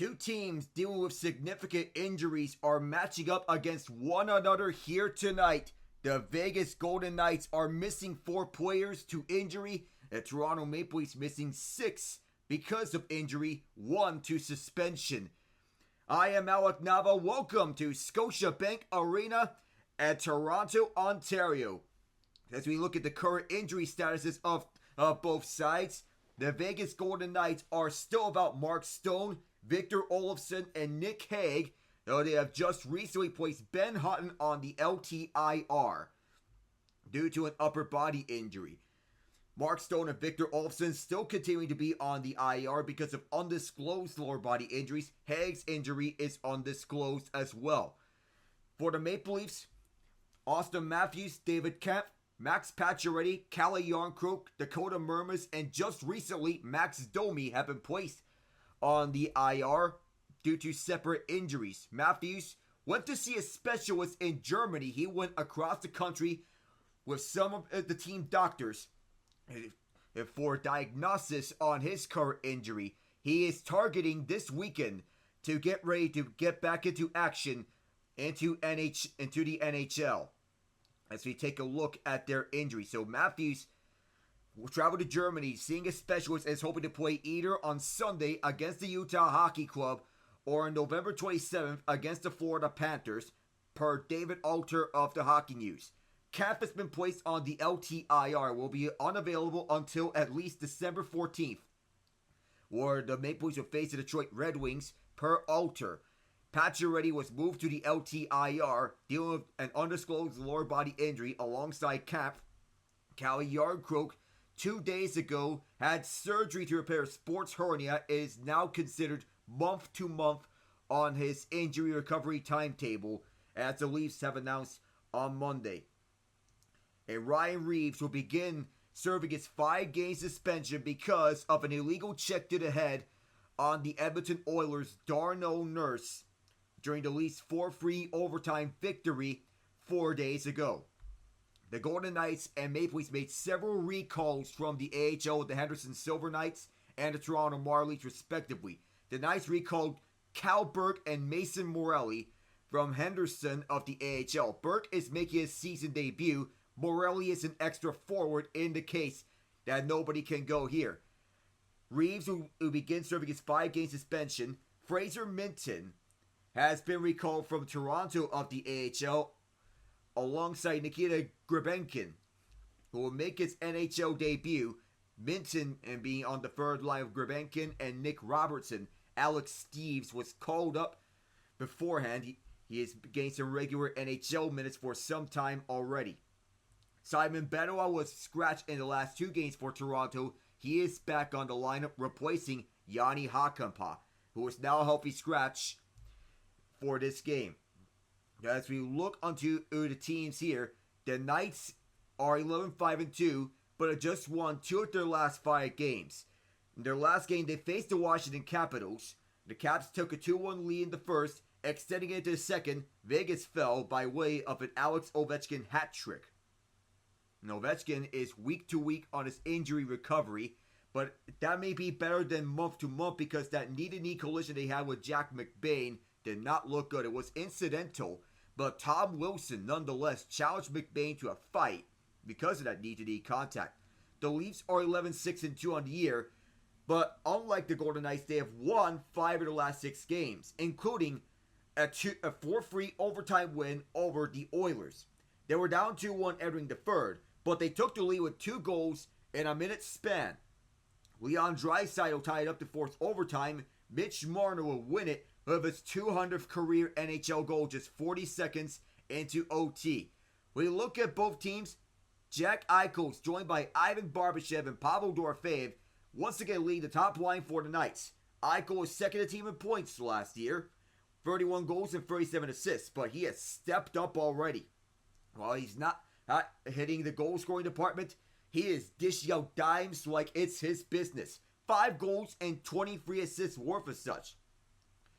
Two teams dealing with significant injuries are matching up against one another here tonight. The Vegas Golden Knights are missing 4 players to injury. The Toronto Maple Leafs missing 6 because of injury, 1 to suspension. I am Alec Nava. Welcome to Scotiabank Arena at Toronto, Ontario. As we look at the current injury statuses of both sides, the Vegas Golden Knights are still without Mark Stone, Victor Olofsson, and Nick Hague, though they have just recently placed Ben Hutton on the LTIR due to an upper body injury. Mark Stone and Victor Olofsson still continuing to be on the IR because of undisclosed lower body injuries. Hague's injury is undisclosed as well. For the Maple Leafs, Auston Matthews, David Kampf, Max Pacioretty, Calle Jarnkrok, Dakota Mermis, and just recently Max Domi have been placed on the IR due to separate injuries. Matthews went to see a specialist in Germany. He went across the country with some of the team doctors for diagnosis on his current injury. He is targeting this weekend to get ready to get back into action into the NHL. As we take a look at their injury. So Matthews will travel to Germany, seeing a specialist, and is hoping to play either on Sunday against the Utah Hockey Club or on November 27th against the Florida Panthers, per David Alter of the Hockey News. Kampf has been placed on the LTIR, will be unavailable until at least December 14th, where the Maple Leafs will face the Detroit Red Wings, per Alter. Pacioretty was moved to the LTIR, dealing with an undisclosed lower body injury alongside Kampf. Calle Jarnkrok, 2 days ago, had surgery to repair a sports hernia. It is now considered month to month on his injury recovery timetable, as the Leafs have announced on Monday. And Ryan Reeves will begin serving his 5-game suspension because of an illegal check to the head on the Edmonton Oilers' Darnell Nurse during the Leafs' 4-3 overtime victory 4 days ago. The Golden Knights and Maple Leafs made several recalls from the AHL with the Henderson Silver Knights and the Toronto Marlies respectively. The Knights recalled Cal Burke and Mason Morelli from Henderson of the AHL. Burke is making his season debut. Morelli is an extra forward in the case that nobody can go here. Reeves will begin serving his 5-game suspension. Fraser Minton has been recalled from Toronto of the AHL alongside Nikita Grebenkin, who will make his NHL debut. Minton and being on the third line of Grebenkin and Nick Robertson. Alex Steeves was called up beforehand. He has gained some regular NHL minutes for some time already. Simon Benoit was scratched in the last 2 games for Toronto. He is back on the lineup, replacing Yanni Hakanpää, who is now a healthy scratch for this game. As we look onto the teams here, the Knights are 11-5-2, but have just won 2 of their last 5 games. In their last game, they faced the Washington Capitals. The Caps took a 2-1 lead in the first, extending it into the second. Vegas fell by way of an Alex Ovechkin hat trick. And Ovechkin is week to week on his injury recovery, but that may be better than month to month because that knee-to-knee collision they had with Jack McBain did not look good. It was incidental, but Tom Wilson nonetheless challenged McBain to a fight because of that knee-to-knee contact. The Leafs are 11-6-2 on the year, but unlike the Golden Knights, they have won 5 of the last 6 games, including a 4-3 overtime win over the Oilers. They were down 2-1 entering the third, but they took the lead with 2 goals in a minute span. Leon Draisaitl tied up to force overtime. Mitch Marner will win it with his 200th career NHL goal just 40 seconds into OT. When you look at both teams, Jack Eichel, joined by Ivan Barbashev and Pavel Dorofeev, once again lead the top line for the Knights. Eichel was second to team in points last year, 31 goals and 37 assists, but he has stepped up already. While he's not hitting the goal-scoring department, he is dishing out dimes like it's his business. 5 goals and 23 assists worth of such.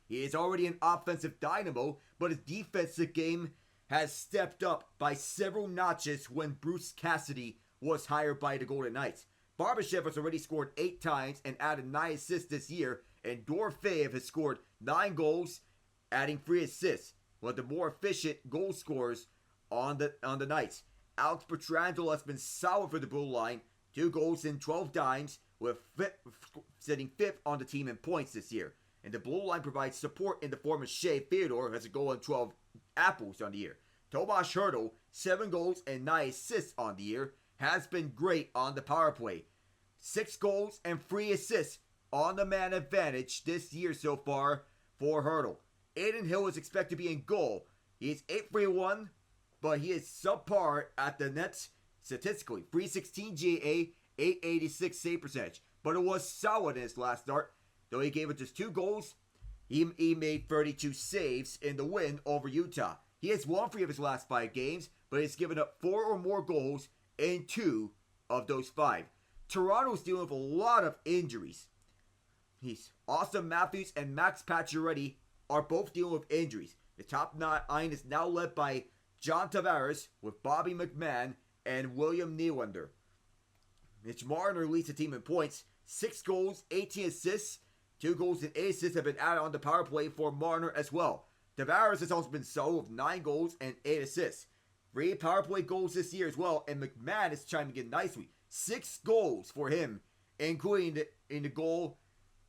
He is already an offensive dynamo, but his defensive game has stepped up by several notches when Bruce Cassidy was hired by the Golden Knights. Barbashev has already scored 8 times and added 9 assists this year, and Dorofeyev has scored 9 goals, adding 3 assists, one of the more efficient goal scorers on the Knights. Alex Pietrangelo has been solid for the blue line, 2 goals in 12 dimes, with sitting 5th on the team in points this year. And the blue line provides support in the form of Shea Theodore, who has a goal and 12 apples on the year. Tomas Hertl, 7 goals and 9 assists on the year, has been great on the power play. 6 goals and 3 assists on the man advantage this year so far for Hertl. Adin Hill is expected to be in goal. He is 8-3-1, but he is subpar at the net statistically. 316 GA, 886 save percentage. But it was solid in his last start. Though he gave it just 2 goals, he made 32 saves in the win over Utah. He has won 3 of his last 5 games, but he's given up 4 or more goals in 2 of those 5. Toronto's dealing with a lot of injuries. Auston Matthews and Max Pacioretty are both dealing with injuries. The top 9 is now led by John Tavares with Bobby McMann and William Nylander. Mitch Marner leads the team in points. 6 goals, 18 assists. 2 goals and 8 assists have been added on the power play for Marner as well. Tavares has also been solid with 9 goals and 8 assists. 3 power play goals this year as well, and McMahon is chiming in nicely. 6 goals for him, including in the goal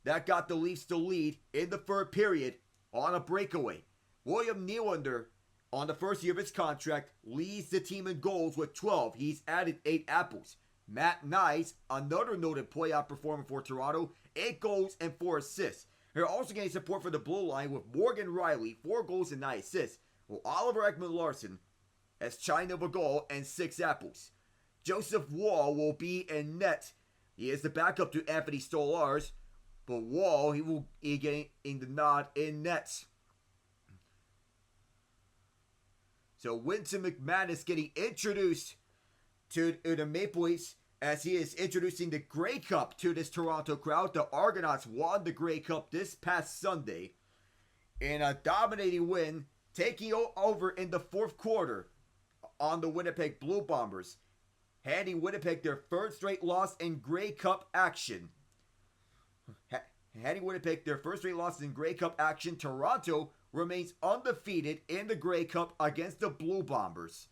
that got the Leafs to lead in the third period on a breakaway. William Nylander, on the first year of his contract, leads the team in goals with 12. He's added 8 apples. Matt Knies, another noted playoff performer for Toronto, 8 goals and 4 assists. They're also getting support for the blue line with Morgan Riley, 4 goals and 9 assists, while Oliver Ekman-Larsson has chimed up a goal and 6 apples. Joseph Woll will be in net. He is the backup to Anthony Stolarz, but Woll, he will be getting the nod in nets. So Winston McMahon is getting introduced to the Maple Leafs as he is introducing the Grey Cup to this Toronto crowd. The Argonauts won the Grey Cup this past Sunday in a dominating win, taking over in the 4th quarter on the Winnipeg Blue Bombers, handing Winnipeg their 3rd straight loss in Grey Cup action. Toronto remains undefeated in the Grey Cup against the Blue Bombers.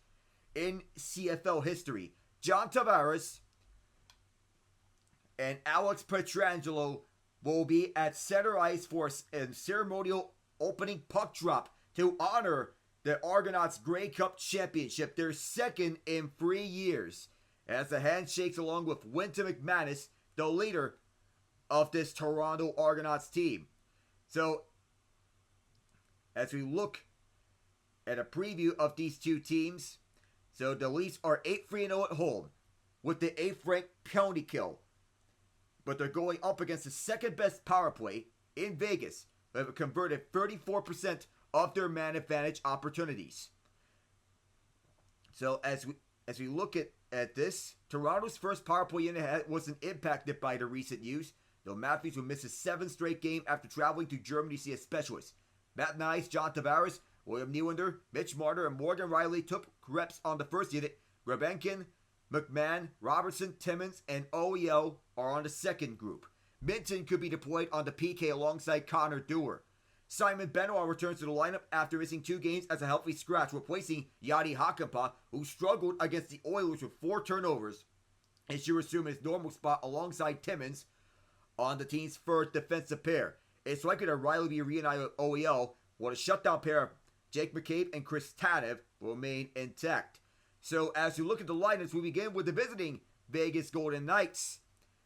In CFL history, John Tavares and Alex Pietrangelo will be at center ice for a ceremonial opening puck drop to honor the Argonauts Grey Cup Championship, their 2nd in 3 years, as the handshakes along with Winton McManus, the leader of this Toronto Argonauts team. So, as we look at a preview of these two teams, so the Leafs are 8-3-0 at home with the 8th ranked penalty kill. But they're going up against the 2nd best power play in Vegas. They have converted 34% of their man advantage opportunities. So as we look at this, Toronto's first power play unit wasn't impacted by the recent use, though Matthews will miss his 7th straight game after traveling to Germany to see a specialist. Matt Knies, John Tavares, William Nylander, Mitch Marner, and Morgan Riley took reps on the first unit. Grebenkin, McMahon, Robertson, Timmins, and OEL are on the second group. Minton could be deployed on the PK alongside Connor Dewar. Simon Benoit returns to the lineup after missing 2 games as a healthy scratch, replacing Yadi Hakanpää, who struggled against the Oilers with 4 turnovers and should resume his normal spot alongside Timmins on the team's 3rd defensive pair. It's likely that Riley will be reunited with OEL, while the shutdown pair of Jake McCabe and Chris Tanev will remain intact. So as you look at the lineups, we begin with the visiting Vegas Golden Knights.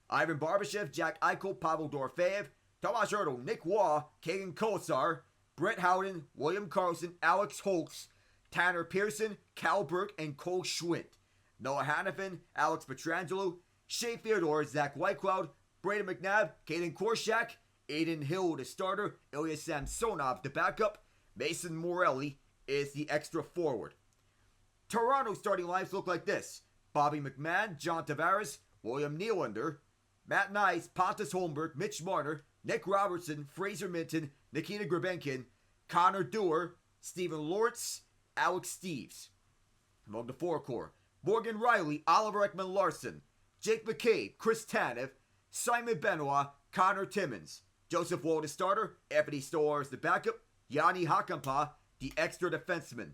Ivan Barbashev, Jack Eichel, Pavel Dorofeyev, Tomas Hertl, Nick Waugh, Kagan Kolesar, Brett Howden, William Karlsson, Alex Holtz, Tanner Pearson, Cal Burke, and Cole Schwindt. Noah Hannafin, Alex Pietrangelo, Shea Theodore, Zach Whitecloud, Braden McNabb, Caden Korshak, Adin Hill the starter, Ilya Samsonov the backup, Mason Morelli is the extra forward. Toronto starting lines look like this: Bobby McMahon, John Tavares, William Nylander, Matt Knies, Pontus Holmberg, Mitch Marner, Nick Robertson, Fraser Minton, Nikita Grebenkin, Connor Dewar, Stephen Lawrence, Alex Steeves. Among the forecore, Morgan Riley, Oliver Ekman-Larsson, Jake McCabe, Chris Tanev, Simon Benoit, Connor Timmins. Joseph Woll the starter, Anthony Stolarz the backup, Yanni Hakanpää the extra defenseman.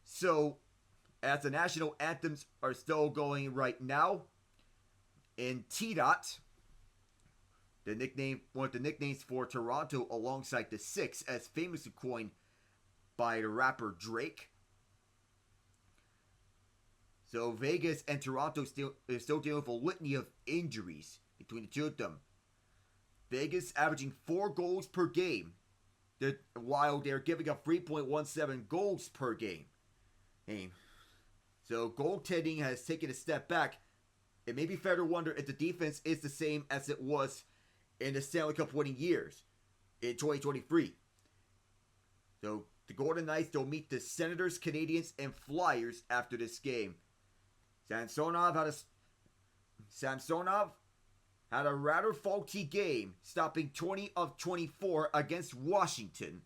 So, as the national anthems are still going right now, in T-Dot, one of the nicknames for Toronto alongside the Six, as famously coined by the rapper Drake. So Vegas and Toronto is still dealing with a litany of injuries between the two of them. Vegas averaging 4 goals per game, while they're giving up 3.17 goals per game. So goaltending has taken a step back. It may be fair to wonder if the defense is the same as it was in the Stanley Cup winning years in 2023. So the Golden Knights will meet the Senators, Canadiens, and Flyers after this game. Samsonov had a rather faulty game, stopping 20 of 24 against Washington.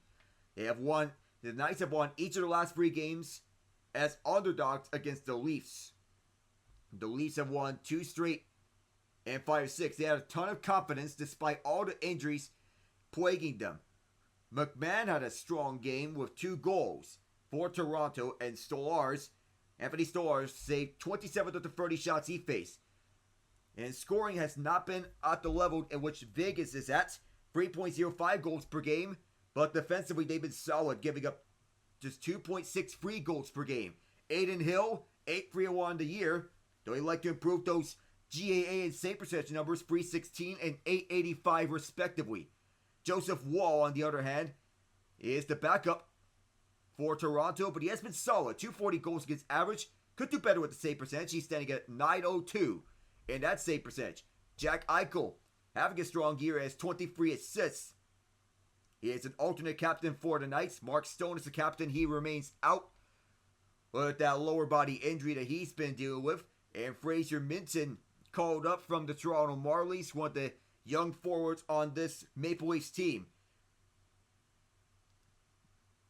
The Knights have won each of the last 3 games as underdogs against the Leafs. The Leafs have won 2 straight and 5-6. They had a ton of confidence despite all the injuries plaguing them. McMahon had a strong game with 2 goals for Toronto, and Anthony Stolarz saved 27 of the 30 shots he faced. And scoring has not been at the level in which Vegas is at, 3.05 goals per game, but defensively they've been solid, giving up just 2.63 goals per game. Aiden Hill, 8-3-1 on the year, though he'd like to improve those GAA and save percentage numbers, 316 and 885 respectively. Joseph Woll, on the other hand, is the backup for Toronto, but he has been solid. 240 goals against average. Could do better with the save percentage. He's standing at .902 in that save percentage. Jack Eichel having a strong year, has 23 assists. He is an alternate captain for the Knights. Mark Stone is the captain. He remains out with that lower body injury that he's been dealing with. And Fraser Minton called up from the Toronto Marlies, one of the young forwards on this Maple Leafs team.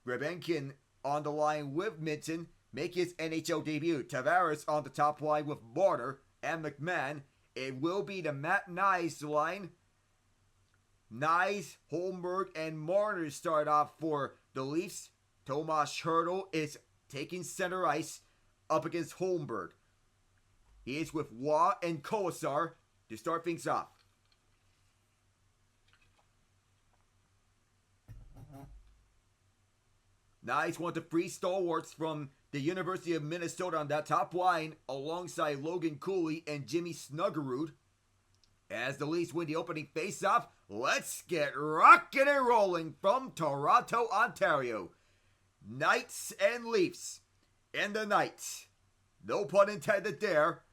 Grebenkin on the line with Minton make his NHL debut. Tavares on the top line with Marner and McMahon. It will be the Matt Nyes line. Nyes, Holmberg, and Marner start off for the Leafs. Tomas Hertl is taking center ice up against Holmberg. He is with Waugh and Kolesar to start things off. Nyes, one of the 3 stalwarts from the University of Minnesota on that top line, alongside Logan Cooley and Jimmy Snuggerud. As the Leafs win the opening face-off, let's get rocking and rolling from Toronto, Ontario. Knights and Leafs in the night. No pun intended there.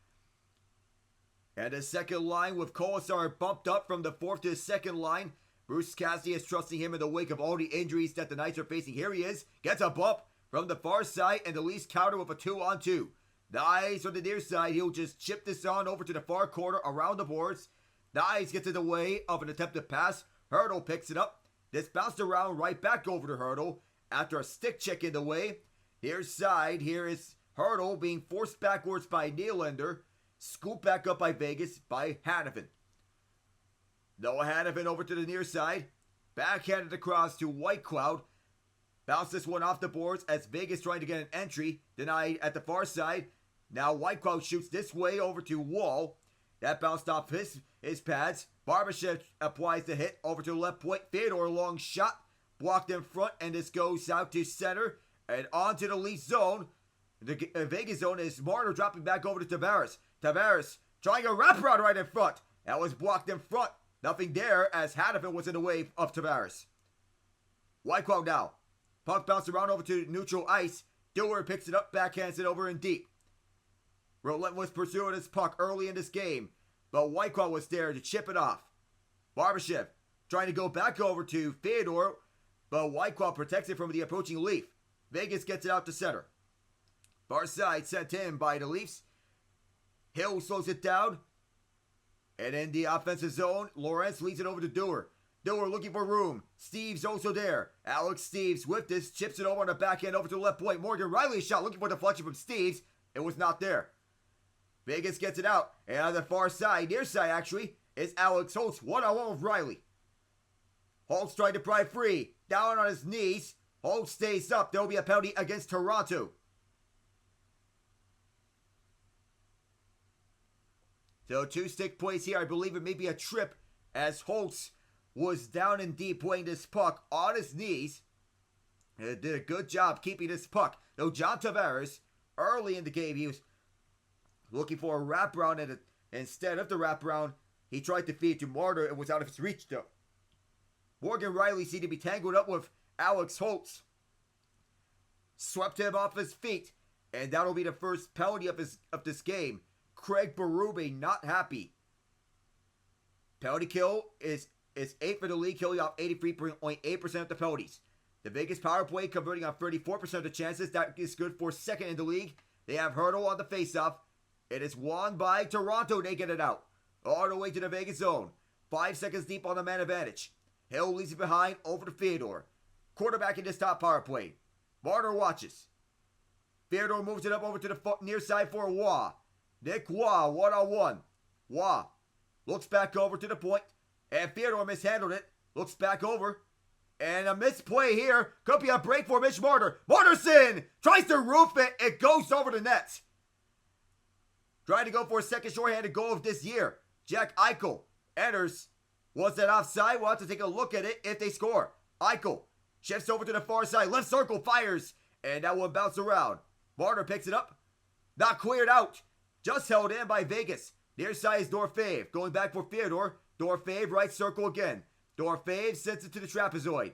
And the second line with Kolesar bumped up from the 4th to the second line. Bruce Cassidy is trusting him in the wake of all the injuries that the Knights are facing. Here he is, gets a bump from the far side, and the Leafs counter with a 2-on-2. Nyes on the near side, he'll just chip this on over to the far corner around the boards. Nyes gets in the way of an attempted pass. Hertl picks it up. This bounced around right back over to Hertl after a stick check in the way. Near side, here is Hertl being forced backwards by Nylander. Scooped back up by Vegas by Hanifin. Noah Hanifin over to the near side. Backhanded across to Whitecloud. Bounce this one off the boards as Vegas trying to get an entry. Denied at the far side. Now Whitecloud shoots this way over to Wall. That bounced off his pads. Barbashev applies the hit over to the left point. Theodore, long shot. Blocked in front, and this goes out to center. And onto the Leafs zone. The Vegas zone is Marner dropping back over to Tavares. Tavares trying a wraparound right in front. That was blocked in front. Nothing there as Hanifin was in the way of Tavares. Whitecloud now. Puck bounced around over to neutral ice. Dewar picks it up, backhands it over in deep. Relentless pursuit of this puck early in this game, but Whitecloud was there to chip it off. Barbashev trying to go back over to Theodore, but Whitecloud protects it from the approaching Leaf. Vegas gets it out to center. Far side sent in by the Leafs. Hill slows it down. And in the offensive zone, Lawrence leads it over to Dewar. Dewar looking for room. Steve's also there. Alex Steves with this, chips it over on the backhand over to the left point. Morgan Riley's shot looking for deflection from Steves. It was not there. Vegas gets it out. And on the far side, near side actually, is Alex Holtz one-on-one with Riley. Holtz trying to pry free. Down on his knees. Holtz stays up. There will be a penalty against Toronto. So 2 stick plays here. I believe it may be a trip as Holtz was down and deep playing this puck on his knees. And did a good job keeping this puck. Though John Tavares, early in the game, he was looking for a wraparound, and instead of the wraparound, he tried to feed to Martyr and was out of his reach though. Morgan Riley seemed to be tangled up with Alex Holtz. Swept him off his feet, and that'll be the first penalty of this game. Craig Berube not happy. Penalty kill is 8th for the league, killing off 83.8% of the penalties. The Vegas power play converting on 34% of the chances. That is good for 2nd in the league. They have Hurdle on the faceoff. It is won by Toronto. They get it out. All the way to the Vegas zone. 5 seconds deep on the man advantage. Hill leaves it behind over to Theodore. Quarterback in this top power play. Martyr watches. Theodore moves it up over to the near side for Waugh. Nick Waugh, one-on-one. Waugh looks back over to the point. And Theodore mishandled it. Looks back over. And a misplay here. Could be a break for Mitch Martyr. Martyrsson tries to roof it. It goes over the net. Trying to go for a second shorthanded goal of this year. Jack Eichel enters. Was that offside? We'll have to take a look at it if they score. Eichel shifts over to the far side. Left circle fires. And that one bounced around. Martyr picks it up. Not cleared out. Just held in by Vegas. Near side is Dorfave. Going back for Theodore. Dorfave right circle again. Dorfave sends it to the trapezoid.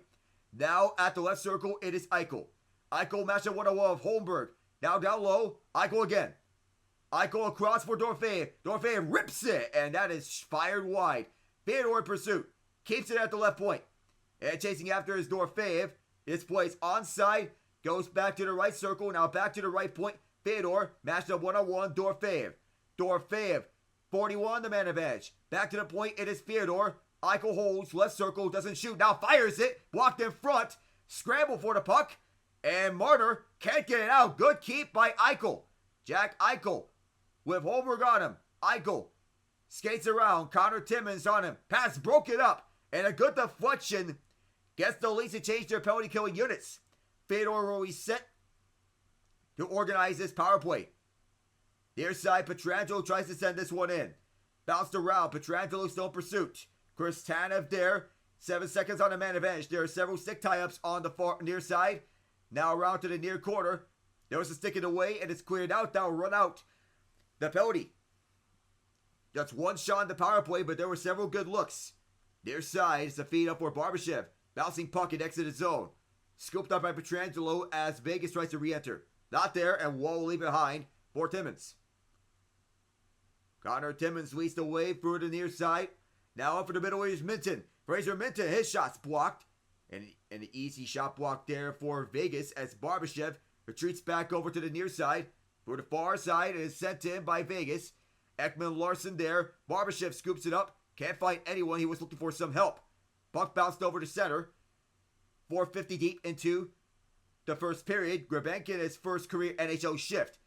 Now at the left circle, it is Eichel. Eichel matched up one-on-one of Holmberg. Now down low. Eichel again. Eichel across for Dorfave. Dorfave rips it. And that is fired wide. Theodore in pursuit. Keeps it at the left point. And chasing after is Dorfave. This plays onside. Goes back to the right circle. Now back to the right point. Theodore matched up one-on-one. Dorfave. Dorfave. 41, the man advantage. Back to the point. It is Theodore. Eichel holds. Left circle. Doesn't shoot. Now fires it. Blocked in front. Scramble for the puck. And Martyr can't get it out. Good keep by Eichel. Jack Eichel with Holmberg on him. Eichel skates around. Connor Timmins on him. Pass broken up. And a good deflection gets the Leafs to change their penalty killing units. Theodore will be set to organize this power play. Near side, Pietrangelo tries to send this one in. Bounced around. Pietrangelo still in pursuit. Chris Tanev there. 7 seconds on the man advantage. There are several stick tie-ups on the far near side. Now around to the near corner. There was a stick in the way, and it's cleared out. That will run out the penalty. Just one shot in the power play, but there were several good looks. Near side is a feed up for Barbashev. Bouncing puck and exit his zone. Scooped up by Pietrangelo as Vegas tries to re-enter. Not there, and Wall will leave behind for Timmins. Connor Timmins leads away through the near side. Now up for the middle is Minton. Fraser Minton, his shot's blocked. And an easy shot block there for Vegas as Barbashev retreats back over to the near side. For the far side, and is sent in by Vegas. Ekman-Larsson there. Barbashev scoops it up. Can't find anyone. He was looking for some help. Puck bounced over to center. 4:50 deep into the first period. Grebenkin his first career NHL shift.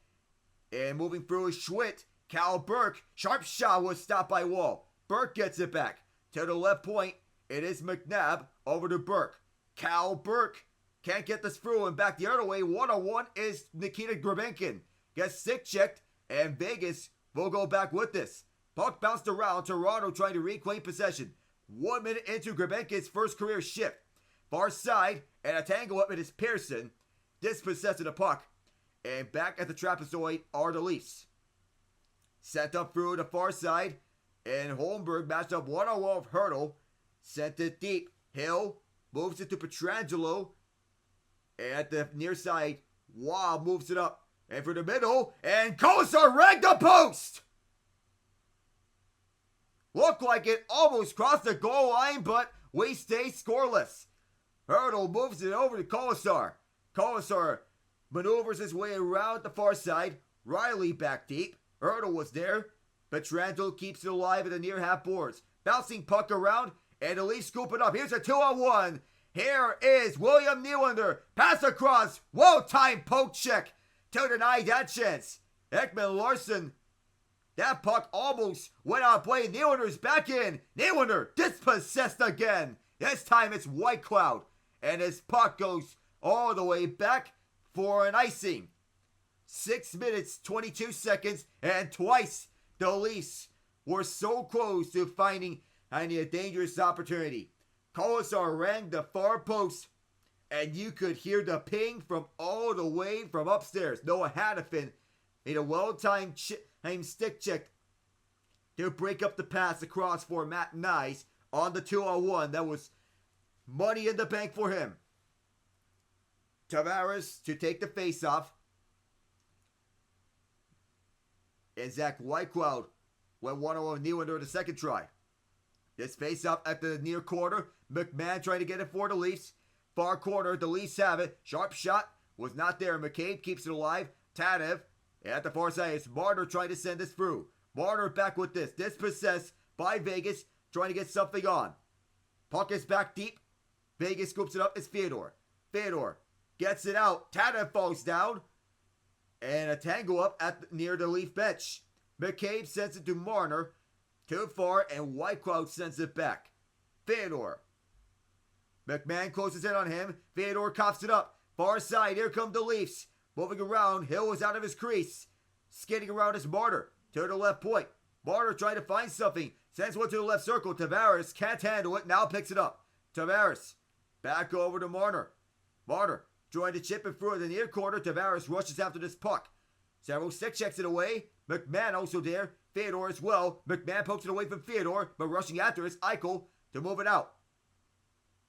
And moving through is Schwitt. Cal Burke. Sharp shot was stopped by Wall. Burke gets it back. To the left point. It is McNabb over to Burke. Cal Burke can't get this through, and back the other way. One-on-one is Nikita Grebenkin. Gets stick checked, and Vegas will go back with this. Puck bounced around. Toronto trying to reclaim possession. 1 minute into Grebenkin's first career shift. Far side, and a tangle up. It is Pearson dispossessing the puck. And back at the trapezoid are the Leafs. Sent up through the far side, and Holmberg matched up one-on-one with Hurdle. Sent it deep. Hill moves it to Pietrangelo. At the near side, Waugh moves it up. And for the middle, and Kosar ragged the post! Looked like it almost crossed the goal line, but we stay scoreless. Hurdle moves it over to Kosar. Kosar maneuvers his way around the far side. Riley back deep. Hurdle was there. Pietrangelo keeps it alive at the near half boards. Bouncing puck around, and the Leafs scoop it up. Here's a 2-on-1. Here is William Nylander. Pass across. Well-timed poke check to deny that chance. Ekman-Larsson That puck almost went out of play. Nylander's back in. Nylander dispossessed again. This time it's Whitecloud. And his puck goes all the way back for an icing. 6 minutes, 22 seconds, and twice the Leafs were so close to finding a dangerous opportunity. Colasar rang the far post, and you could hear the ping from all the way from upstairs. Noah Hannafin made a well-timed stick check to break up the pass across for Matt Nyes on the 2-on-1. That was money in the bank for him. Tavares to take the face-off. And Zach Whitecloud went 1-on-1 Nylander the second try. This face-off at the near corner. McMahon trying to get it for the Leafs. Far corner, the Leafs have it. Sharp shot was not there. McCabe keeps it alive. Tanev at the far side. It's Marner trying to send this through. Marner back with this. Dispossessed by Vegas, trying to get something on. Puck is back deep. Vegas scoops it up. It's Fyodor. Fyodor gets it out. Tanev falls down. And a tangle up near the Leaf bench. McCabe sends it to Marner. Too far, and Whitecloud sends it back. Fyodor. McMahon closes in on him. Fyodor coughs it up. Far side, here come the Leafs. Moving around, Hill is out of his crease. Skating around is Marner. To the left point. Marner trying to find something. Sends one to the left circle. Tavares can't handle it. Now picks it up. Tavares. Back over to Marner. Marner trying to chip it through the near corner. Tavares rushes after this puck. Several stick checks it away. McMahon also there. Fyodor as well. McMahon pokes it away from Fyodor, but rushing after is Eichel to move it out.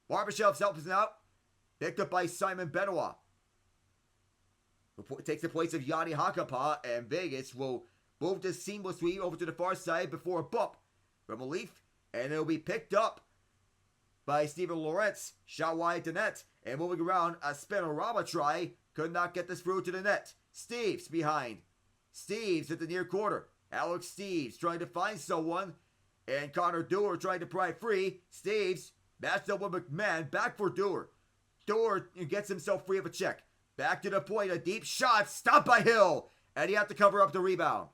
Barbashev's helps him out. Picked up by Simon Benoit. Who takes the place of Yanni Hakapa, and Vegas will move this seamlessly over to the far side before a bump from a Leaf, and it'll be picked up by Steven Lorentz. Shot wide to net, and moving around, a Spinorama try. Could not get this through to the net. Steves behind. Steves at the near corner. Alex Steves trying to find someone, and Connor Dewar trying to pry free. Steves matched up with McMahon. Back for Dewar. Dewar gets himself free of a check. Back to the point. A deep shot. Stopped by Hill. And he had to cover up the rebound.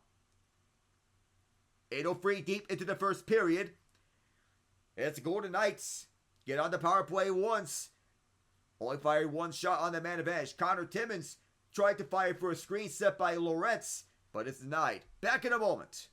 8:03 deep into the first period. It's Golden Knights. Get on the power play once. Only fired one shot on the man advantage. Connor Timmins tried to fire for a screen set by Lorentz, but it's denied. Back in a moment.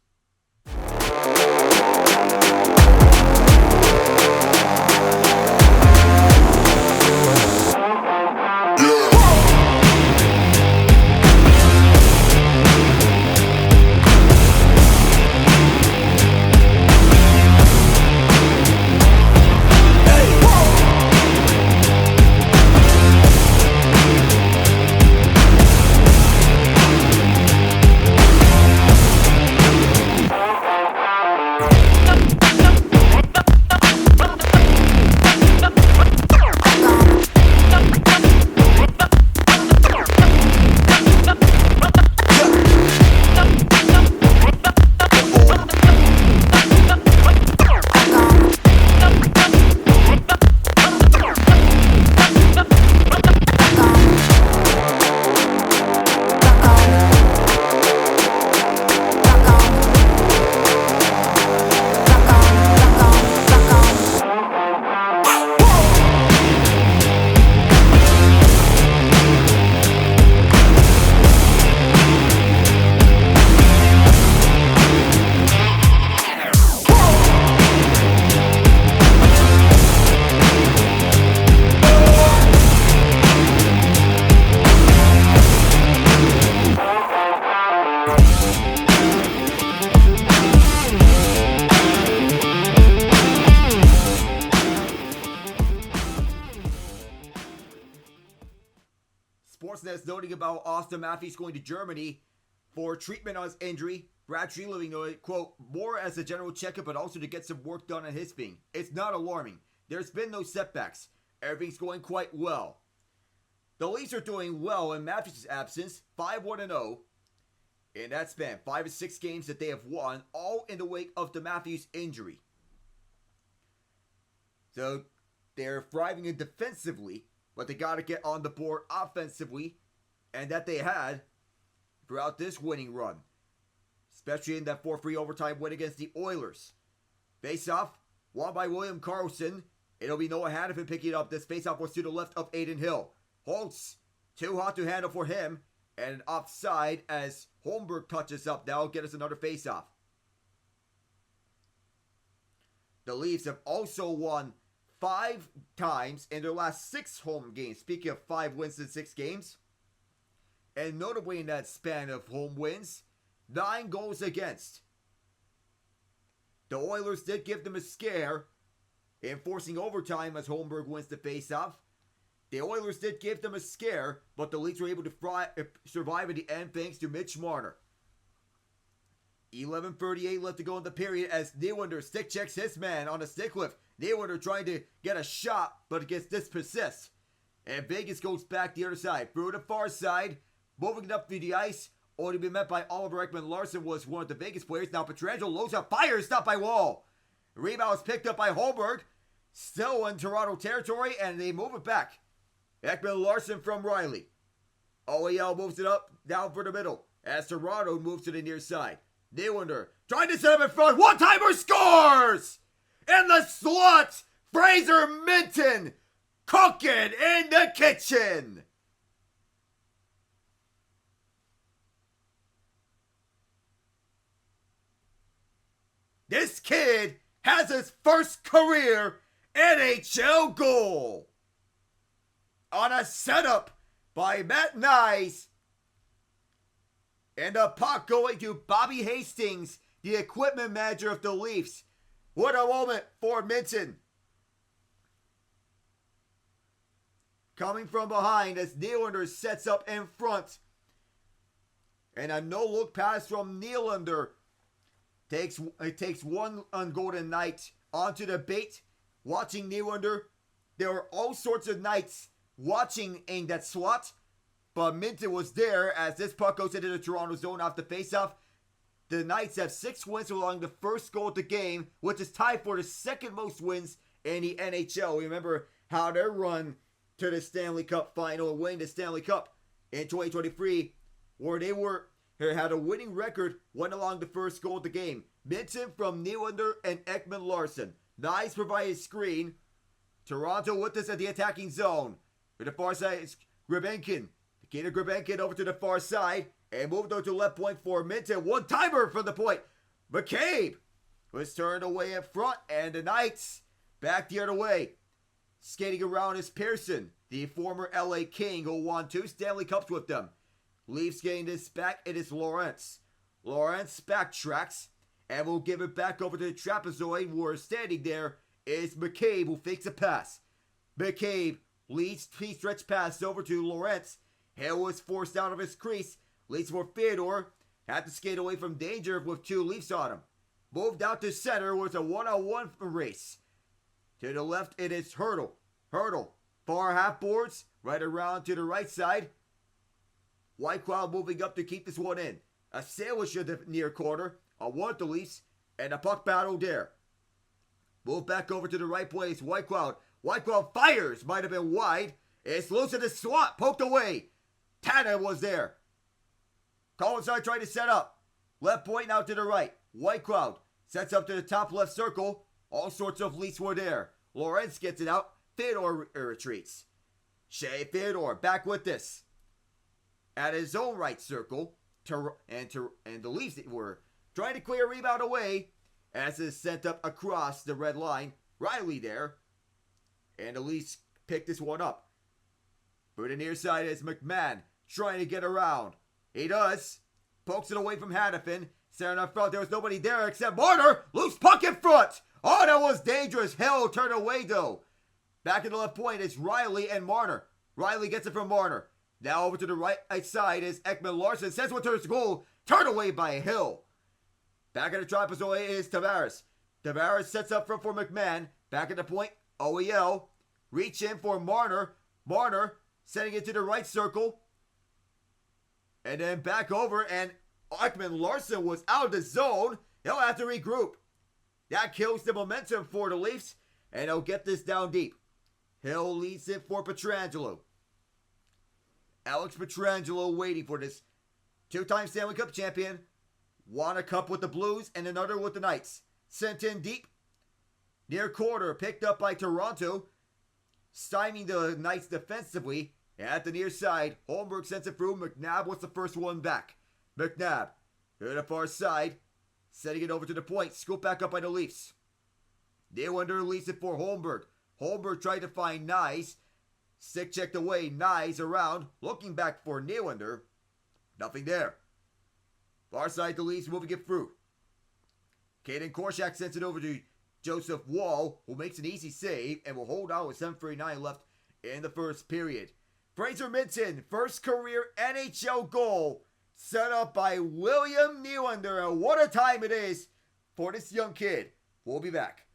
Sportsnet's noting about Auston Matthews going to Germany for treatment on his injury. Brad Treliving noted, quote, more as a general checkup, but also to get some work done on his thing. It's not alarming. There's been no setbacks. Everything's going quite well. The Leafs are doing well in Matthews' absence, 5-1-0. In that span, 5 of 6 games that they have won, all in the wake of the Matthews injury. So they're thriving in defensively, but they got to get on the board offensively, and that they had throughout this winning run. especially in that 4-3 overtime win against the Oilers. Face-off, won by William Karlsson. It'll be Noah Hanifin picking it up. This face-off was to the left of Adin Hill. Holtz, too hot to handle for him. And an offside as Holmberg touches up. That'll get us another face-off. The Leafs have also won 5 times in their last 6 home games. Speaking of 5 wins in 6 games. And notably in that span of home wins, 9 goals against. The Oilers did give them a scare in forcing overtime as Holmberg wins the faceoff. The Oilers did give them a scare, but the Leafs were able to survive at the end thanks to Mitch Marner. 11:38 left to go in the period as Nylander stick checks his man on a stick lift. Nylander trying to get a shot, but it gets dispossessed. And Vegas goes back the other side. Through the far side, moving it up through the ice. Only been met by Oliver Ekman-Larsson was one of the Vegas players. Now Pietrangelo loads up, fires, stopped by Wall. Rebound is picked up by Holmberg. Still in Toronto territory, and they move it back. Ekman-Larsson from Riley. OEL moves it up, down for the middle. As Toronto moves to the near side. Nylander trying to set up in front. One-timer scores! In the slot, Fraser Minten cooking in the kitchen. This kid has his first career NHL goal. On a setup by Matt Nyes. And the puck going to Bobby Hastings, the equipment manager of the Leafs. What a moment for Minten. Coming from behind as Nylander sets up in front. And a no-look pass from Nylander. It takes one on Golden Knight onto the bait. Watching Nylander. There were all sorts of Knights watching in that slot. But Minten was there as this puck goes into the Toronto zone off the faceoff. The Knights have 6 wins along the first goal of the game, which is tied for the second most wins in the NHL. Remember how their run to the Stanley Cup final and winning the Stanley Cup in 2023, where they had a winning record, went along the first goal of the game. Minten from Nylander and Ekman-Larsson. Nyes provided screen. Toronto with this at the attacking zone. To the far side is Grebenkin. Nikita Grebenkin over to the far side. And moved over to the left point for Minten. One-timer from the point. McCabe was turned away in front. And the Knights back the other way. Skating around is Pearson, the former LA King who won 2 Stanley Cups with them. Leafs getting this back. It is Lawrence. Lawrence backtracks. And will give it back over to the trapezoid. Where standing there is McCabe who fakes a pass. McCabe leads T-stretch pass over to Lawrence. Hill was forced out of his crease. Leads for Theodore. Had to skate away from danger with 2 Leafs on him. Moved out to center was a one-on-one race. To the left it is Hurdle. Hurdle. Far half boards. Right around to the right side. Whitecloud moving up to keep this one in. A sandwich at the near corner. A one at the Leafs. And a puck battle there. Move back over to the right place. Whitecloud. Whitecloud fires. Might have been wide. It's loose in the slot. Poked away. Tanner was there. Collinside trying to set up. Left point now to the right. Whitecloud sets up to the top left circle. All sorts of Leafs were there. Lawrence gets it out. Theodore retreats. Shea Theodore back with this. At his own right circle. And the Leafs were trying to clear a rebound away. As it's sent up across the red line. Riley there. And the Leafs pick this one up. For the near side is McMahon trying to get around. He does. Pokes it away from Hanifin. Staring up front. There was nobody there except Marner. Loose puck in front. Oh, that was dangerous. Hill turned away though. Back in the left point is Riley and Marner. Riley gets it from Marner. Now over to the right side is Ekman-Larsson. Sends one to his goal. Turned away by Hill. Back at the trapezoid is Tavares. Tavares sets up front for McMahon. Back at the point. OEL. Reach in for Marner. Marner setting it to the right circle. And then back over, and Ekman-Larsson was out of the zone. He'll have to regroup. That kills the momentum for the Leafs, and they'll get this down deep. Hill leads it for Pietrangelo. Alex Pietrangelo waiting for this 2-time Stanley Cup champion. Won a cup with the Blues and another with the Knights. Sent in deep. Near quarter, picked up by Toronto. Stymieing the Knights defensively. At the near side, Holmberg sends it through. McNabb was the first one back. McNabb to the far side. Setting it over to the point. Scoop back up by the Leafs. Nylander released it for Holmberg. Holmberg tried to find Nyes. Stick checked away. Nyes around. Looking back for Nylander. Nothing there. Far side, the Leafs moving it through. Kaden Korshak sends it over to Joseph Wall, who makes an easy save and will hold on with 7:39 left in the first period. Fraser Minten, first career NHL goal, set up by William Nylander. And what a time it is for this young kid. We'll be back.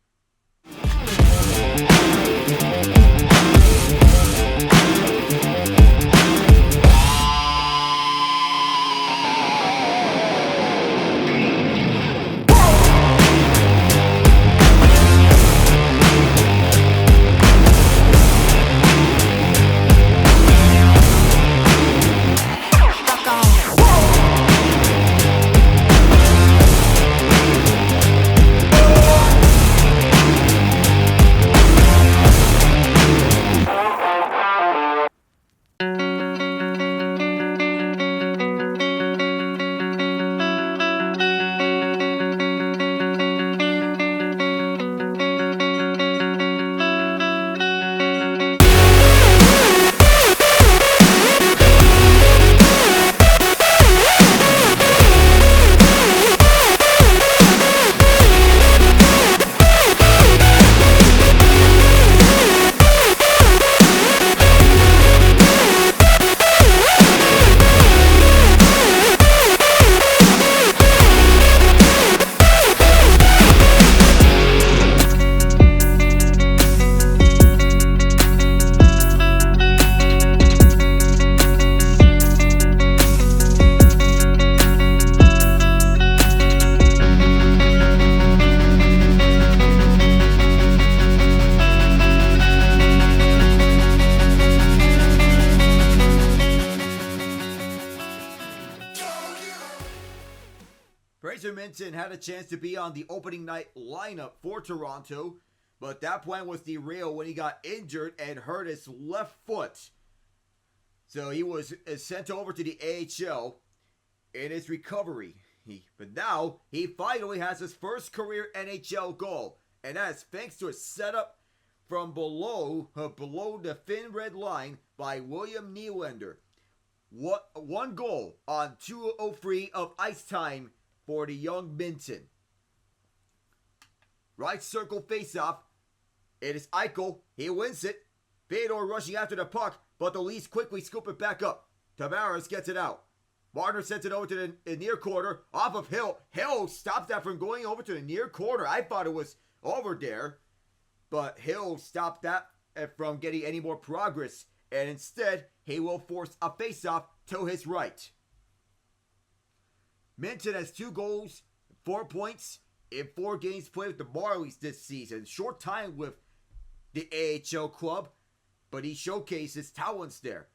Fraser Minten had a chance to be on the opening night lineup for Toronto, but that plan was derailed when he got injured and hurt his left foot. So he was sent over to the AHL in his recovery. But now he finally has his first career NHL goal, and that's thanks to a setup from below the thin red line by William Nylander. One goal on 2:03 of ice time for the young Minten. Right circle faceoff. It is Eichel. He wins it. Fedor rushing after the puck, but the Leafs quickly scoop it back up. Tavares gets it out. Marner sends it over to the near corner. Off of Hill. Hill stops that from going over to the near corner. I thought it was over there, but Hill stopped that from getting any more progress. And instead, he will force a faceoff to his right. Minten has 2 goals, 4 points in 4 games played with the Marlies this season. Short time with the AHL club, but he showcased his talents there.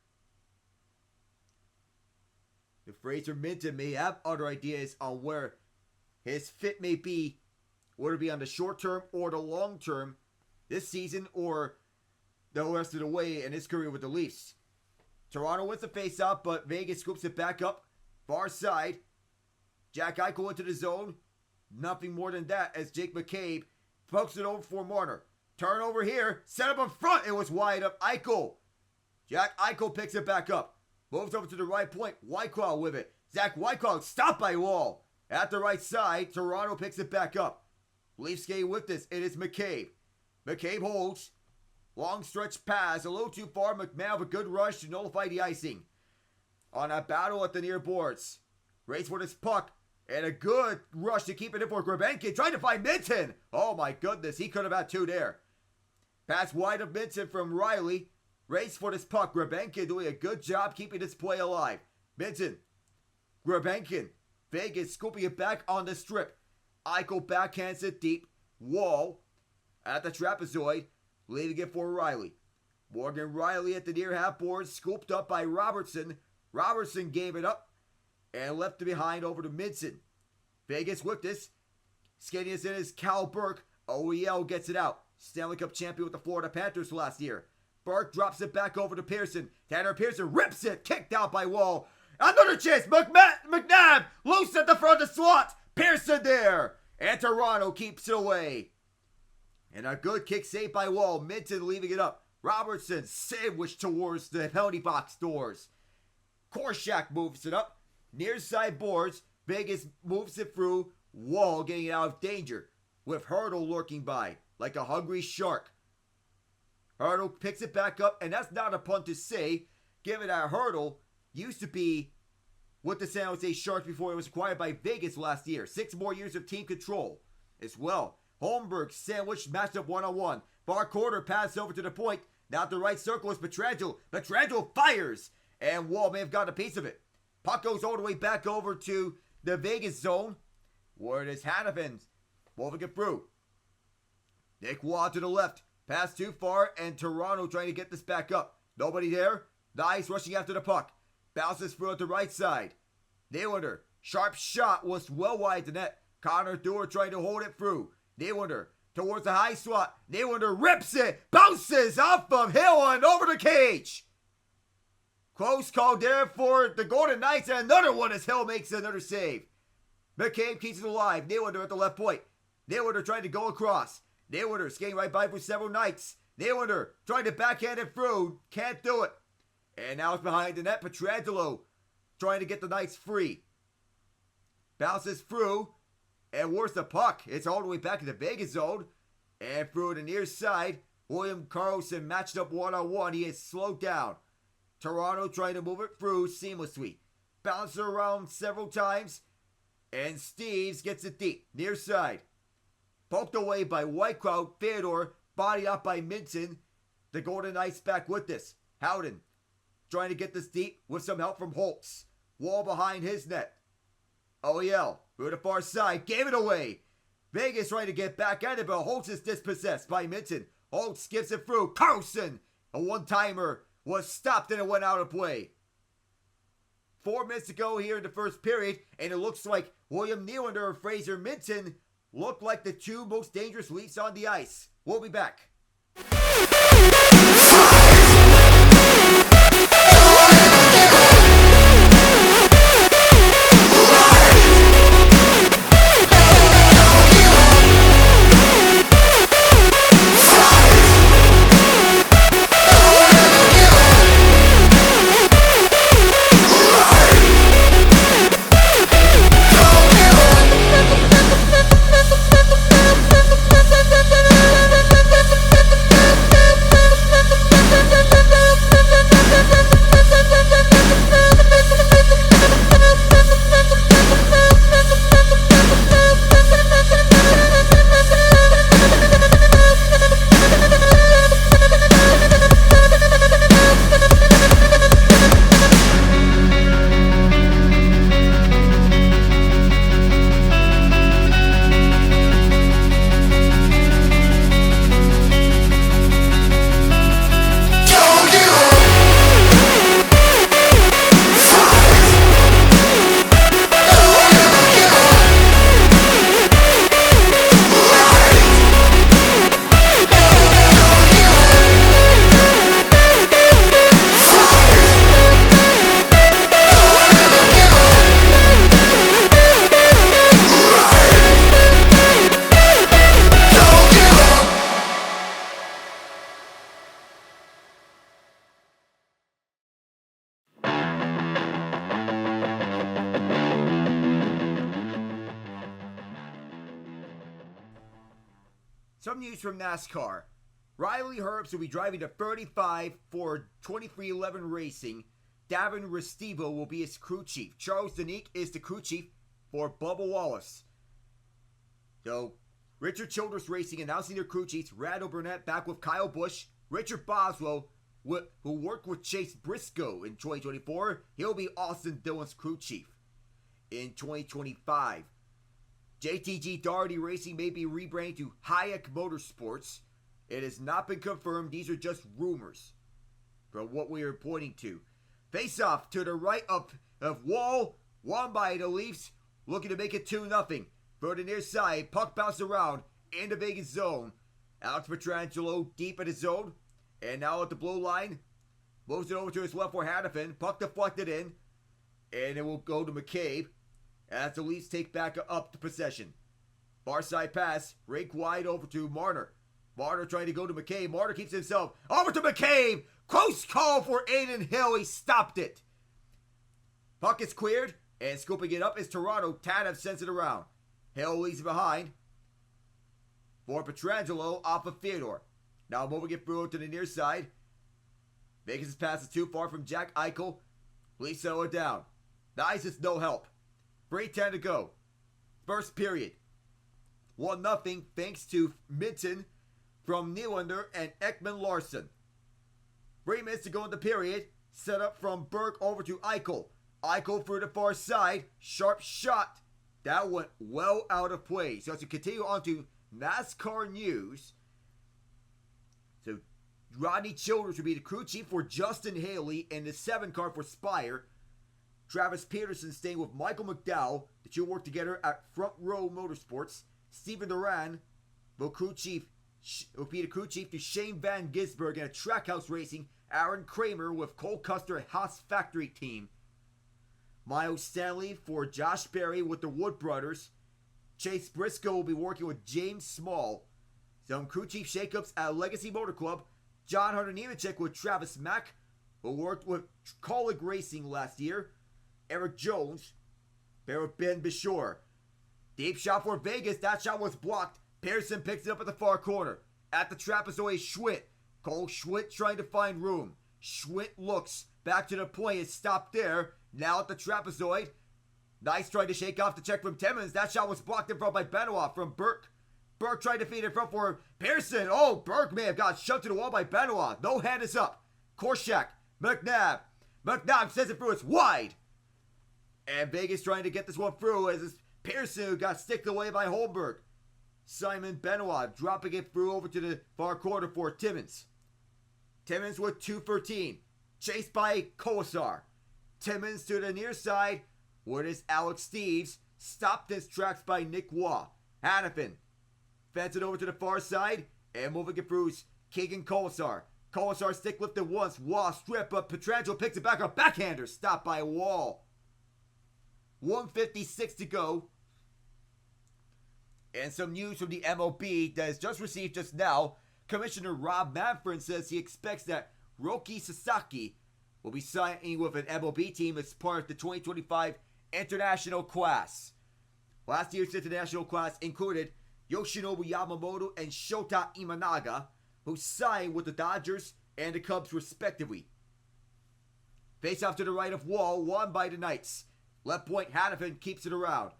The Fraser Minten may have other ideas on where his fit may be, whether it be on the short term or the long term this season or the rest of the way in his career with the Leafs. Toronto wins the faceoff, but Vegas scoops it back up. Far side. Jack Eichel into the zone. Nothing more than that as Jake McCabe pokes it over for Marner. Turnover here. Set up in front. It was wide up. Eichel. Jack Eichel picks it back up. Moves over to the right point. Whiteclaw with it. Zach Whiteclaw stopped by Wall. At the right side, Toronto picks it back up. Leafs skate with this. It is McCabe. McCabe holds. Long stretch pass. A little too far. McMahon with a good rush to nullify the icing. On a battle at the near boards. Race for this puck. And a good rush to keep it in for Grebenkin. Trying to find Minten. Oh my goodness. He could have had 2 there. Pass wide of Minten from Riley. Race for this puck. Grebenkin doing a good job keeping this play alive. Minten. Grebenkin. Vegas scooping it back on the strip. Eichel backhands it deep. Wall at the trapezoid. Leaving it for Riley. Morgan Riley at the near half board. Scooped up by Robertson. Robertson gave it up and left it behind over to Minten. Vegas with this. Skating us in is Cal Burke. OEL gets it out. Stanley Cup champion with the Florida Panthers last year. Burke drops it back over to Pearson. Tanner Pearson rips it. Kicked out by Wall. Another chance. McNabb loose at the front of the slot. Pearson there. And Toronto keeps it away. And a good kick saved by Wall. Minton leaving it up. Robertson sandwiched towards the penalty box doors. Korshak moves it up. Near side boards. Vegas moves it through. Wall getting it out of danger. With Hurdle lurking by. Like a hungry shark. Hurdle picks it back up. And that's not a pun to say. Given that Hurdle used to be with the San Jose Sharks before it was acquired by Vegas last year. 6 more years of team control as well. Holmberg sandwiched, matched up one-on-one. Far corner pass over to the point. Now the right circle is Pietrangelo. Pietrangelo fires. And Wall may have gotten a piece of it. Puck goes all the way back over to the Vegas zone. Where it is Hannafin. Moving it through. Nick Waugh to the left. Pass too far and Toronto trying to get this back up. Nobody there. The Ice rushing after the puck. Bounces through at the right side. Nylander. Sharp shot was well wide the net. Connor Dewar trying to hold it through. Nylander towards the high slot. Nylander rips it. Bounces off of Hill and over the cage. Close call there for the Golden Knights. And another one as Hill makes another save. McCabe keeps it alive. Nylander at the left point. Nylander trying to go across. Nylander skating right by for several Knights. Nylander trying to backhand it through. Can't do it. And now it's behind the net. Pietrangelo trying to get the Knights free. Bounces through. And where's the puck? It's all the way back in the Vegas zone. And through the near side. William Karlsson matched up one-on-one. He is slowed down. Toronto trying to move it through seamlessly. Bounces around several times. And Steves gets it deep. Near side. Poked away by Whitecroft. Theodore. Body up by Minton. The Golden Knights back with this. Howden. Trying to get this deep with some help from Holtz. Wall behind his net. OEL through the far side. Gave it away. Vegas trying to get back at it, but Holtz is dispossessed by Minton. Holtz gives it through. Carlson. A one-timer was stopped and it went out of play. 4 minutes to go here in the first period, and it looks like William Nylander and Fraser Minton look like the 2 most dangerous Leafs on the ice. We'll be back. Some news from NASCAR. Riley Herbst will be driving the 35 for 2311 Racing. Davin Restivo will be his crew chief. Charles Danique is the crew chief for Bubba Wallace. So, Richard Childress Racing announcing their crew chiefs. Randall Burnett back with Kyle Busch. Richard Boswell, who worked with Chase Briscoe in 2024, he'll be Austin Dillon's crew chief in 2025. JTG Daugherty Racing may be rebranded to Hayek Motorsports. It has not been confirmed. These are just rumors from what we are pointing to. Face off to the right of Wall, won by the Leafs. looking to make it 2-0. For the near side, puck bounced around in the Vegas zone. Alex Pietrangelo deep in his zone. And now at the blue line, moves it over to his left for Hannafin. Puck deflected in. And it will go to McCabe as the Leafs take back up the possession. Far side pass, rake wide over to Marner. Marner trying to go to McCabe. Marner keeps himself over to McCabe. Close call for Adin Hill. He stopped it. Puck is cleared, and scooping it up is Toronto. Tanev sends it around. Hill leaves it behind for Pietrangelo off of Theodore. Now moving it through to the near side. Vegas' pass is too far from Jack Eichel. Please settle it down. The ice is no help. 3:10 to go. First period. 1-0 thanks to Minton from Nylander and Ekman-Larsson. 3 minutes to go in the period. Set up from Burke over to Eichel. Eichel through the far side. Sharp shot. That went well out of play. So as we continue on to NASCAR news. So Rodney Childers will be the crew chief for Justin Haley and the 7 car for Spire. Travis Peterson staying with Michael McDowell. The two work together at Front Row Motorsports. Stephen Duran will be the crew chief to Shane Van Gisbergen at Trackhouse Racing. Aaron Kramer with Cole Custer at Haas Factory Team. Miles Stanley for Josh Berry with the Wood Brothers. Chase Briscoe will be working with James Small. Some crew chief shakeups at Legacy Motor Club. John Hunter Nemechek with Travis Mack, who worked with Colleague Racing last year. Eric Jones, there with Ben Bishore. Deep shot for Vegas. That shot was blocked. Pearson picks it up at the far corner. At the trapezoid, Schwitt. Cole Schwitt trying to find room. Schwitt looks back to the point. It's stopped there. Now at the trapezoid. Nice trying to shake off the check from Timmins. That shot was blocked in front by Benoit from Burke. Burke tried to feed in front for Pearson. Oh, Burke may have got shoved to the wall by Benoit. No hand is up. Korshak. McNabb. McNabb sends it through. It's wide. And Vegas trying to get this one through as it's Pearson who got sticked away by Holmberg. Simon Benoit dropping it through over to the far corner for Timmins. Timmins with 2:13. Chased by Kolesar. Timmins to the near side. Where is Alex Steves? Stopped his tracks by Nick Waugh. Hannafin fends it over to the far side. And moving it through Keegan Kolesar. Kolesar stick lifted once. Waugh strip, but Pietrangelo picks it back up. Backhander stopped by Wall. 1:56 to go. And some news from the MLB that is just received just now. Commissioner Rob Manfred says he expects that Roki Sasaki will be signing with an MLB team as part of the 2025 international class. Last year's international class included Yoshinobu Yamamoto and Shota Imanaga, who signed with the Dodgers and the Cubs respectively. Face off to the right of Wall, won by the Knights. Left point, Hannafin keeps it around.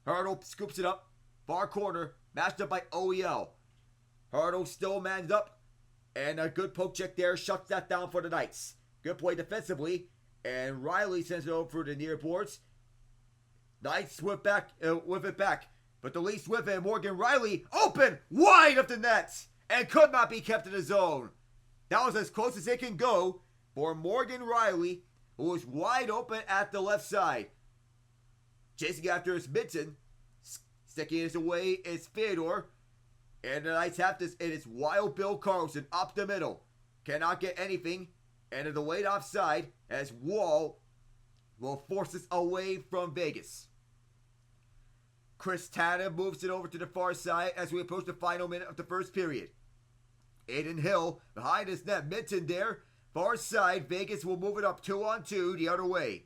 Hurdle scoops it up. Far corner, matched up by OEL. Hurdle still manned up. And a good poke check there, shuts that down for the Knights. Good play defensively. And Riley sends it over for the near boards. Knights with it back. But the Leafs with it. Morgan Riley open, wide of the net. And could not be kept in the zone. That was as close as it can go for Morgan Riley, who was wide open at the left side. Chasing after his Minton. Sticking it away is Theodore. And the Knights have this. It is Wild Bill Carlson up the middle. Cannot get anything. And in the late offside as Wall will force us away from Vegas. Chris Tanev moves it over to the far side as we approach the final minute of the first period. Adin Hill behind his net. Minton there. Far side. Vegas will move it up 2-on-2 the other way.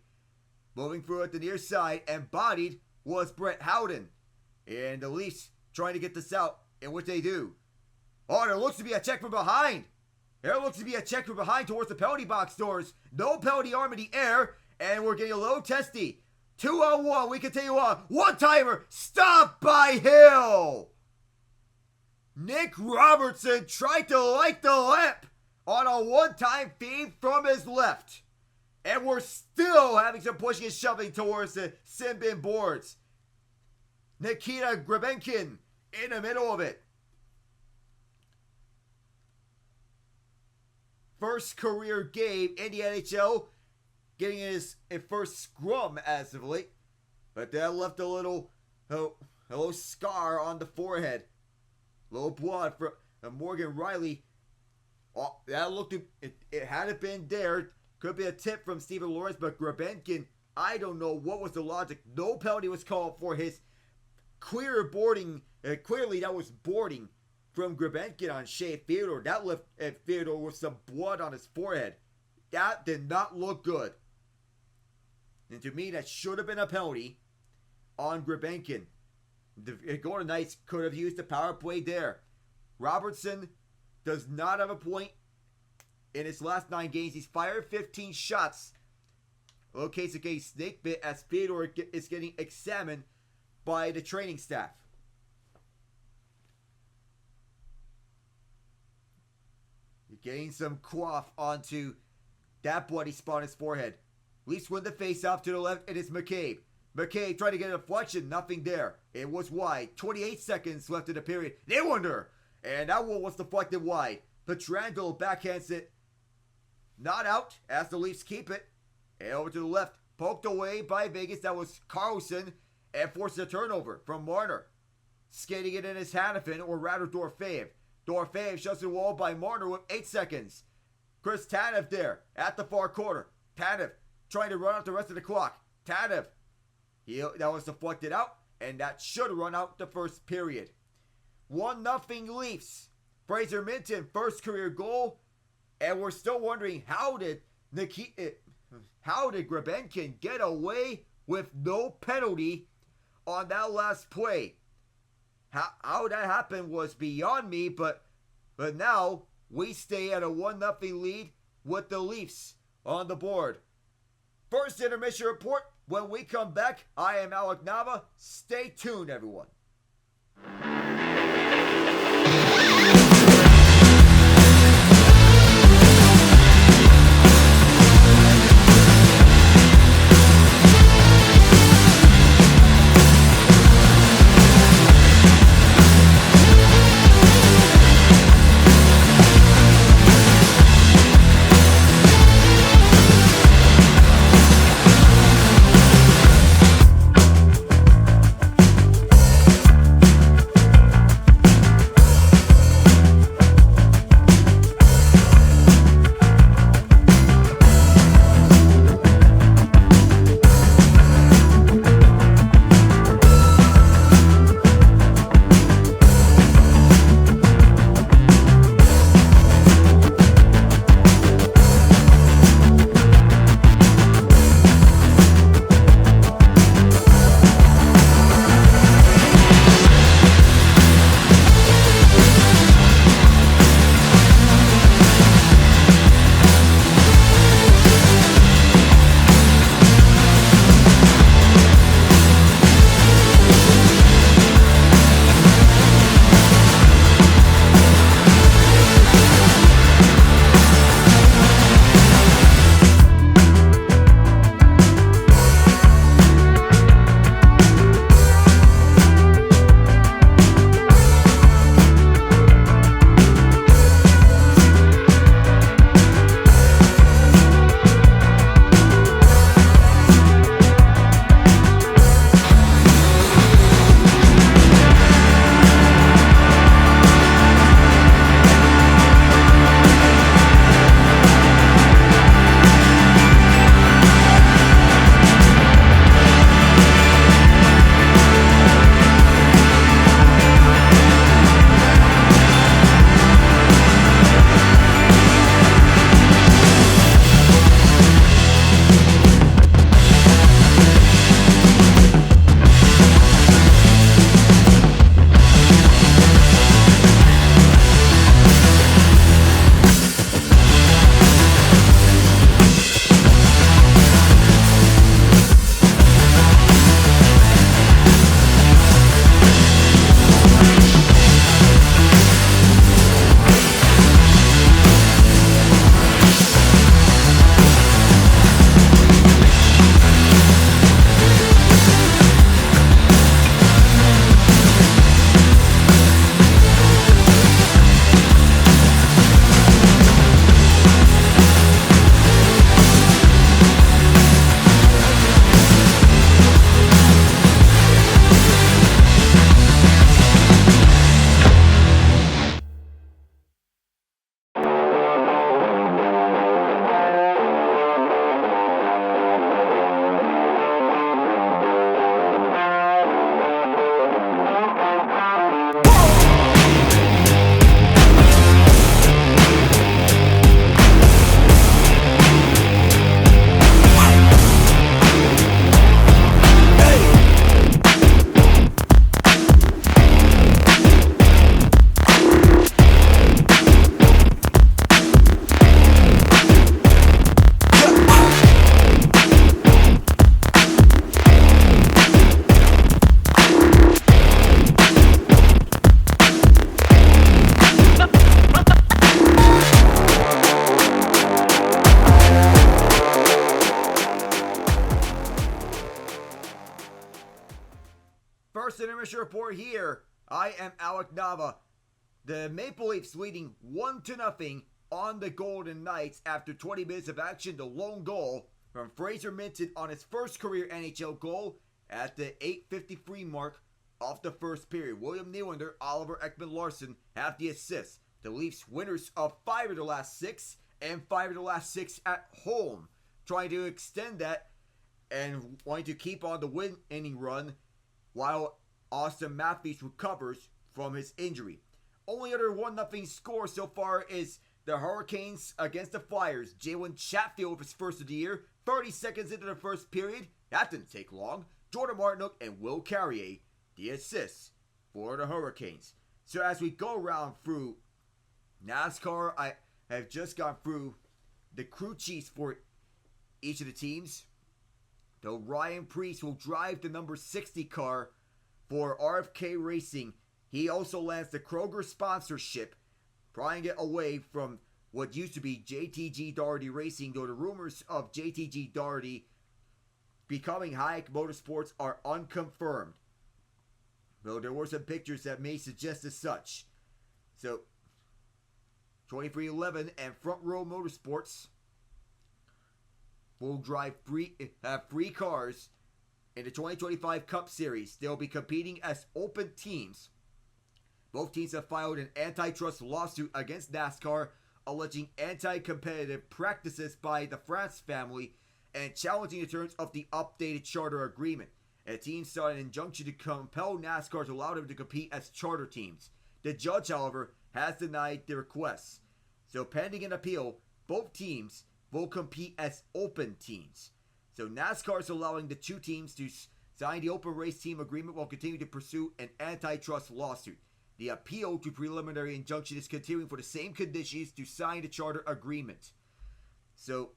Moving through at the near side and bodied was Brett Howden. And the Leafs trying to get this out. And what they do. Oh, there looks to be a check from behind. There looks to be a check from behind towards the penalty box doors. No penalty arm in the air. And we're getting a little testy. 2-on-1. We continue on. One-timer. Stopped by Hill. Nick Robertson tried to light the lamp on a one-time feed from his left. And we're still having some pushing and shoving towards the sin bin boards. Nikita Grebenkin in the middle of it. First career game in the NHL. Getting his first scrum as of late. but that left a little scar on the forehead. Little blood for Morgan Riley. Oh, that looked, it had it been there, could be a tip from Steven Lawrence, but Grebenkin, I don't know what was the logic. No penalty was called for his clear boarding. Clearly, that was boarding from Grebenkin on Shea Theodore. That left Theodore with some blood on his forehead. That did not look good. And to me, that should have been a penalty on Grebenkin. The Golden Knights could have used the power play there. Robertson does not have a point in his last 9 games. He's fired 15 shots. A little case of getting snake bit as Theodore is getting examined by the training staff. You're getting some quaff onto that bloody spot on his forehead. Leafs win the face-off to the left. It is McCabe. McCabe trying to get a deflection. Nothing there. It was wide. 28 seconds left in the period. They wonder. And that one was deflected wide. Pietrangelo backhands it. Not out as the Leafs keep it. And over to the left. Poked away by Vegas. That was Carlson. And forced a turnover from Marner. Skating it in his Hannafin, or rather Dorofeev. Dorofeev shoves the wall by Marner with 8 seconds. Chris Tanev there at the far corner. Tanev trying to run out the rest of the clock. Tanev. That was deflected out. And that should have run out the first period. 1-0 Leafs. Fraser Minton, first career goal. And we're still wondering how did Grebenkin get away with no penalty on that last play? How that happened was beyond me, but now we stay at a 1-0 lead with the Leafs on the board. First intermission report. When we come back, I am Alec Nava. Stay tuned, everyone. Skirmisher Report here. I am Alec Nava. The Maple Leafs leading 1-0 on the Golden Knights after 20 minutes of action. The lone goal from Fraser Minton on his first career NHL goal at the 8:53 mark of the first period. William Nylander, Oliver Ekman-Larsson have the assists. The Leafs winners of 5 of the last 6 and 5 of the last 6 at home, trying to extend that and wanting to keep on the winning run while Auston Matthews recovers from his injury. Only other 1-0 score so far is the Hurricanes against the Flyers. Jalen Chatfield with his first of the year, 30 seconds into the first period. That didn't take long. Jordan Martinook and Will Carrier, the assists for the Hurricanes. So as we go around through NASCAR, I have just gone through the crew chiefs for each of the teams. Though Ryan Preece will drive the number 60 car for RFK Racing. He also lands the Kroger sponsorship, prying it away from what used to be JTG Daugherty Racing, though the rumors of JTG Daugherty becoming Hayek Motorsports are unconfirmed, though there were some pictures that may suggest as such. So 2311 and Front Row Motorsports will have three cars in the 2025 Cup Series. They'll be competing as open teams. Both teams have filed an antitrust lawsuit against NASCAR, alleging anti-competitive practices by the France family and challenging the terms of the updated charter agreement. And the teams sought an injunction to compel NASCAR to allow them to compete as charter teams. The judge, however, has denied the requests. So pending an appeal, both teams will compete as open teams. So NASCAR is allowing the two teams to sign the open race team agreement while continuing to pursue an antitrust lawsuit. The appeal to preliminary injunction is continuing for the same conditions to sign the charter agreement. So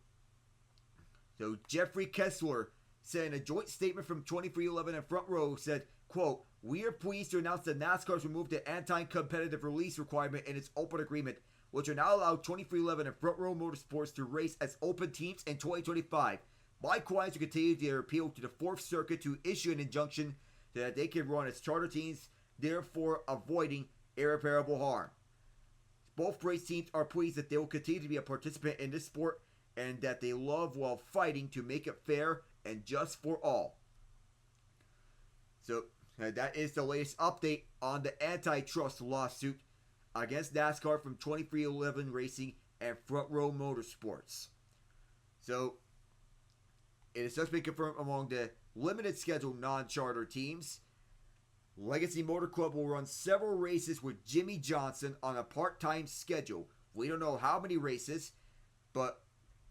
Jeffrey Kessler said in a joint statement from 2311 and Front Row said, quote, "We are pleased to announce that NASCAR has removed the anti-competitive release requirement in its open agreement, which will now allow 2311 and Front Row Motorsports to race as open teams in 2025. Likewise, to continue their appeal to the Fourth Circuit to issue an injunction so that they can run as charter teams, therefore avoiding irreparable harm. Both race teams are pleased that they will continue to be a participant in this sport and that they love while fighting to make it fair and just for all." So that is the latest update on the antitrust lawsuit against NASCAR from 2311 Racing and Front Row Motorsports. So it has just been confirmed among the limited schedule non-charter teams. Legacy Motor Club will run several races with Jimmy Johnson on a part-time schedule. We don't know how many races, but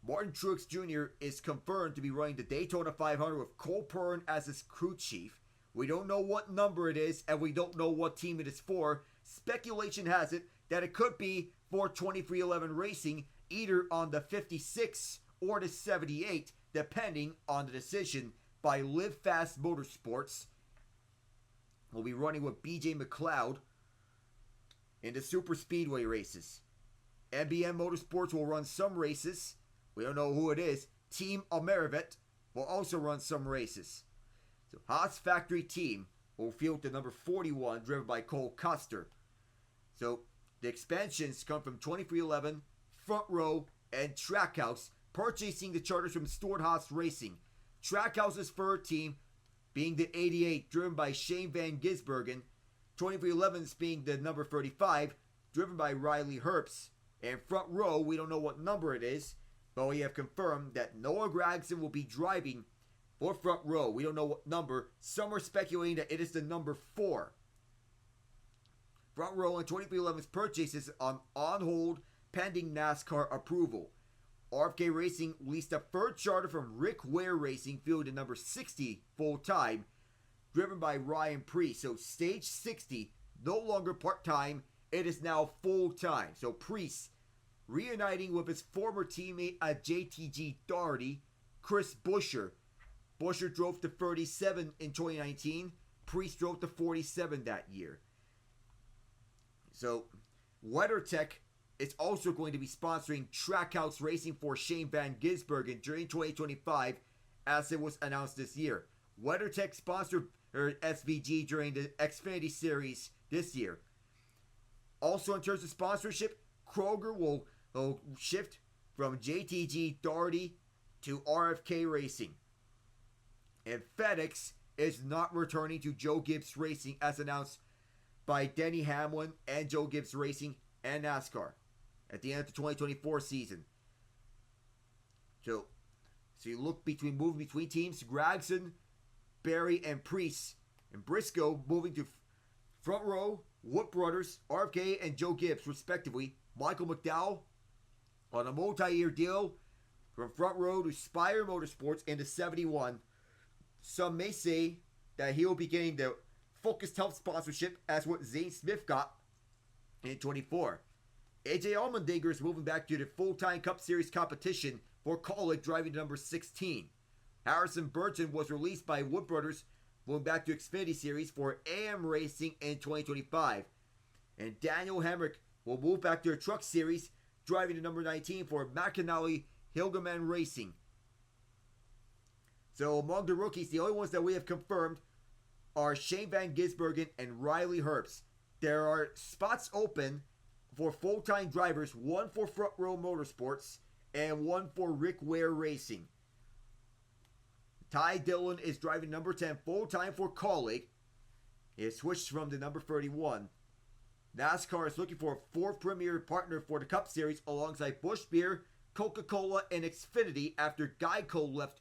Martin Truex Jr. is confirmed to be running the Daytona 500 with Cole Pearn as his crew chief. We don't know what number it is, and we don't know what team it is for. Speculation has it that it could be for 2311 Racing, either on the 56 or the 78, depending on the decision by Live Fast Motorsports. We'll be running with BJ McLeod in the Super Speedway races. MBM Motorsports will run some races. We don't know who it is. Team Amerivet will also run some races. So Haas Factory Team will field the number 41 driven by Cole Custer. So the expansions come from 2311, Front Row, and Trackhouse, purchasing the charters from Stuart Haas Racing. Trackhouse's third team being the 88, driven by Shane Van Gisbergen. 2311's being the number 35, driven by Riley Herbst. And Front Row, we don't know what number it is, but we have confirmed that Noah Gragson will be driving for Front Row. We don't know what number. Some are speculating that it is the number 4. Front Row and 2311's purchases on hold pending NASCAR approval. RFK Racing leased a third charter from Rick Ware Racing, fielded number 60 full-time, driven by Ryan Preece. So stage 60, no longer part-time, it is now full-time. So Preece reuniting with his former teammate at JTG Daugherty, Chris Buescher. Buescher drove to 37 in 2019. Preece drove to 47 that year. So WeatherTech is also going to be sponsoring Trackhouse Racing for Shane Van Gisbergen during 2025, as it was announced this year. WeatherTech or SVG during the Xfinity Series this year. Also, in terms of sponsorship, Kroger will shift from JTG Daugherty to RFK Racing. And FedEx is not returning to Joe Gibbs Racing as announced by Denny Hamlin and Joe Gibbs Racing and NASCAR at the end of the 2024 season. So you look moving between teams, Gragson, Barry, and Priest, and Briscoe moving to front row, Wood Brothers, RFK, and Joe Gibbs, respectively. Michael McDowell on a multi-year deal from front row to Spire Motorsports into 71. Some may say that he will be getting the Focused Health sponsorship as what Zane Smith got in 24. AJ Allmendinger is moving back to the full-time Cup Series competition for Kaulig, driving to number 16. Harrison Burton was released by Wood Brothers, moving back to Xfinity Series for AM Racing in 2025. And Daniel Hemrick will move back to a Truck Series, driving to number 19 for McAnally Hilgeman Racing. So among the rookies, the only ones that we have confirmed are Shane Van Gisbergen and Riley Herbst. There are spots open for full-time drivers, one for Front Row Motorsports and one for Rick Ware Racing. Ty Dillon is driving number 10 full-time for Kaulig. He has switched from the number 31. NASCAR is looking for a fourth premier partner for the Cup Series alongside Busch Beer, Coca-Cola, and Xfinity after Geico left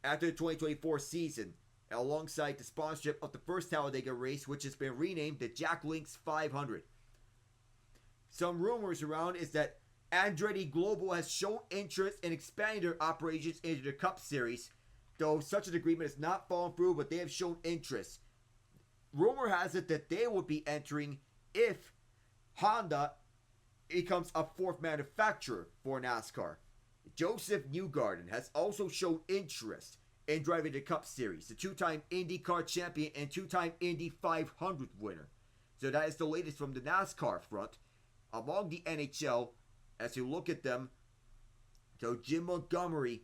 after the 2024 season, alongside the sponsorship of the first Talladega race, which has been renamed the Jack Links 500. Some rumors around is that Andretti Global has shown interest in expanding their operations into the Cup Series, though such an agreement has not fallen through, but they have shown interest. Rumor has it that they will be entering if Honda becomes a fourth manufacturer for NASCAR. Joseph Newgarden has also shown interest in driving the Cup Series, the two-time IndyCar champion and two-time Indy 500 winner. So that is the latest from the NASCAR front. Among the NHL, as you look at them, so Jim Montgomery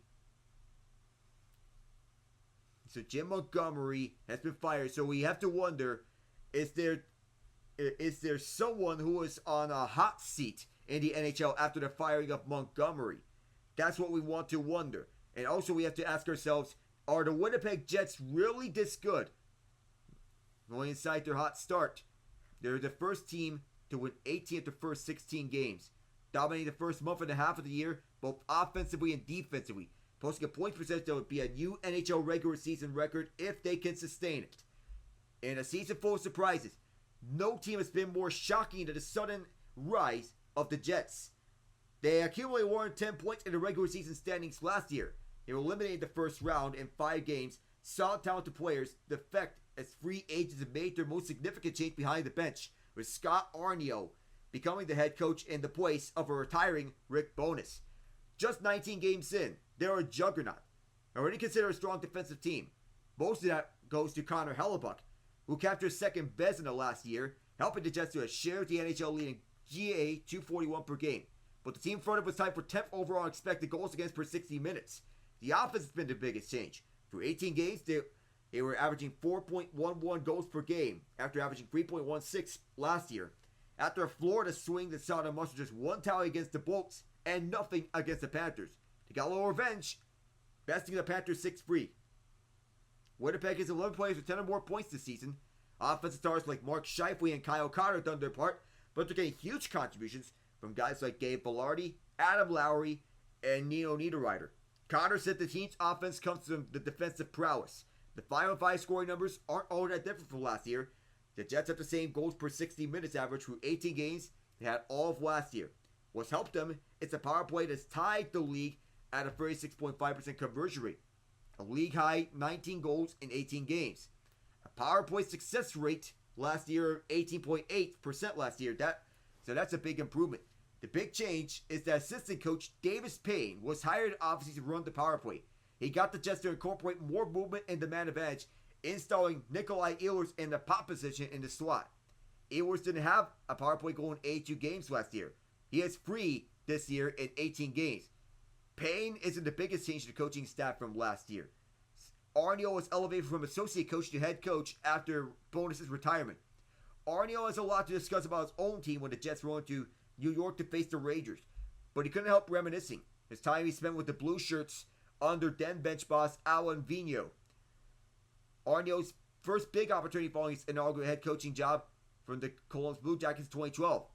has been fired. So we have to wonder, is there someone who is on a hot seat in the NHL after the firing of Montgomery? That's what we want to wonder. And also we have to ask ourselves, are the Winnipeg Jets really this good? Going inside their hot start, they're the first team to win 18 of the first 16 games, dominating the first month and a half of the year, both offensively and defensively, posting a point percentage that would be a new NHL regular season record if they can sustain it. In a season full of surprises, no team has been more shocking than the sudden rise of the Jets. They accumulated 110 points in the regular season standings last year. They were eliminated the first round in 5 games. Solid talented players defect as free agents have made their most significant change behind the bench, with Scott Arnio becoming the head coach in the place of a retiring Rick Bowness. Just 19 games in, they're a juggernaut. Already considered a strong defensive team. Most of that goes to Connor Hellebuck, who captured second best in the last year, helping the Jets to a share of the NHL lead in GA 241 per game. But the team front was tied for 10th overall expected goals against per 60 minutes. The offense has been the biggest change. Through 18 games, they were averaging 4.11 goals per game after averaging 3.16 last year. After a Florida swing that saw them muster just one tally against the Bolts and nothing against the Panthers. They got a little revenge, besting the Panthers 6-3. Winnipeg has 11 players with 10 or more points this season. Offensive stars like Mark Scheifele and Kyle Cotter have done their part, but they're getting huge contributions from guys like Gabe Velarde, Adam Lowry, and Nino Niederreiter. Cotter said the team's offense comes from the defensive prowess. The 5-on-5 scoring numbers aren't all that different from last year. The Jets have the same goals per 60 minutes average through 18 games they had all of last year. What's helped them is a power play that's tied the league at a 36.5% conversion rate. A league high 19 goals in 18 games. A power play success rate last year, 18.8% last year. So that's a big improvement. The big change is that assistant coach Davis Payne was hired obviously to run the power play. He got the Jets to incorporate more movement in the man advantage, installing Nikolai Ehlers in the pop position in the slot. Ehlers didn't have a power play goal in 82 games last year. He has 3 this year in 18 games. Payne isn't the biggest change to the coaching staff from last year. Arniel was elevated from associate coach to head coach after Bowness' retirement. Arniel has a lot to discuss about his own team when the Jets rolled to New York to face the Rangers, but he couldn't help reminiscing his time he spent with the Blue Shirts under then bench boss Alan Vigneault. Arniel's first big opportunity following his inaugural head coaching job from the Columbus Blue Jackets in 2012.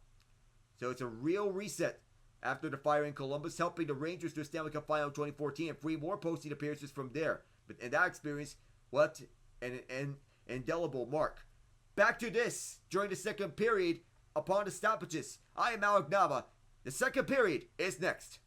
So it's a real reset after the fire in Columbus, helping the Rangers to a Stanley Cup final in 2014 and 3 more postseason appearances from there. But in that experience, left an indelible mark. Back to this during the second period upon the stoppages. I am Alec Nava. The second period is next.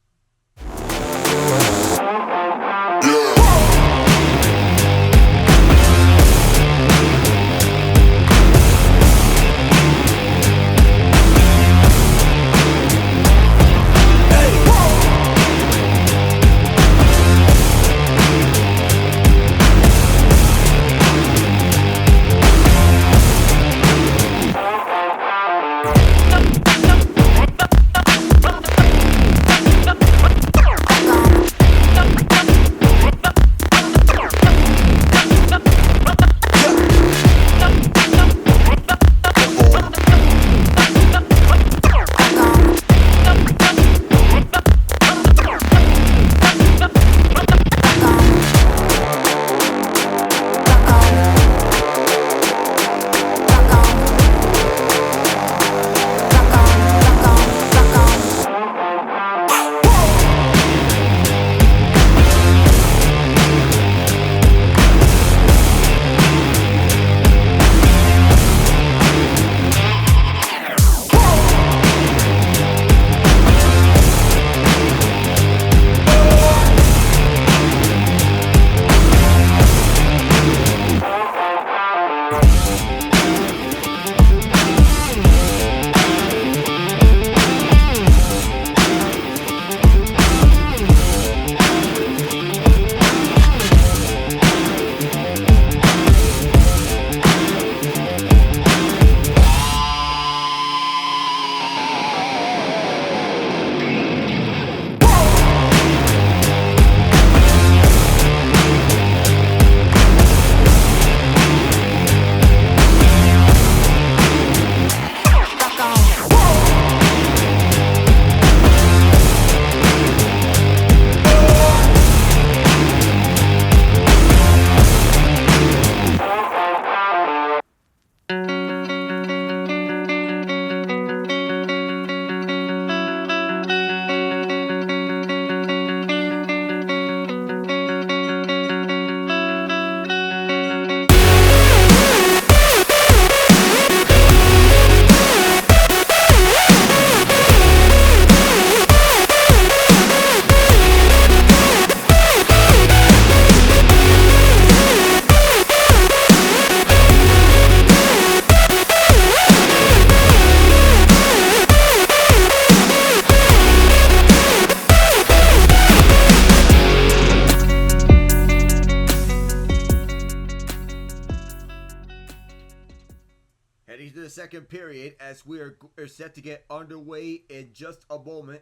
Heading to the second period as we are set to get underway in just a moment.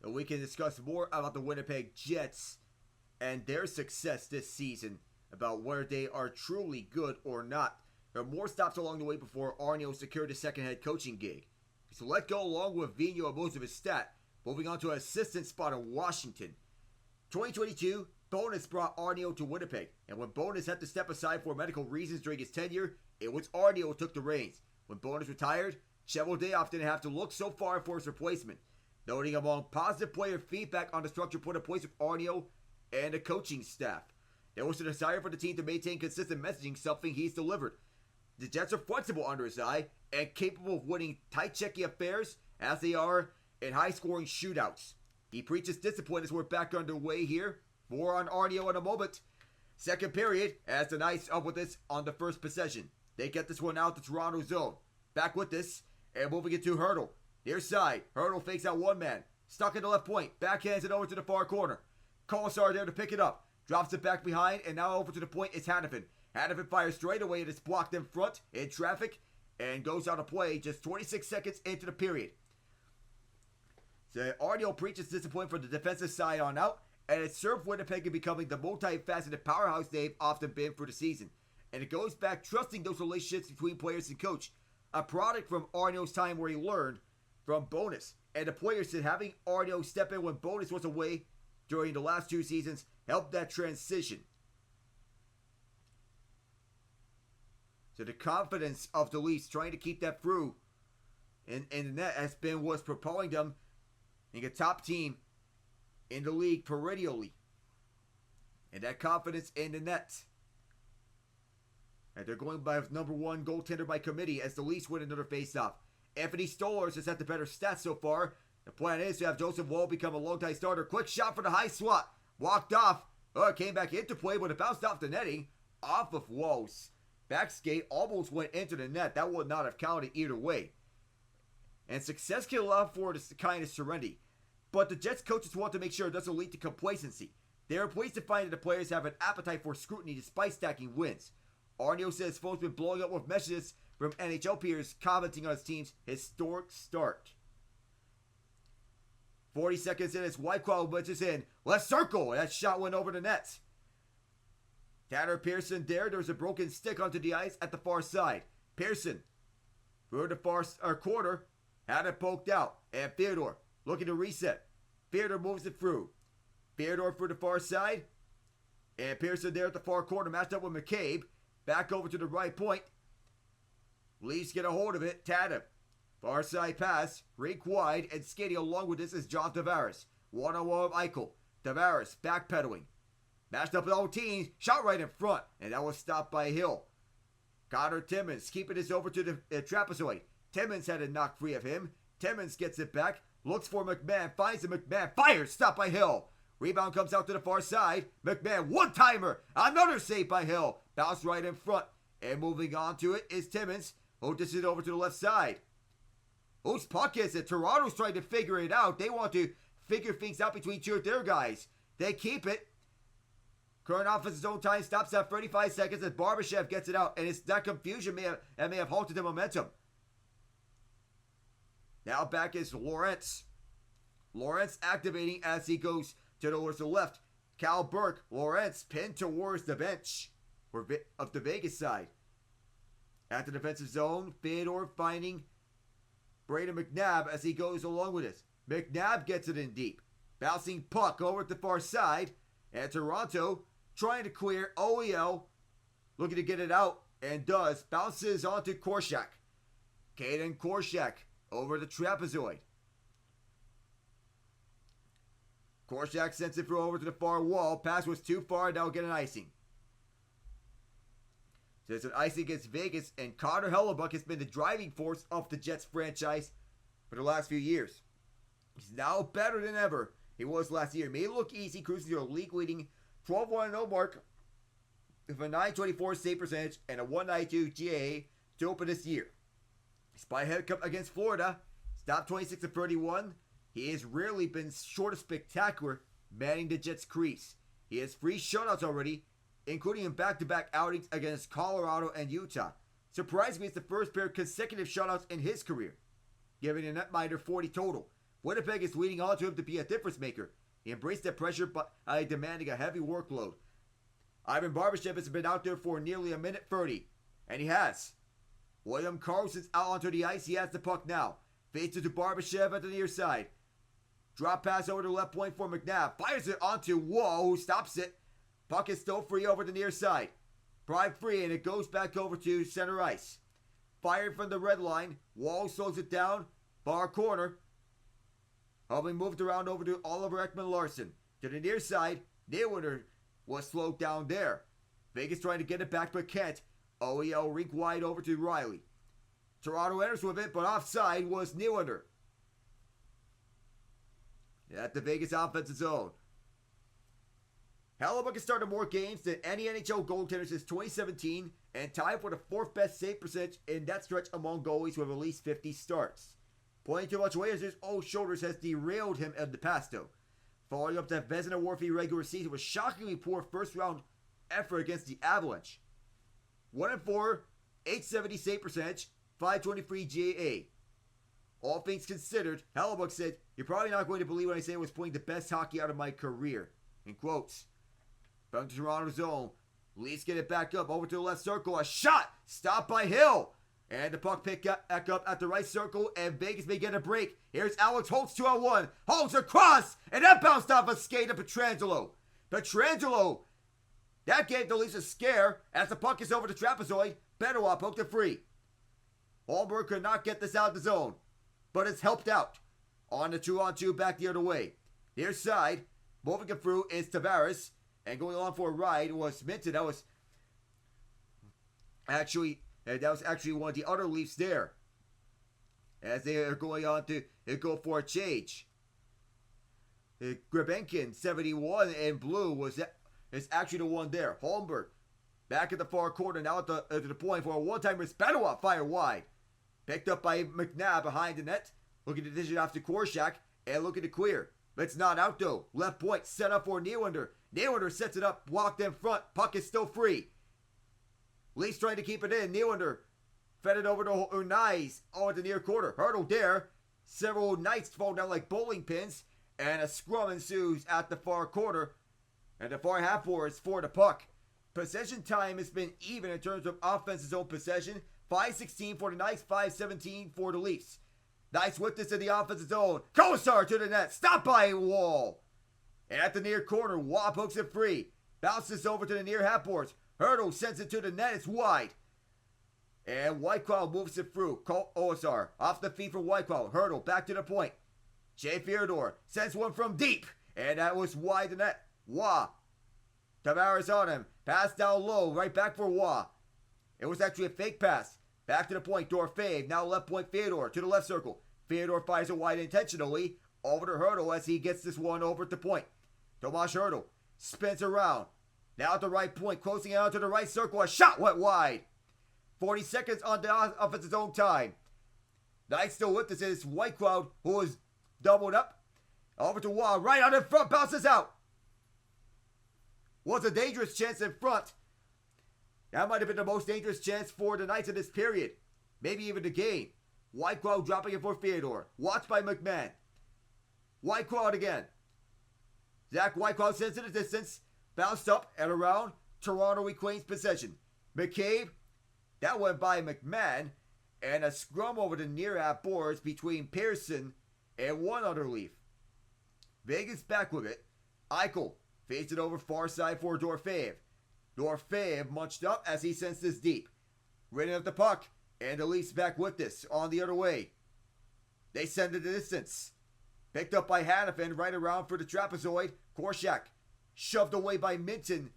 And we can discuss more about the Winnipeg Jets and their success this season, about whether they are truly good or not. There are more stops along the way before Arniel secured his second head coaching gig. So let go along with Vigneault and most of his stat, moving on to an assistant spot in Washington. 2022, Bowness brought Arniel to Winnipeg, and when Bowness had to step aside for medical reasons during his tenure, it was Arniel who took the reins. When Bowness retired, Cheveldayoff didn't have to look so far for his replacement, noting among positive player feedback on the structure put in place with Arniel and the coaching staff. There was a desire for the team to maintain consistent messaging, something he's delivered. The Jets are flexible under his eye and capable of winning tight checking affairs as they are in high-scoring shootouts. He preaches discipline as we're back underway here. More on Arniel in a moment. Second period, as the Knights up with this on the first possession. They get this one out to Toronto zone. Back with this, and moving it to Hurdle. Near side, Hurdle fakes out one man. Stuck in the left point, backhands it over to the far corner. Colasar there to pick it up. Drops it back behind, and now over to the point is Hanifin. Hanifin fires straight away, and it's blocked in front, in traffic, and goes out of play just 26 seconds into the period. So Arniel preaches discipline for the defensive side on out, and it served Winnipeg in becoming the multifaceted powerhouse they've often been for the season. And it goes back trusting those relationships between players and coach, a product from Arno's time where he learned from Bonus. And the players said having Arno step in when Bonus was away during the last 2 seasons helped that transition. So the confidence of the Leafs trying to keep that through in the net has been what's propelling them being a top team in the league perennially. And that confidence in the net. And they're going by number 1 goaltender by committee as the Leafs win another faceoff. Anthony Stolarz has had the better stats so far. The plan is to have Joseph Woll become a long-time starter. Quick shot for the high swat. Walked off. It came back into play, but it bounced off the netting. Off of Woll's back skate. Almost went into the net. That would not have counted either way. And success can allow for this kind of serenity. But the Jets coaches want to make sure it doesn't lead to complacency. They are pleased to find that the players have an appetite for scrutiny despite stacking wins. Arno says his phone's been blowing up with messages from NHL peers commenting on his team's historic start. 40 seconds in as Whitecroft wedges in. Left circle. That shot went over the net. Tanner Pearson there's a broken stick onto the ice at the far side. Pearson through the far corner. Had it poked out. And Theodore looking to reset. Theodore moves it through. Theodore for the far side. And Pearson there at the far corner matched up with McCabe. Back over to the right point. Leafs get a hold of it. Tatum. Far side pass. Rink wide. And skating along with this is John Tavares. One-on-one with Eichel. Tavares backpedaling. Matched up with all teams. Shot right in front. And that was stopped by Hill. Connor Timmins keeping this over to the trapezoid. Timmins had it knocked free of him. Timmins gets it back. Looks for McMahon. Finds it. McMahon fires. Stopped by Hill. Rebound comes out to the far side. McMahon, one-timer. Another save by Hill. Bounce right in front. And moving on to it is Timmins. Who dishes it over to the left side. Whose puck is it? Toronto's trying to figure it out. They want to figure things out between 2 of their guys. They keep it. Current offensive zone time stops at 35 seconds as Barbashev gets it out. And it's that confusion may have halted the momentum. Now back is Lawrence. Lawrence activating as he goes towards the left. Cal Burke. Lawrence pinned towards the bench of the Vegas side. At the defensive zone, Theodore finding Braden McNabb as he goes along with it. McNabb gets it in deep. Bouncing puck over at the far side. And Toronto trying to clear. OEL looking to get it out and does. Bounces onto Korshak. Caden Korshak over the trapezoid. Korshak sends it through over to the far wall. Pass was too far. Now get an icing. So it's an icing against Vegas, and Connor Hellebuck has been the driving force of the Jets franchise for the last few years. He's now better than ever he was last year. May look easy, cruising to a league-leading 12-1-0 mark with a .924 save percentage and a .192 GAA to open this year. Despite a head against Florida, stopped 26 of 31. He has rarely been short of spectacular manning the Jets' crease. He has 3 shutouts already, including in back-to-back outings against Colorado and Utah. Surprisingly, it's the first pair of consecutive shutouts in his career, giving a netminder 40 total. Winnipeg is leading on to him to be a difference maker. He embraced that pressure by demanding a heavy workload. Ivan Barbashev has been out there for nearly a minute 30, and he has. William Karlsson's out onto the ice. He has the puck now. Fades it to Barbashev at the near side. Drop pass over to the left point for McNabb. Fires it onto Woll, who stops it. Puck is still free over the near side. Prime free, and it goes back over to center ice. Fired from the red line. Woll slows it down. Far corner. Helping moved around over to Oliver Ekman-Larsson. To the near side. Neuwirth was slowed down there. Vegas trying to get it back, but can't. OEL rink wide over to Riley. Toronto enters with it, but offside was Neuwirth. At the Vegas offensive zone. Hellebuck has started more games than any NHL goaltender since 2017 and tied for the 4th best save percentage in that stretch among goalies with at least 50 starts. Playing too much weight on his own shoulders has derailed him in the past, though. Following up that Vezina Warfare regular season with shockingly poor first-round effort against the Avalanche. 1-4, 870 save percentage, 523 GAA. All things considered, Hellebuck said, "You're probably not going to believe when I say I was playing the best hockey out of my career." in quotes. From the Toronto zone. Leafs get it back up over to the left circle. A shot stopped by Hill. And the puck picked back up at the right circle, and Vegas may get a break. Here's Alex Holtz 2-on-1. Holtz across, and that bounced off a skate of Pietrangelo. Pietrangelo, that gave the Leafs a scare as the puck is over the trapezoid. Benoit poked it free. Holmberg could not get this out of the zone, but it's helped out. On the 2-on-2 back the other way. Near side, moving it through is Tavares, and going on for a ride was Minton. That was actually one of the other Leafs there. As they are going on to go for a change. Grebenkin, 71 in blue, is actually the one there. Holmberg, back at the far corner, now at the point for a one-timer. Benoit fire wide. Picked up by McNabb behind the net. Looking to dish it off to Korshak, and looking to clear. But it's not out though. Left point set up for Nylander. Nylander sets it up, blocked in front. Puck is still free. Leafs trying to keep it in. Nylander fed it over to Unais at the near corner. Hurdle there. Several Knights fall down like bowling pins. And a scrum ensues at the far corner. And the far half boards for the puck. Possession time has been even in terms of offensive zone possession. 5:16 for the Knights, 5:17 for the Leafs. Knights with this in the offensive zone. Kosar to the net. Stopped by Wall. And at the near corner, Waugh pokes it free. Bounces over to the near half boards. Hurdle sends it to the net. It's wide. And Whitecloud moves it through. Osar off the feet for Whitecloud. Hurdle back to the point. Jay Theodore sends one from deep. And that was wide the net. Waugh. Tavares on him. Pass down low. Right back for Waugh. It was actually a fake pass. Back to the point. Dorfave. Now left point Theodore to the left circle. Theodore fires it wide intentionally. Over to Hurdle as he gets this one over at the point. Tomas Hurdle spins around. Now at the right point. Closing out to the right circle. A shot went wide. 40 seconds on the offensive zone time. Knights still with this is Whitecloud, who is doubled up. Over to Waugh. Right on in front. Bounces out. Was a dangerous chance in front. That might have been the most dangerous chance for the Knights in this period. Maybe even the game. Whitecloud dropping it for Theodore. Watched by McMahon. Whitecloud again. Zach Whitecloud sends it a distance. Bounced up and around. Toronto reclaims possession. McCabe. That went by McMahon. And a scrum over the near half boards between Pearson and one other Leaf. Vegas back with it. Eichel fades it over far side for Dorfave. Dorfave munched up as he sends this deep. Ridden up the puck. And the Leafs back with this on the other way. They send it the distance. Picked up by Hannafin right around for the trapezoid. Korshak shoved away by Minton.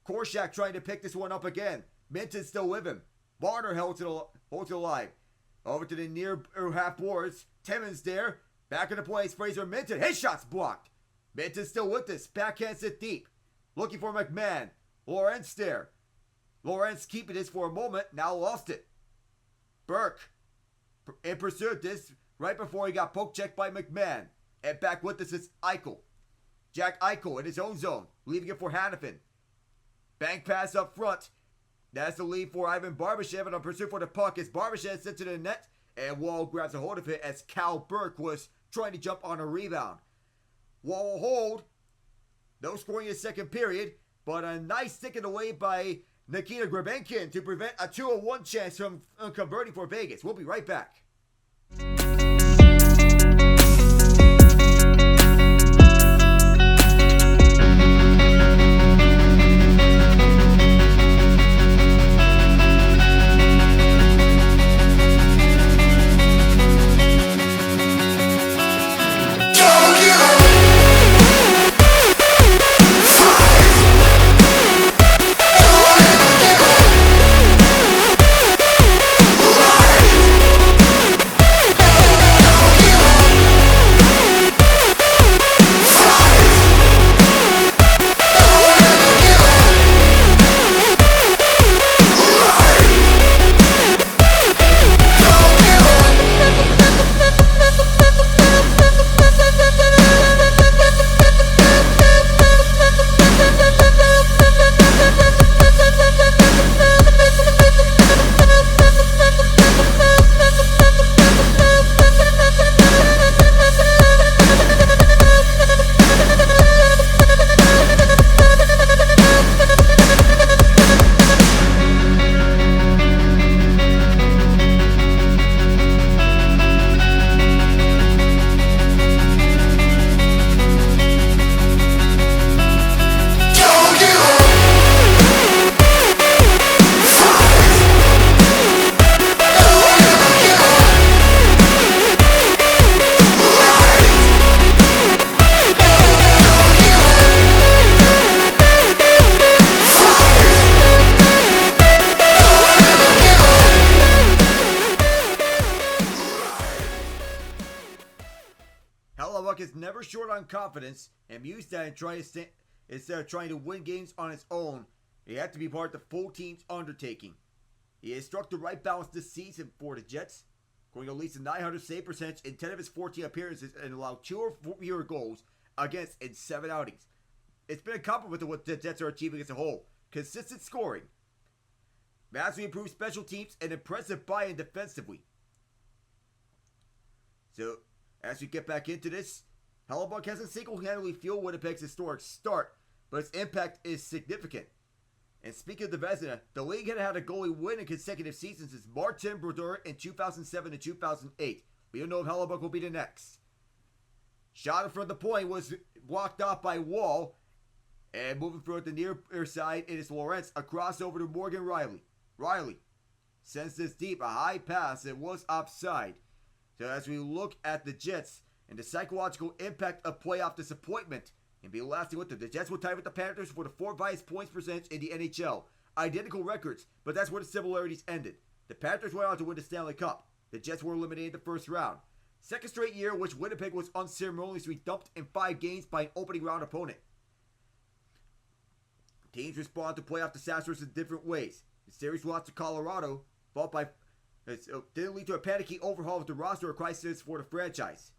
Korshak trying to pick this one up again. Minton still with him. Barner holds it alive. Over to the near half boards. Timmins there. Back in the place. Fraser Minton. His shot's blocked. Minton still with this. Backhands it deep. Looking for McMahon. Lawrence there. Lawrence keeping this for a moment. Now lost it. Burke in pursuit this right before he got poke checked by McMahon. And back with this is Eichel. Jack Eichel in his own zone. Leaving it for Hannafin. Bank pass up front. That's the lead for Ivan Barbashev. And on pursuit for the puck is Barbashev sent to the net. And Wall grabs a hold of it as Cal Burke was trying to jump on a rebound. Wall will hold. No scoring in the second period. But a nice sticking away by Nikita Grebenkin to prevent a 2-1 chance from converting for Vegas. We'll be right back. short on confidence and used that and instead of trying to win games on his own, he had to be part of the full team's undertaking. He has struck the right balance this season for the Jets, going at least a .900 save percentage in 10 of his 14 appearances and allowed 2 or fewer goals against in 7 outings. It's been a compliment to what the Jets are achieving as a whole. Consistent scoring, massively improved special teams, and impressive buy-in defensively. So, as we get back into this, Hellebuyck hasn't single-handedly fueled Winnipeg's historic start, but its impact is significant. And speaking of the Vezina, the league had had a goalie win in consecutive seasons since Martin Brodeur in 2007 and 2008. We don't know if Hellebuyck will be the next. Shot in front of the point was blocked off by Wall, and moving through the near side, it is Lawrence, a crossover to Morgan Riley. Riley sends this deep, a high pass, it was offside. So as we look at the Jets and the psychological impact of playoff disappointment and be lasting with them, the Jets will tie with the Panthers for the 4th highest points percentage in the NHL. Identical records, but that's where the similarities ended. The Panthers went on to win the Stanley Cup. The Jets were eliminated in the first round. Second straight year in which Winnipeg was unceremoniously dumped in 5 games by an opening round opponent. Teams respond to playoff disasters in different ways. The series lost to Colorado, didn't lead to a panicky overhaul of the roster or crisis for the franchise.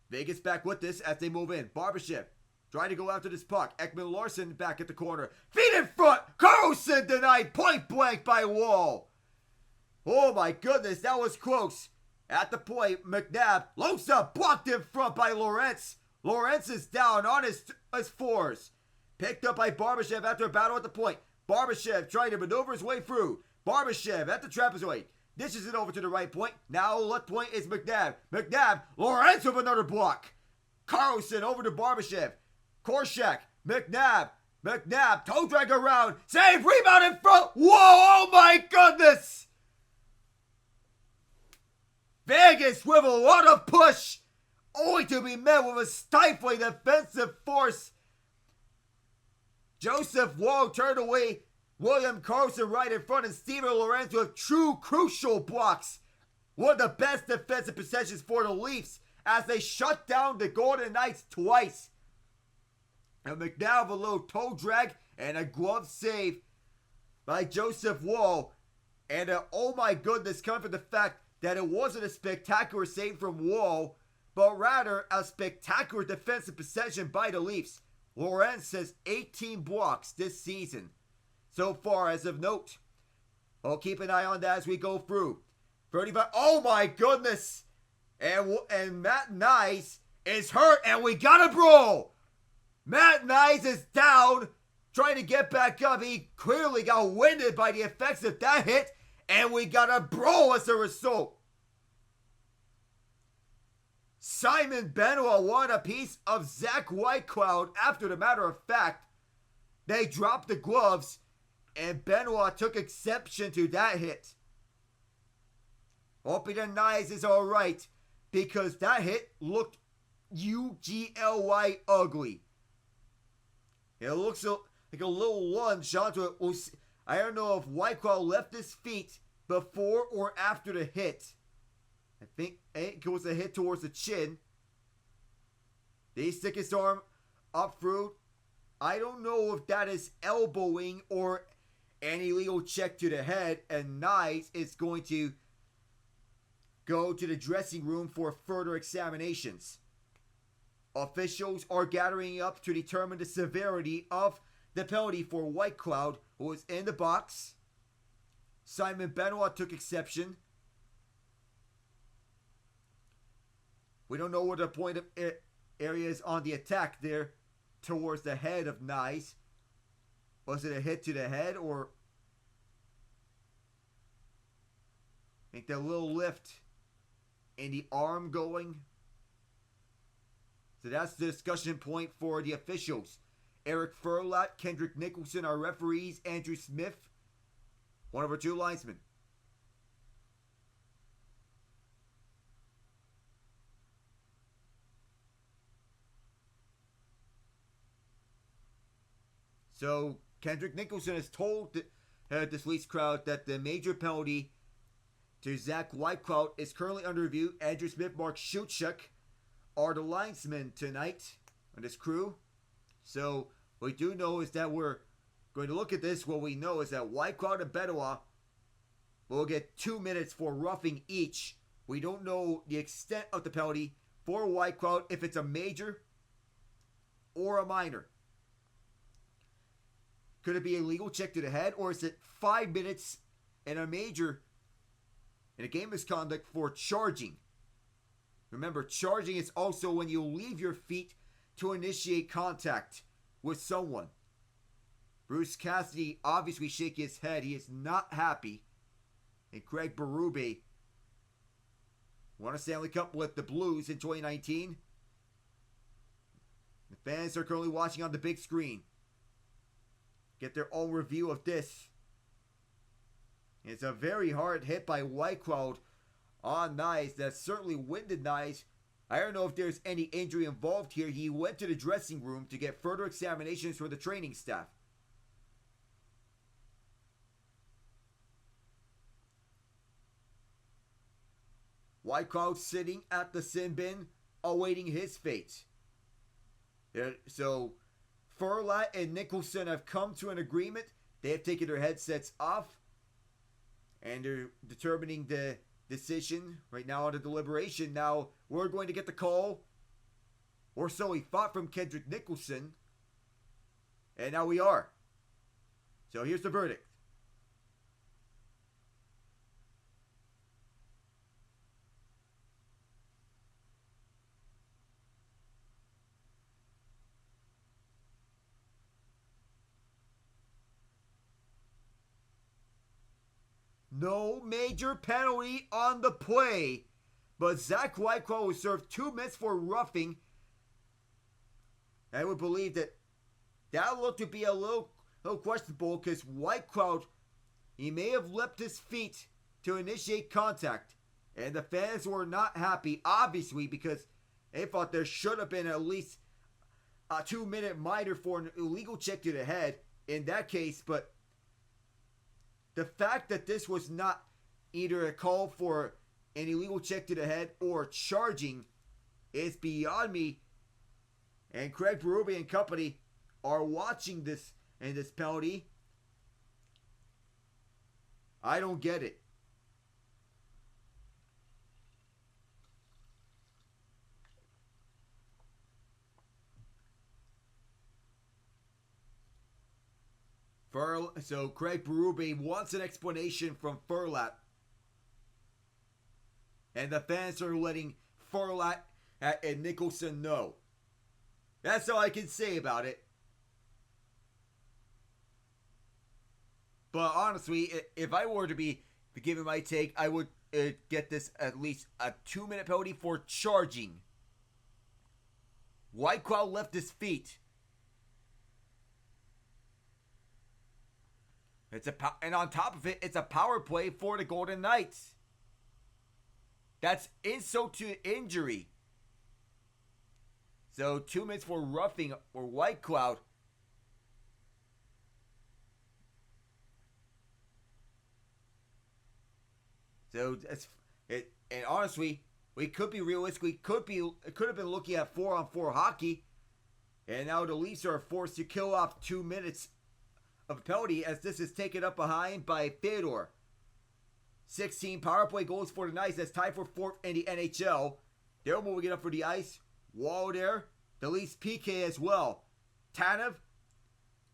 Vegas back with this as they move in. Barbashev trying to go after this puck. Ekman-Larsson back at the corner. Feet in front. Carlson denied point blank by Wall. Oh my goodness, that was close. At the point, McNabb loads up, blocked in front by Lawrence. Lawrence is down on his fours. Picked up by Barbashev after a battle at the point. Barbashev trying to maneuver his way through. Barbashev at the trapezoid. Dishes it over to the right point. Now left point is McNabb. McNabb, Lawrence with another block. Carlson over to Barbashev. Korshak, McNabb, toe drag around. Save, rebound in front. Whoa, oh my goodness. Vegas with a lot of push. Only to be met with a stifling defensive force. Joseph Wall turned away. William Carlson right in front, and Steven Lawrence with true crucial blocks. One of the best defensive possessions for the Leafs as they shut down the Golden Knights twice. And McNabb with a little toe drag and a glove save by Joseph Wall. And oh my goodness, coming from the fact that it wasn't a spectacular save from Wall, but rather a spectacular defensive possession by the Leafs. Lawrence has 18 blocks this season so far as of note. I'll keep an eye on that as we go through. 35. Oh my goodness. And Matt Nyes is hurt and we got a brawl. Matt Nyes is down trying to get back up. He clearly got winded by the effects of that hit and we got a brawl as a result. Simon Benoit won a piece of Zach Whitecloud after the matter of fact. They dropped the gloves and Benoit took exception to that hit. Hoping the Nyes is alright because that hit looked ugly ugly. It looks like a little lunge onto it. I don't know if Whitecloud left his feet before or after the hit. I think it was a hit towards the chin. Did he stick his arm up through? I don't know if that is elbowing or an illegal check to the head. And Nyes is going to go to the dressing room for further examinations. Officials are gathering up to determine the severity of the penalty for Whitecloud, who was in the box. Simon Benoit took exception. We don't know what the point of area is on the attack there towards the head of Nyes. Was it a hit to the head or I think that little lift in the arm going? So that's the discussion point for the officials. Eric Furlat, Kendrick Nicholson are referees. Andrew Smith, one of our 2 linesmen. So Kendrick Nicholson has told this Leafs crowd that the major penalty to Zach Whitecloud is currently under review. Andrew Smith, Mark Schuchuk are the linesmen tonight on this crew. So what we do know is that we're going to look at this. What we know is that Whitecloud and Benoit will get 2 minutes for roughing each. We don't know the extent of the penalty for Whitecloud, if it's a major or a minor. Could it be a legal check to the head, or is it 5 minutes and a major in a game misconduct for charging? Remember, charging is also when you leave your feet to initiate contact with someone. Bruce Cassidy obviously shaking his head. He is not happy. And Craig Berube won a Stanley Cup with the Blues in 2019. The fans are currently watching on the big screen. Get their own review of this. It's a very hard hit by Whitecloud on Nyes. That's certainly winded Nyes. I don't know if there's any injury involved here. He went to the dressing room to get further examinations for the training staff. Whitecloud sitting at the sin bin, awaiting his fate. So, Furlat and Nicholson have come to an agreement. They have taken their headsets off, and they're determining the decision right now on the deliberation. Now, we're going to get the call, or so we thought, from Kendrick Nicholson, and now we are. So here's the verdict. No major penalty on the play, but Zach Whitecloud was served 2 minutes for roughing. I would believe that looked to be a little questionable, because Whitecloud, he may have leapt his feet to initiate contact, and the fans were not happy, obviously, because they thought there should have been at least a 2 minute minor for an illegal check to the head in that case. But the fact that this was not either a call for an illegal check to the head or charging is beyond me. And Craig Berube and company are watching this and this penalty. I don't get it. So Craig Berube wants an explanation from Furlat. And the fans are letting Furlat and Nicholson know. That's all I can say about it. But honestly, if I were to be giving my take, I would get this at least a 2 minute penalty for charging. Whitecloud left his feet. And on top of it, it's a power play for the Golden Knights. That's insult to injury. So 2 minutes for roughing or Whitecloud. So that's it. And honestly, we could be realistic. We could have been looking at 4-on-4 hockey, and now the Leafs are forced to kill off 2 minutes of penalty, as this is taken up behind by Fedor. 16 power play goals for the Knights. That's tied for 4th in the NHL. They're moving it up for the ice. Wall there. The Leafs PK as well. Tanev.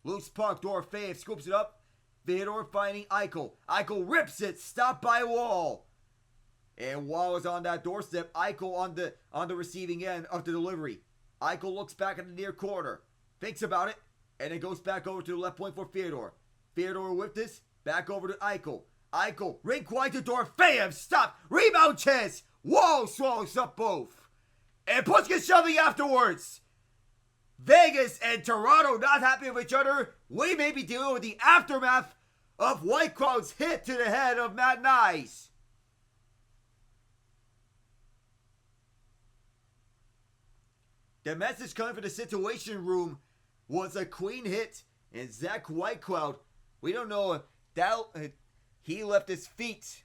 Loose puck. Dorofeyev scoops it up. Fedor finding Eichel. Eichel rips it. Stopped by Wall. And Wall is on that doorstep. Eichel on the receiving end of the delivery. Eichel looks back at the near corner. Thinks about it. And it goes back over to the left point for Fedor. Fedor with this. Back over to Eichel. Eichel, rink wide to Dorofeyev. Stop. Rebound chance. Wall swallows up both. And Puss gets shoving afterwards. Vegas and Toronto not happy with each other. We may be dealing with the aftermath of Whitecloud's hit to the head of Matt Nyes. The message coming from the Situation Room was a clean hit, and Zach Whitecloud, we don't know if he left his feet.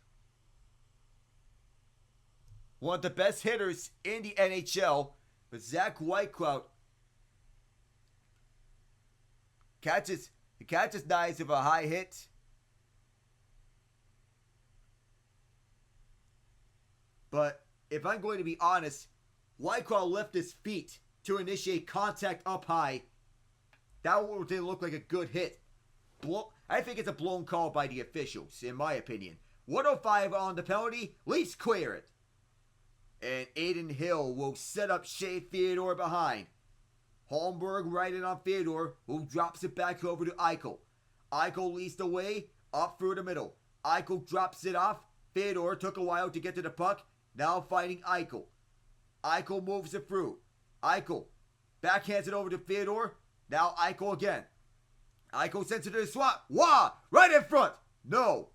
One of the best hitters in the NHL. But Zach Whitecloud catches nice of a high hit. But if I'm going to be honest, Whitecloud left his feet to initiate contact up high. That didn't look like a good hit. I think it's a blown call by the officials, in my opinion. 105 on the penalty. Leafs clear it. And Adin Hill will set up Shea Theodore behind. Holmberg right in on Theodore, who drops it back over to Eichel. Eichel leads the way, up through the middle. Eichel drops it off. Theodore took a while to get to the puck. Now fighting Eichel. Eichel moves it through. Eichel backhands it over to Theodore. Now Eichel again. Eichel sends it to the swap. Wah! Right in front. No.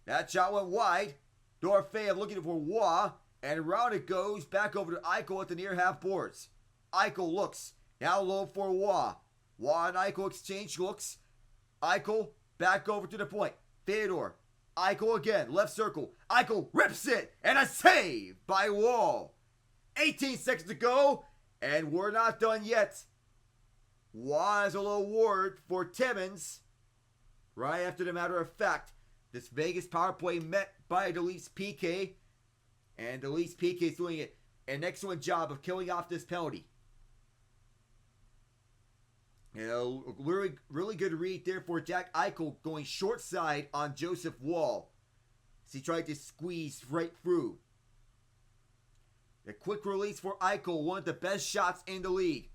That shot went wide. Dorofeyev looking for Wah. And around it goes. Back over to Eichel at the near half boards. Eichel looks. Now low for Wah. Wah and Eichel exchange looks. Eichel back over to the point. Theodore. Eichel again. Left circle. Eichel rips it. And a save by Wall. 18 seconds to go. And we're not done yet. Wah has a little word for Timmins. Right after the matter of fact, this Vegas power play met by the Leafs PK. And the Leafs PK is doing an excellent job of killing off this penalty. You know, really good read there for Jack Eichel going short side on Joseph Wall. As he tried to squeeze right through. The quick release for Eichel, one of the best shots in the league.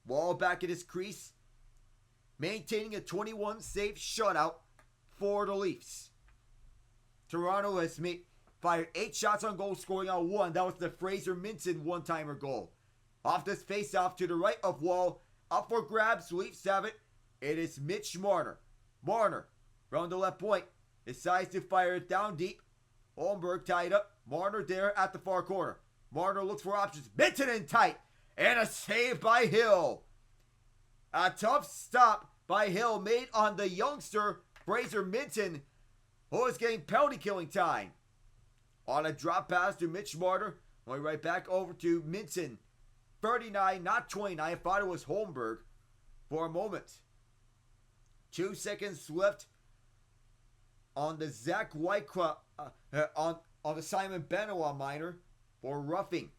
Wall back at his crease, maintaining a 21 save shutout for the Leafs. Toronto has fired 8 shots on goal, scoring on 1. That was the Fraser Minton one-timer goal. Off this face-off to the right of Wall, up for grabs, Leafs have it. It is Mitch Marner. Marner, round the left point, decides to fire it down deep. Holmberg tied up. Marner there at the far corner. Marner looks for options. Minton in tight. And a save by Hill. A tough stop by Hill made on the youngster, Fraser Minton, who is getting penalty killing time. On a drop pass to Mitch Marner. Going right back over to Minton. 39, not 29. I thought it was Holmberg for a moment. 2 seconds left on the Zach Whitecloud, on the Simon Benoit minor for roughing.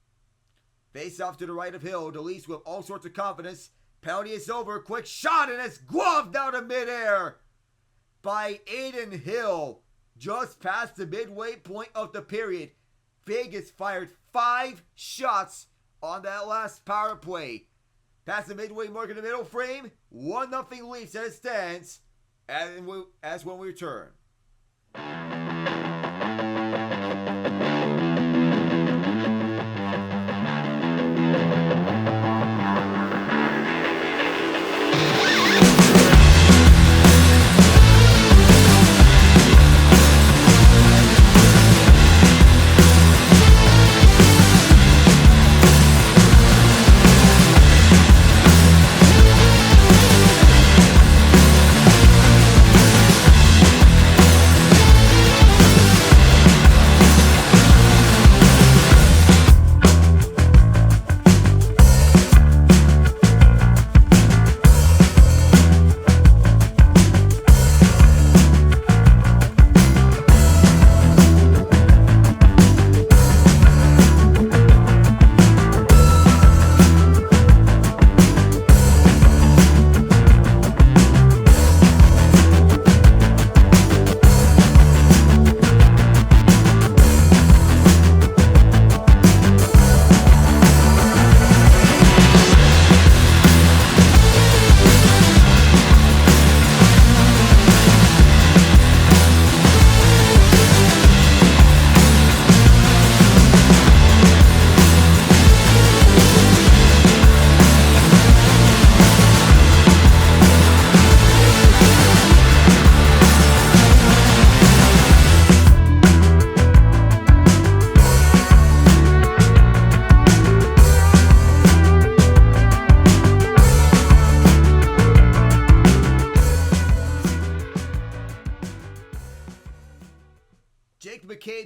Face off to the right of Hill. The Leafs with all sorts of confidence. Penalty is over. Quick shot and it's gloved down to midair by Adin Hill. Just past the midway point of the period. Vegas fired 5 shots on that last power play. Past the midway mark in the middle frame. 1-0 Leafs as it stands. As when we return.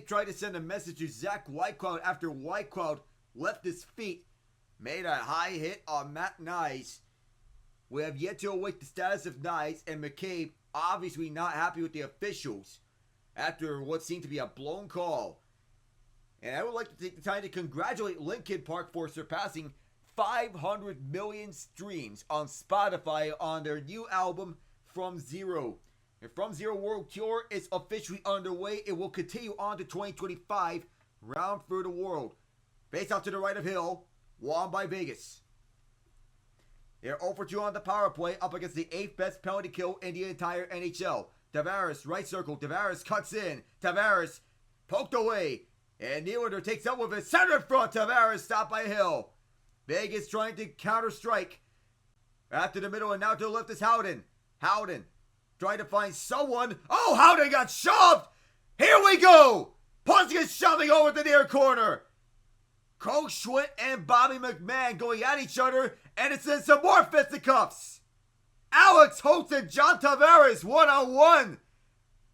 Tried to send a message to Zach Whitecloud after Whitecloud left his feet, made a high hit on Matt Nyes. We have yet to await the status of Nyes, and McCabe obviously not happy with the officials after what seemed to be a blown call. And I would like to take the time to congratulate Linkin Park for surpassing 500 million streams on Spotify on their new album, From Zero. And From Zero World Tour is officially underway. It will continue on to 2025, round through the world. Face out to the right of Hill, won by Vegas. They're 0-2 on the power play, up against the 8th best penalty kill in the entire NHL. Tavares, right circle. Tavares cuts in. Tavares poked away. And Nylander takes up with his center front. Tavares stopped by Hill. Vegas trying to counter strike. After the middle and now to the left is Howden. Howden trying to find someone. Oh, Howden got shoved. Here we go. Punch is shoving over the near corner. Cole Schwint and Bobby McMahon going at each other, and it's in some more fisticuffs. Alex Holtz and John Tavares one-on-one.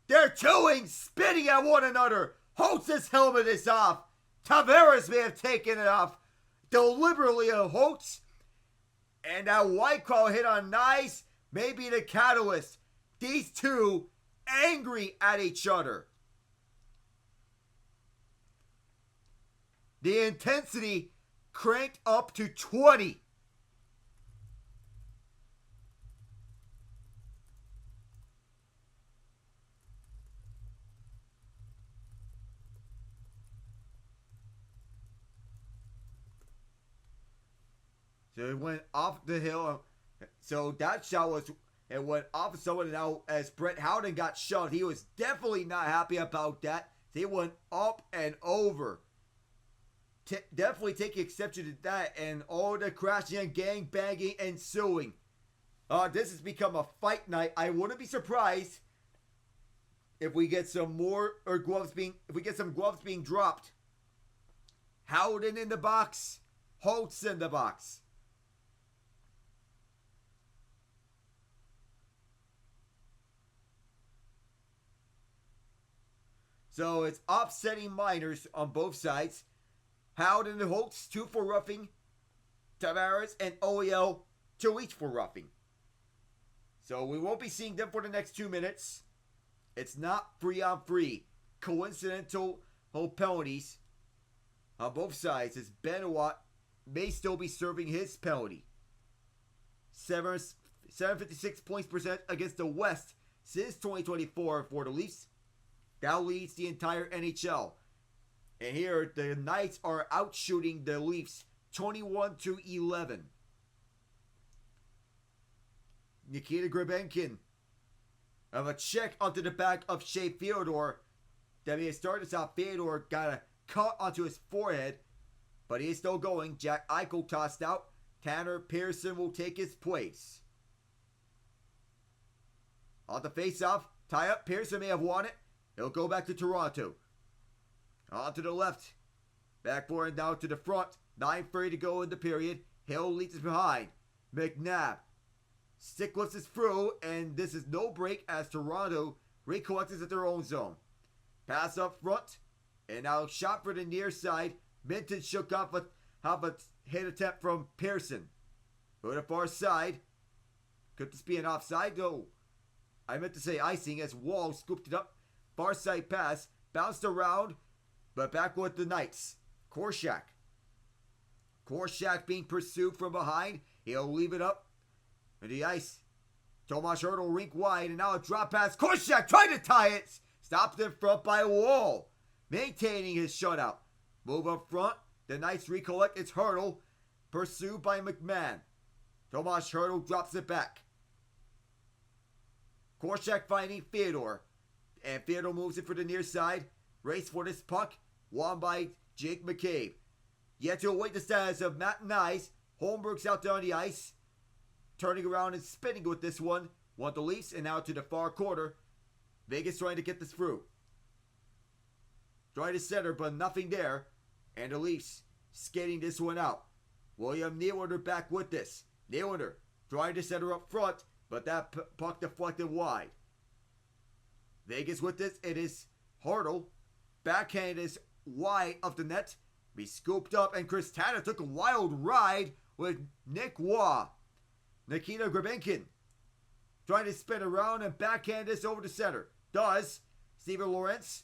They're twoing, spitting at one another. Holtz's helmet is off. Tavares may have taken it off deliberately of Holtz. And that white claw hit on Nyes may be the catalyst. These two angry at each other. The intensity cranked up to 20. So it went off the hill. So that shot was, it went off of someone. And now as Brett Howden got shoved, he was definitely not happy about that. So he went up and over. Definitely taking exception to that, and all the crashing and gang banging ensuing. This has become a fight night. I wouldn't be surprised if we get some more gloves being dropped. Howden in the box, Holtz in the box. So it's upsetting minors on both sides. Howden and Holtz, 2 for roughing. Tavares and OEL, 2 each for roughing. So we won't be seeing them for the next 2 minutes. It's not free on free. Coincidental penalties on both sides as Benoit may still be serving his penalty. 756 points percent against the West since 2024 for the Leafs. That leads the entire NHL. And here, the Knights are outshooting the Leafs 21-11. Nikita Grebenkin of a check onto the back of Shea Theodore. That may have started this out. Theodore got a cut onto his forehead, but he is still going. Jack Eichel tossed out. Tanner Pearson will take his place. On the face-off, tie-up. Pearson may have won it. He'll go back to Toronto. On to the left. Backboard now to the front. 9:30 to go in the period. Hill leads us behind. McNabb. Stick lifts is through, and this is no break as Toronto recollects at their own zone. Pass up front, and now shot for the near side. Minton shook off a hit attempt from Pearson. Go to the far side. Could this be an offside? No. I meant to say icing as Wall scooped it up. Far side pass. Bounced around. But back with the Knights. Korshak being pursued from behind. He'll leave it up on the ice. Tomas Hertl rink wide, and now a drop pass. Korshak trying to tie it. Stopped in front by Wall. Maintaining his shutout. Move up front. The Knights recollect. It's Hertl. Pursued by McMahon. Tomas Hertl drops it back. Korshak finding Theodore. And Theodore moves it for the near side. Race for this puck. Won by Jake McCabe. Yet to await the status of Matt Nyes. Holmberg's out there on the ice. Turning around and spinning with this one. Want the Leafs and now to the far corner. Vegas trying to get this through. Trying to center but nothing there. And the Leafs skating this one out. William Nylander back with this. Nylander trying to center up front. But that puck deflected wide. Vegas with this. It is Hertl. Backhand is wide of the net. Be scooped up, and Chris Tanev took a wild ride with Nick Waugh. Nikita Grabenkin trying to spin around and backhand this over to center. Does. Steven Lorentz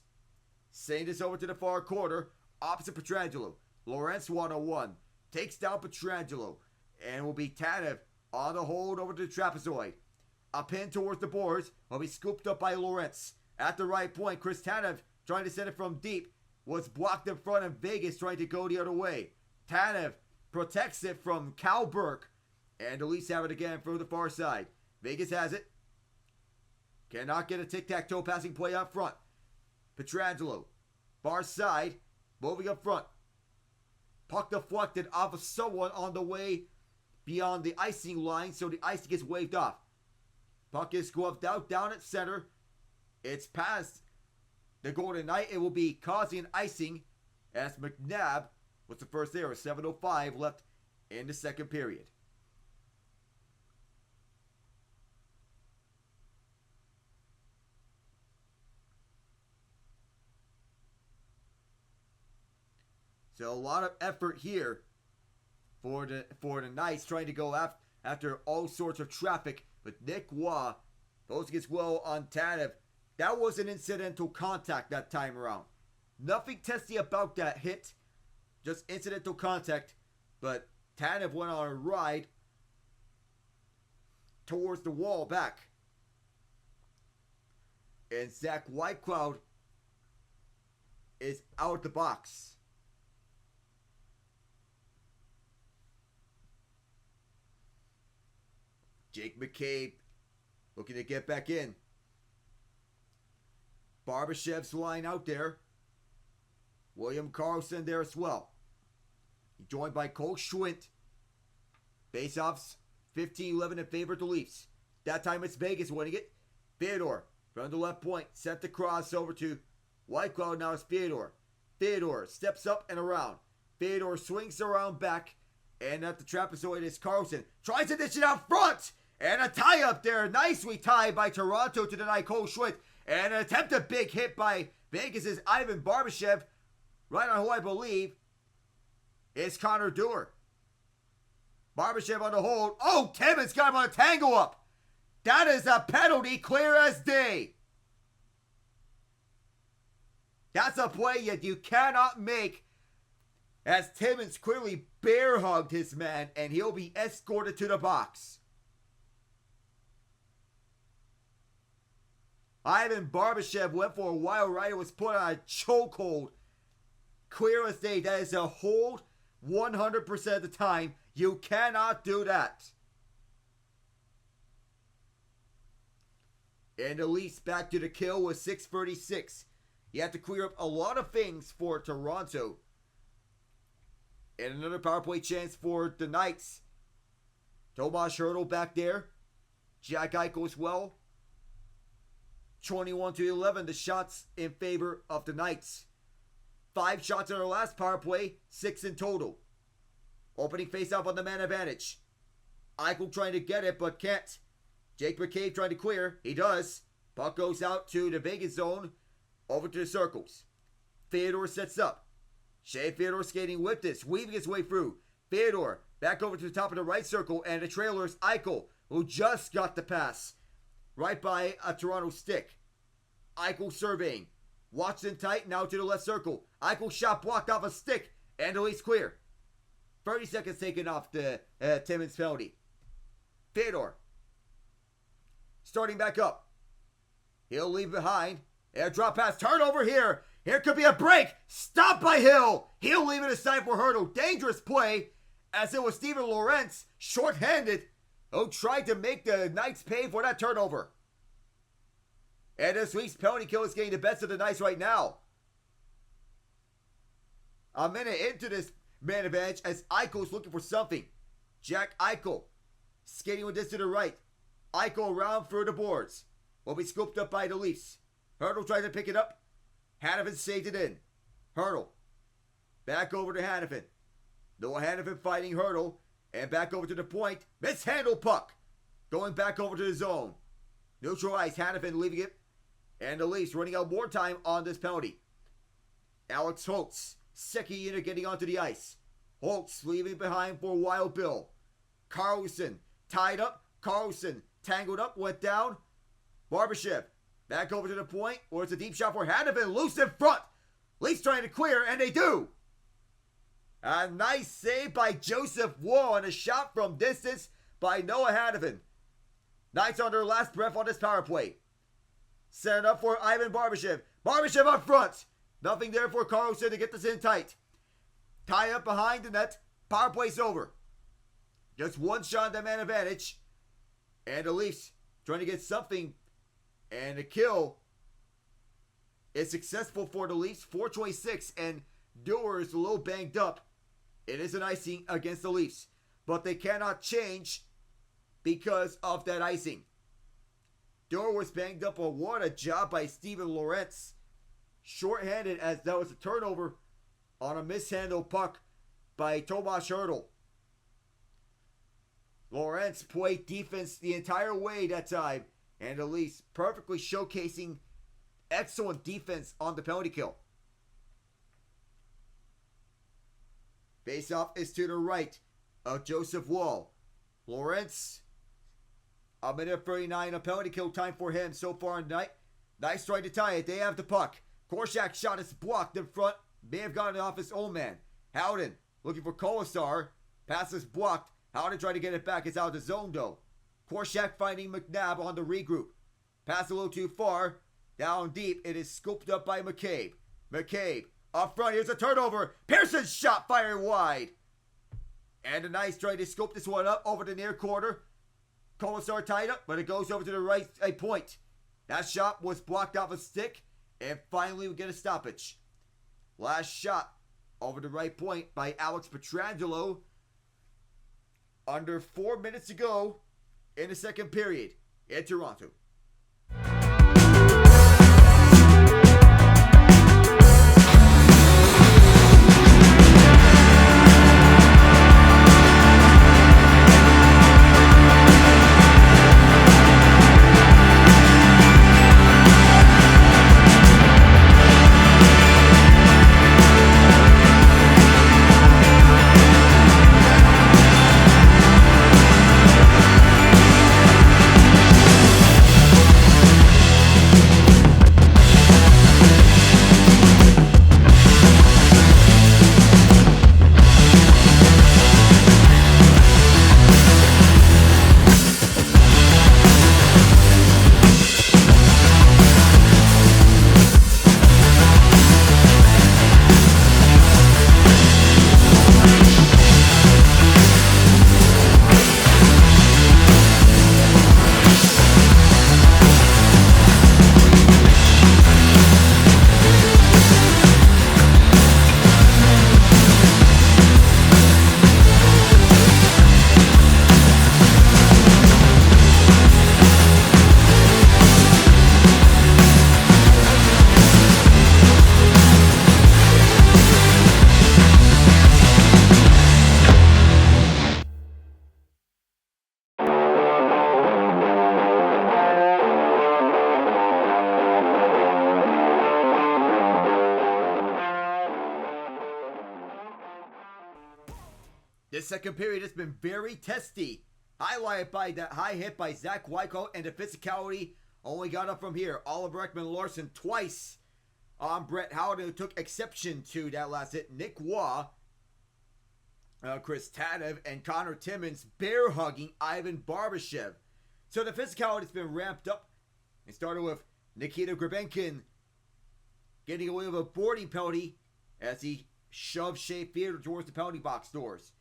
sending this over to the far corner, opposite Pietrangelo. Lorentz 1-on-1. Takes down Pietrangelo. And will be Tanev on the hold over to the trapezoid. A pin towards the boards will be scooped up by Lorentz. At the right point, Chris Tanev trying to send it from deep. Was blocked in front of Vegas trying to go the other way. Tanev protects it from Cal Burke. And the Leafs have it again from the far side. Vegas has it. Cannot get a tic-tac-toe passing play up front. Pietrangelo. Far side. Moving up front. Puck deflected off of someone on the way beyond the icing line, so the icing gets waved off. Puck is gloved out down at center. It's past the Golden Knight. It will be causing an icing as McNabb was the first error. 7:05 left in the second period. So a lot of effort here for the Knights trying to go after all sorts of traffic. But Nick Waugh goes against well on Tanev. That was an incidental contact that time around. Nothing testy about that hit. Just incidental contact. But Tanev went on a ride towards the wall back. And Zach Whitecloud is out the box. Jake McCabe looking to get back in. Barbashev's line out there. William Karlsson there as well. He's joined by Cole Schwint. Faceoffs 15-11 in favor of the Leafs. That time it's Vegas winning it. Theodore from the left point sent the cross over to Whitecloud. Now it's Theodore. Theodore steps up and around. Theodore swings around back. And at the trapezoid is Karlsson. Tries to dish it out front. And a tie up there. Nicely tied by Toronto to deny Cole Schwint. And an attempted big hit by Vegas' Ivan Barbashev. Right on who I believe is Connor Dewar. Barbashev on the hold. Oh, Timmins got him on a tangle up. That is a penalty clear as day. That's a play that you cannot make, as Timmins clearly bear hugged his man, and he'll be escorted to the box. Ivan Barbashev went for a wild ride and was put on a chokehold. Clear as day. That is a hold 100% of the time. You cannot do that. And the Leafs back to the kill with 6:36. You have to clear up a lot of things for Toronto. And another power play chance for the Knights. Tomas Hertl back there. Jack Eichel as well. 21-11, the shots in favor of the Knights. 5 shots on our last power play, 6 in total. Opening faceoff on the man advantage. Eichel trying to get it, but can't. Jake McCabe trying to clear. He does. Puck goes out to the Vegas zone. Over to the circles. Theodore sets up. Shea Theodore skating with this, weaving his way through. Theodore back over to the top of the right circle, and the trailer is Eichel, who just got the pass. Right by a Toronto stick. Eichel surveying. Watson tight, now to the left circle. Eichel shot blocked off a stick, and the Leafs clear. 30 seconds taken off the Timmins penalty. Theodore. Starting back up. He'll leave behind. And a drop pass. Turnover here. Here could be a break. Stopped by Hill. He'll leave it aside for Hertl. Dangerous play, as it was Steven Lorentz, shorthanded, who tried to make the Knights pay for that turnover. And this week's penalty kill is getting the best of the Knights right now. A minute into this man advantage as Eichel's looking for something. Jack Eichel skating with this to the right. Eichel around through the boards. Will be scooped up by the Leafs. Hertl tries to pick it up. Hanifin saved it in. Hertl. Back over to Hanifin. Noah Hanifin fighting Hertl. And back over to the point. Mishandled puck. Going back over to the zone. Neutral ice. Hanifin leaving it. And the Leafs running out more time on this penalty. Alex Holtz second unit getting onto the ice. Holtz leaving behind for Wild Bill. Carlson tied up. Carlson tangled up, went down. Barbashev back over to the point, or it's a deep shot for Hanifin, loose in front. Leafs trying to clear, and they do. A nice save by Joseph Wall and a shot from distance by Noah Hanifin. Knights on their last breath on this power play. Set it up for Ivan Barbashev. Barbashev up front. Nothing there for Carlson to get this in tight. Tie up behind the net. Power play's over. Just one shot on that man advantage. And the Leafs trying to get something. And the kill is successful for the Leafs. 4:26, and Dewar is a little banged up. It is an icing against the Leafs. But they cannot change because of that icing. Dewar was banged up, but what a job by Steven Lorentz. Short-handed, as that was a turnover on a mishandled puck by Tomas Hertl. Lorentz played defense the entire way that time, and the Leafs perfectly showcasing excellent defense on the penalty kill. Face-off is to the right of Joseph Wall. Lorentz, a minute 39 of penalty kill time for him so far in the night. Nice try to tie it. They have the puck. Korshak's shot is blocked in front. May have gotten it off his own man. Howden looking for Kolesar. Pass is blocked. Howden trying to get it back. It's out of the zone though. Korshak finding McNabb on the regroup. Pass a little too far. Down deep. It is scooped up by McCabe. McCabe up front. Here's a turnover. Pearson's shot fired wide. And a nice try to scoop this one up over the near quarter. Kolesar tied up, but it goes over to the right point. That shot was blocked off a stick. And finally we get a stoppage. Last shot over the right point by Alex Pietrangelo. Under 4 minutes to go in the second period in Toronto. This second period has been very testy. Highlighted by that high hit by Zach Wyko, and the physicality only got up from here. Oliver Ekman-Larsson twice on Brett Howden, who took exception to that last hit. Nick Waugh, Chris Tanev, and Connor Timmins bear hugging Ivan Barbashev. So the physicality has been ramped up. It started with Nikita Grabenkin getting away with a boarding penalty as he shoved Shea Theodore towards the penalty box doors.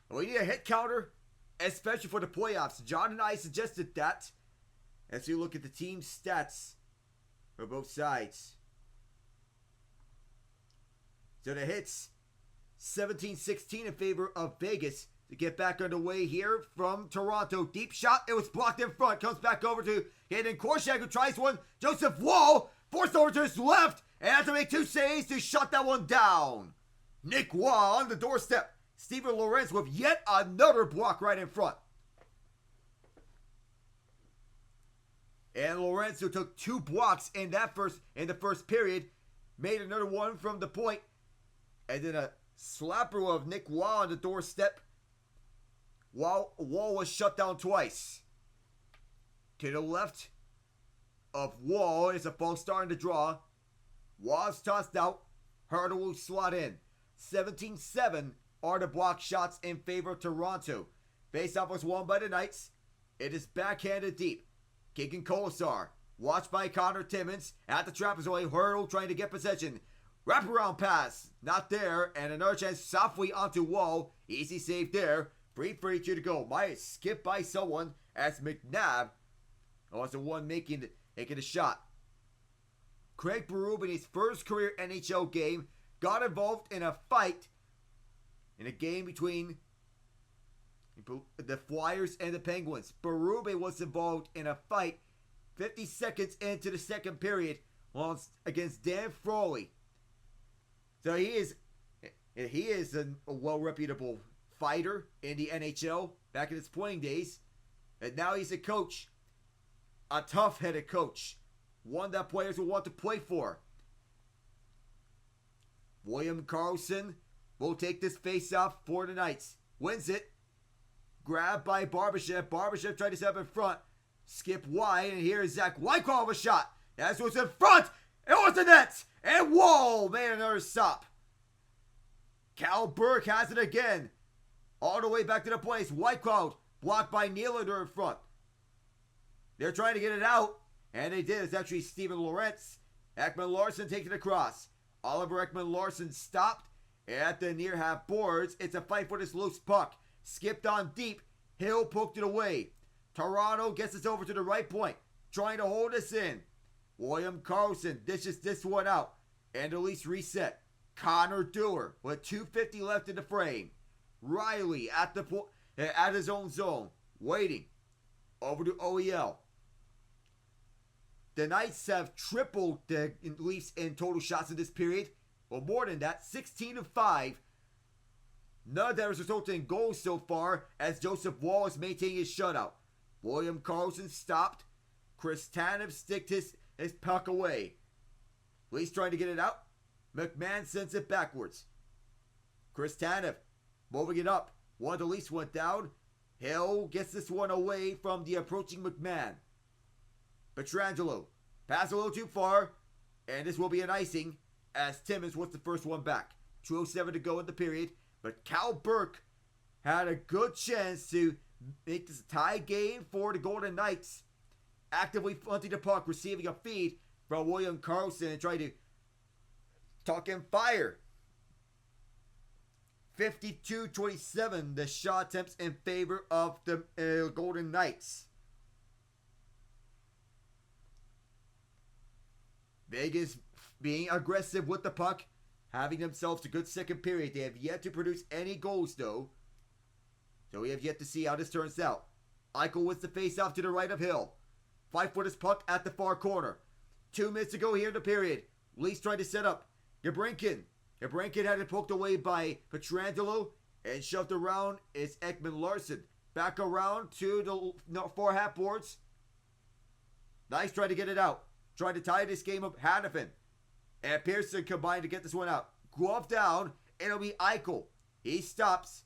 We need a hit counter, especially for the playoffs. John and I suggested that as we look at the team stats for both sides. So the hits, 17-16 in favor of Vegas to get back underway here from Toronto. Deep shot, it was blocked in front. Comes back over to Hayden Korshak, who tries one. Joseph Wall forced over to his left and has to make two saves to shut that one down. Nick Waugh on the doorstep. Steven Lorentz with yet another block right in front. And Lorentz, who took two blocks in the first period, made another one from the point. And then a slapper of Nick Wall on the doorstep. Wall was shut down twice. To the left of Wall is a ball starting to draw. Wall's tossed out. Hurdle will slot in. 17-7 are the block shots in favor of Toronto. Faceoff was won by the Knights. It is backhanded deep. Keegan Kolesar, watched by Connor Timmins at the trapezoid. Hurdle trying to get possession. Wraparound pass, not there, and another chance softly onto Wall. Easy save there. 3:32 to go. Might skip by someone as McNabb was the one making the shot. Craig Berube in his first career NHL game got involved in a fight in a game between the Flyers and the Penguins. Berube was involved in a fight 50 seconds into the second period against Dan Frawley. So he is a well-reputable fighter in the NHL back in his playing days. And now he's a coach. A tough-headed coach. One that players will want to play for. William Karlsson will take this face-off for the Knights. Wins it. Grabbed by Barbashev. Barbashev tried to set up in front. Skip wide, and here is Zach Whitecroft with a shot. That's what's in front. It was the net. And Wall made another stop. Cal Burke has it again. All the way back to the place. Whitecroft blocked by Nylander in front. They're trying to get it out. And they did. It's actually Steven Lorentz. Ekman-Larsson takes it across. Oliver Ekman-Larsson stopped at the near half boards. It's a fight for this loose puck. Skipped on deep. Hill poked it away. Toronto gets us over to the right point. Trying to hold us in. William Karlsson dishes this one out. And the Leafs reset. Connor Dewar with 2:50 left in the frame. Riley at his own zone. Waiting. Over to OEL. The Knights have tripled the Leafs in total shots in this period. Well, more than that, 16-5. None of that has resulted in goals so far as Joseph Wall is maintaining his shutout. William Karlsson stopped. Chris Tanev sticked his puck away. Leafs trying to get it out. McMahon sends it backwards. Chris Tanev moving it up. One of the Leafs went down. Hill gets this one away from the approaching McMahon. Pietrangelo pass a little too far, and this will be an icing as Timmins was the first one back. 2:07 to go in the period, but Cal Burke had a good chance to make this a tie game for the Golden Knights. Actively punting the puck, receiving a feed from William Karlsson and trying to tuck and fire. 52-27, the shot attempts in favor of the Golden Knights. Vegas being aggressive with the puck, having themselves a good second period. They have yet to produce any goals, though. So we have yet to see how this turns out. Eichel wins the face-off to the right of Hill. Fight for this puck at the far corner. 2 minutes to go here in the period. Leafs trying to set up. Gabrinkin had it poked away by Pietrangelo and shoved around is Ekman-Larsson. Back around to the far half boards. Nice try to get it out. Trying to tie this game up. Hannafin and Pearson combined to get this one out. Glove down. It'll be Eichel. He stops.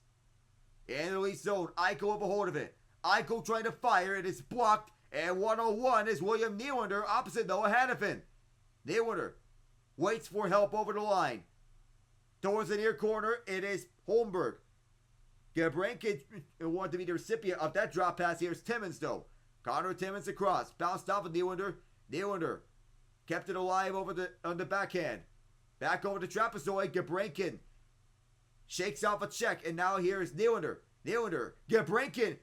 In the Leafs zone. Eichel with a hold of it. Eichel trying to fire. It is blocked. And 1-on-1 is William Nylander opposite Noah Hannafin. Nylander waits for help over the line. Towards the near corner, it is Holmberg. Gabrankin wanted to be the recipient of that drop pass. Here's Timmins, though. Connor Timmins across. Bounced off of Nylander. Nylander kept it alive on the backhand. Back over to Trapezoid. Gabrankin shakes off a check. And now here is Nylander. Gabrankin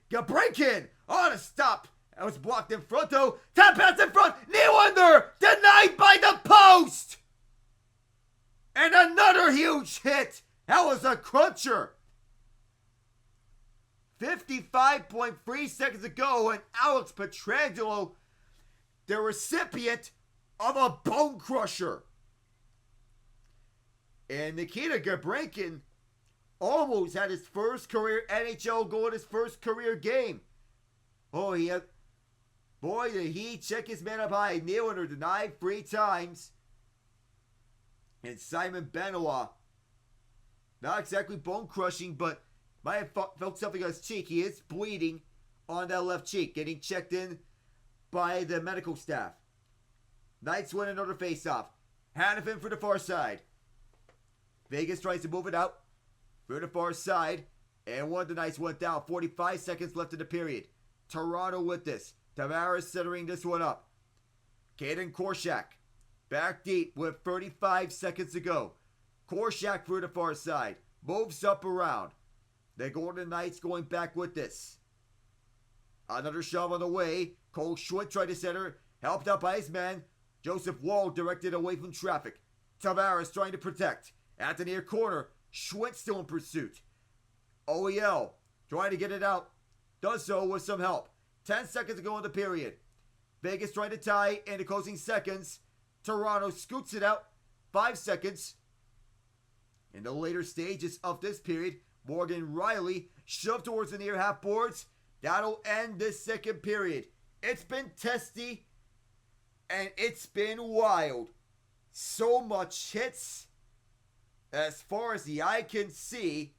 on a stop. That was blocked in front, though. Tap pass in front. Nylander denied by the post. And another huge hit. That was a cruncher. 55.3 seconds to go, and Alex Pietrangelo, the recipient of a bone crusher. And Nikita Gabrankin almost had his first career NHL goal in his first career game. Oh, did he check his man up high. Nylander denied 3 times. And Simon Benoit Not exactly bone crushing, but might have felt something on his cheek. He is bleeding on that left cheek, getting checked in by the medical staff. Knights win another faceoff. Hanifin for the far side. Vegas tries to move it out for the far side. And one of the Knights went down. 45 seconds left in the period. Toronto with this. Tavares centering this one up. Kaden Korshak back deep with 35 seconds to go. Korshak for the far side. Moves up around. The Golden Knights going back with this. Another shove on the way. Cole Schwinn tried to center. Helped out by his man. Joseph Wall directed away from traffic. Tavares trying to protect. At the near corner. Schwinn still in pursuit. OEL trying to get it out. Does so with some help. 10 seconds to go in the period. Vegas trying to tie in the closing seconds. Toronto scoots it out. 5 seconds. In the later stages of this period, Morgan Riley shoved towards the near half boards. That'll end this second period. It's been testy and it's been wild. So much hits as far as the eye can see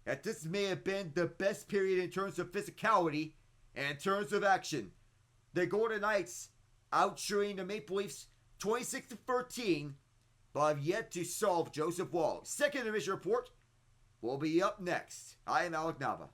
that this may have been the best period in terms of physicality and in terms of action. The Golden Knights outshooting the Maple Leafs 26-13, but have yet to solve Joseph Wall. Second division report will be up next. I am Alec Nava.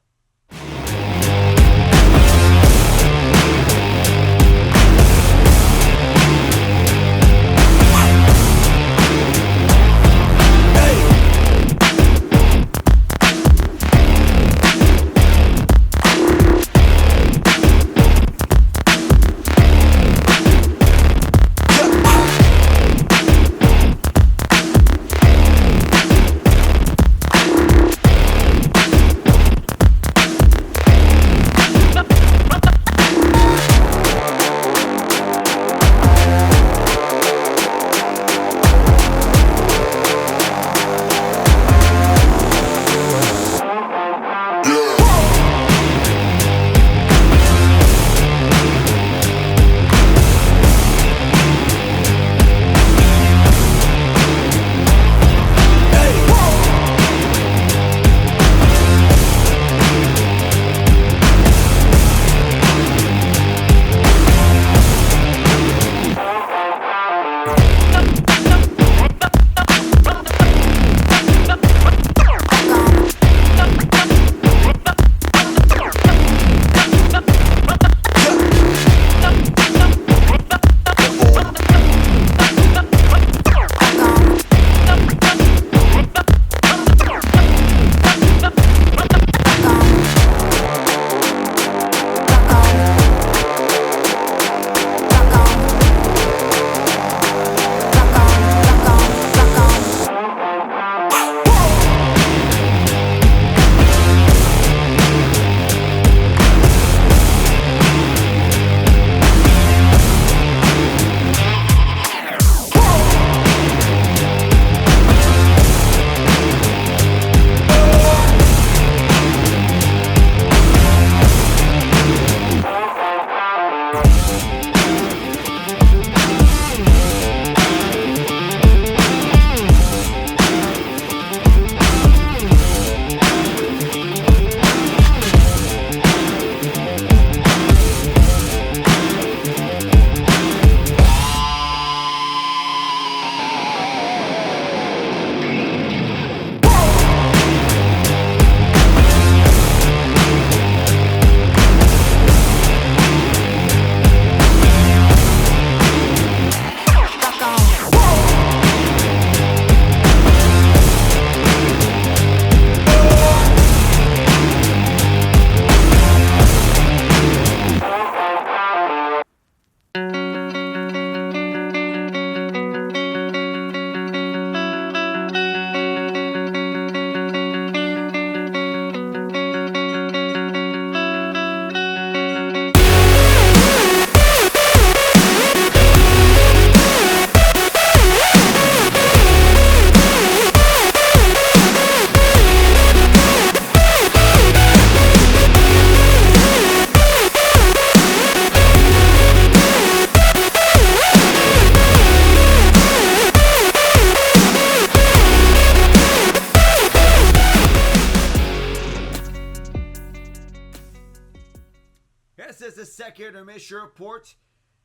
This is the second intermission report.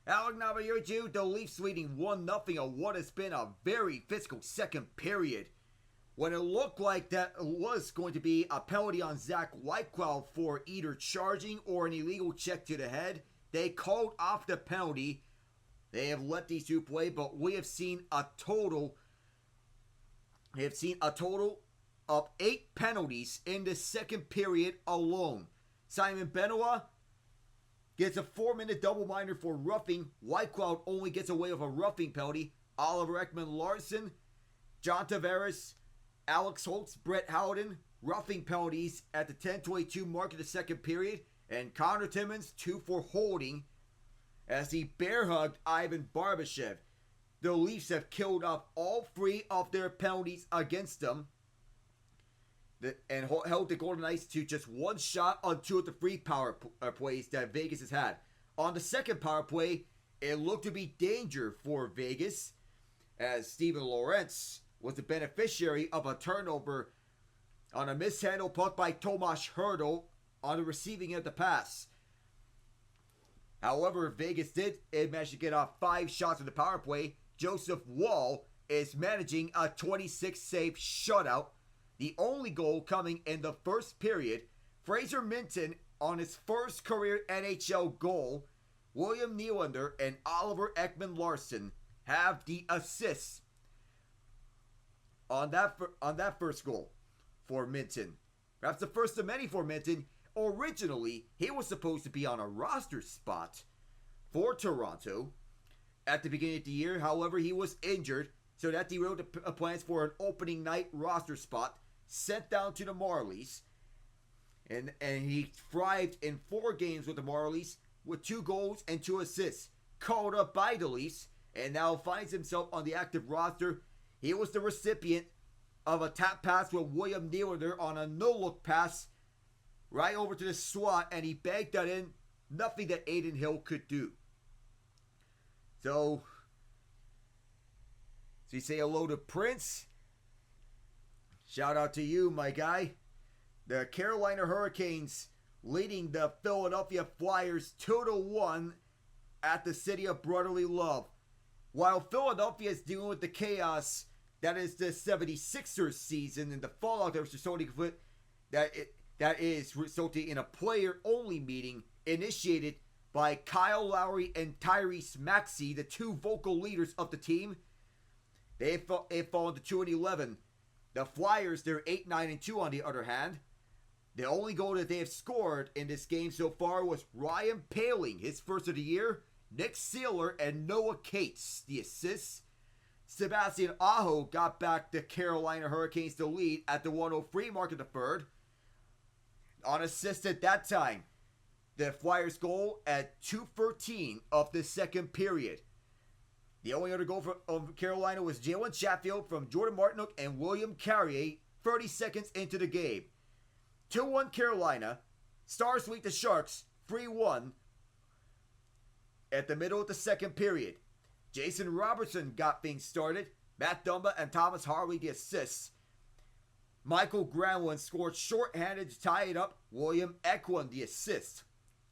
Alec Nabayuju, the Leafs leading 1-0 on what has been a very physical second period. When it looked like that was going to be a penalty on Zach Whitecloud for either charging or an illegal check to the head, they called off the penalty. They have let these two play, but we have seen a total of 8 penalties in the second period alone. Simon Benoit gets a 4-minute double minor for roughing. Whitecloud only gets away with a roughing penalty. Oliver Ekman-Larsson, John Tavares, Alex Holtz, Brett Howden, roughing penalties at the 10:22 mark of the second period. And Connor Timmins, 2 for holding as he bear hugged Ivan Barbashev. The Leafs have killed off all 3 of their penalties against them and held the Golden Knights to just 1 shot on 2 of the 3 power plays that Vegas has had. On the second power play, it looked to be danger for Vegas as Steven Lorentz was the beneficiary of a turnover on a mishandled puck by Tomas Hertl on the receiving end of the pass. However, Vegas did manage to get off 5 shots in the power play. Joseph Woll is managing a 26-save shutout. The only goal coming in the first period. Fraser Minton on his first career NHL goal. William Nylander and Oliver Ekman-Larsson have the assists on that first goal for Minton. Perhaps the first of many for Minton. Originally, he was supposed to be on a roster spot for Toronto at the beginning of the year. However, he was injured, so that derailed the plans for an opening night roster spot. Sent down to the Marlies, and he thrived in 4 games with the Marlies with 2 goals and 2 assists. Called up by the Leafs, and now finds himself on the active roster. He was the recipient of a tap pass with William Nylander on a no-look pass right over to the slot, and he bagged that in. Nothing that Adin Hill could do. So you say hello to Prince. Shout out to you, my guy. The Carolina Hurricanes leading the Philadelphia Flyers 2-1 at the City of Brotherly Love. While Philadelphia is dealing with the chaos that is the 76ers season and the fallout that was resulting that is resulting in a player-only meeting initiated by Kyle Lowry and Tyrese Maxey, the 2 vocal leaders of the team. They've fallen to 2-11. The Flyers, they're 8-9-2 on the other hand. The only goal that they have scored in this game so far was Ryan Poehling, his first of the year. Nick Seeler and Noah Cates, the assists. Sebastian Aho got back the Carolina Hurricanes to lead at the 103 mark of the third. Unassisted that time. The Flyers goal at 2:13 of the second period. The only other goal of Carolina was Jalen Chatfield from Jordan Martinook and William Carrier 30 seconds into the game. 2-1 Carolina. Stars lead the Sharks 3-1 at the middle of the second period. Jason Robertson got things started. Matt Dumba and Thomas Harley the assists. Michael Granlund scored shorthanded to tie it up. William Eklund the assist.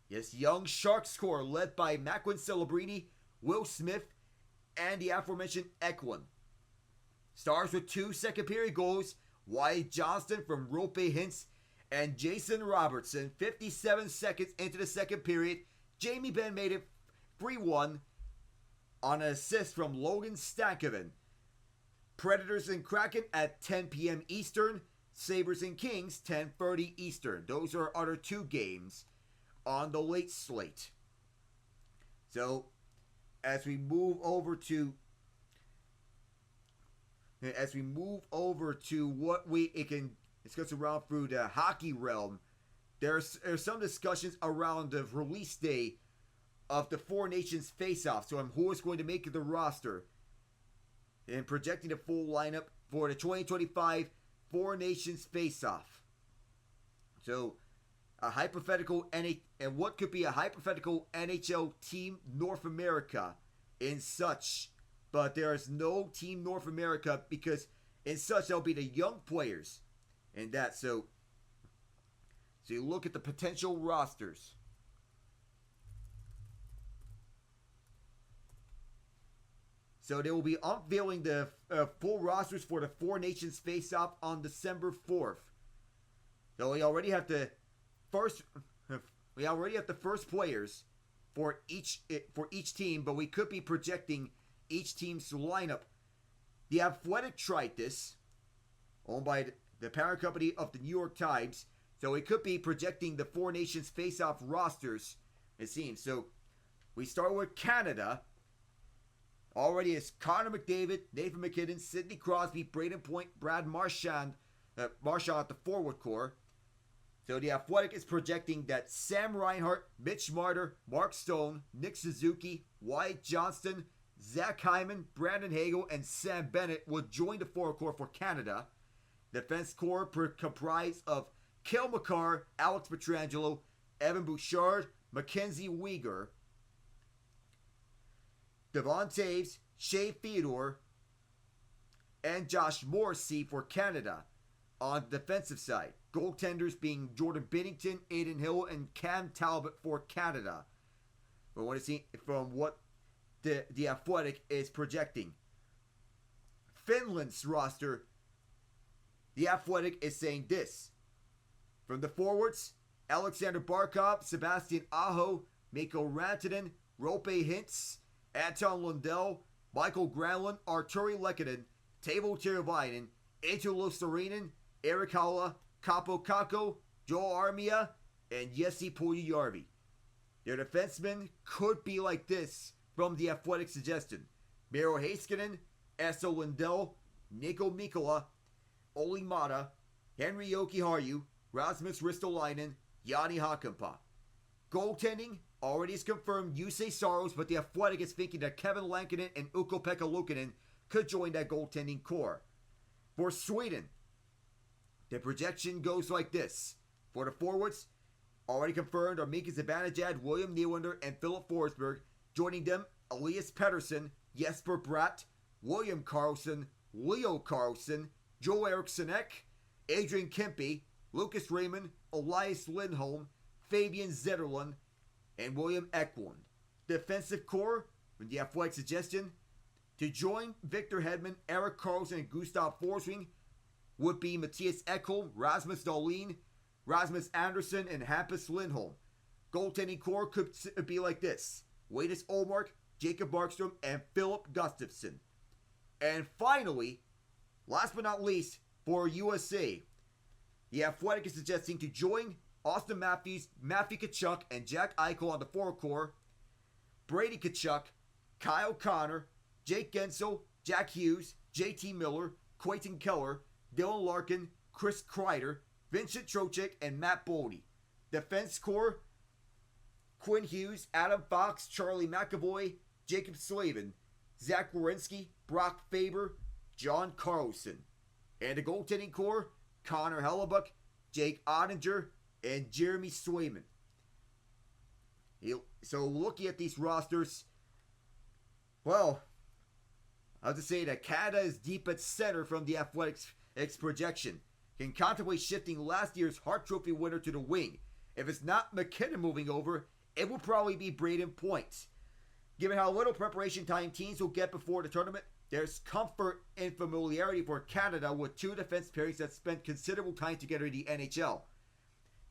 This young Sharks score led by Macklin Celebrini, Will Smith, and the aforementioned Eklund. Stars with 2 second period goals. Wyatt Johnston from Rope Hintz and Jason Robertson 57 seconds into the second period. Jamie Benn made it 3-1 on an assist from Logan Stankoven. Predators and Kraken at 10 p.m. Eastern. Sabres and Kings 10:30 Eastern. Those are our other 2 games on the late slate. So as we move over to what we can discuss around through the hockey realm, there's some discussions around the release day of the 4 Nations face-off. So who is going to make the roster and projecting the full lineup for the 2025 4 Nations face-off. So a hypothetical and what could be a hypothetical NHL Team North America in such, but there is no Team North America because in such there'll be the young players and that. So you look at the potential rosters. So they will be unveiling the full rosters for the Four Nations face-off on December 4th. So we already have the first players for each team, but we could be projecting each team's lineup. The Athletic tried this, owned by the parent company of the New York Times. So we could be projecting the Four Nations face-off rosters, it seems. So we start with Canada. Already is Connor McDavid, Nathan McKinnon, Sidney Crosby, Braden Point, Brad Marchand at the forward core. So the Athletic is projecting that Sam Reinhart, Mitch Marner, Mark Stone, Nick Suzuki, Wyatt Johnston, Zach Hyman, Brandon Hagel, and Sam Bennett will join the forward core for Canada. Defense core comprised of Cale Makar, Alex Pietrangelo, Evan Bouchard, Mackenzie Weegar, Devon Taves, Shea Theodore, and Josh Morrissey for Canada. On the defensive side, goaltenders being Jordan Binnington, Aiden Hill, and Cam Talbot for Canada. But want to see from what the Athletic is projecting. Finland's roster, the Athletic is saying this. From the forwards, Alexander Barkov, Sebastian Aho, Mikko Rantanen, Roope Hintz, Anton Lundell, Michael Granlund, Arturi Lehkonen, Teuvo Teravainen, Eetu Luostarinen, Erik Haula, Kaapo Kakko, Joel Armia, and Jesse Puljujärvi. Their defensemen could be like this from the Athletic suggestion. Miro Heiskanen, Esso Lindell, Nico Mikkola, Olli Mata, Henri Jokiharju, Rasmus Ristolainen, Jani Hakanpää. Goaltending already is confirmed Jussi Saros, but the Athletic is thinking that Kevin Lankinen and Ukko-Pekka Luukkonen could join that goaltending core. For Sweden, the projection goes like this. For the forwards, already confirmed are Mika Zibanejad, William Nylander, and Philip Forsberg. Joining them, Elias Pettersson, Jesper Bratt, William Karlsson, Leo Carlsson, Joe Eriksson-Ek, Adrian Kempe, Lucas Raymond, Elias Lindholm, Fabian Zetterlund, and William Eklund. Defensive core, with the Athletic suggestion, to join Victor Hedman, Eric Carlson, and Gustav Forsling would be Matthias Ekholm, Rasmus Dahlin, Rasmus Andersson, and Hampus Lindholm. Goaltending core could be like this. Wadis Olmark, Jacob Markstrom, and Philip Gustafsson. And finally, last but not least, for USA, the Athletic is suggesting to join Auston Matthews, Matthew Tkachuk, and Jack Eichel on the forward core, Brady Tkachuk, Kyle Connor, Jake Gensel, Jack Hughes, JT Miller, Clayton Keller, Dylan Larkin, Chris Kreider, Vincent Trocheck, and Matt Boldy. Defense core, Quinn Hughes, Adam Fox, Charlie McAvoy, Jacob Slavin, Zach Werenski, Brock Faber, John Carlson. And the goaltending core, Connor Hellebuck, Jake Ottinger, and Jeremy Swayman. So looking at these rosters, well, I have to say that Canada is deep at center from the Athletics projection. Can contemplate shifting last year's Hart Trophy winner to the wing. If it's not McKinnon moving over, it will probably be Braden Point. Given how little preparation time teams will get before the tournament, there's comfort and familiarity for Canada with two defense pairings that spent considerable time together in the NHL.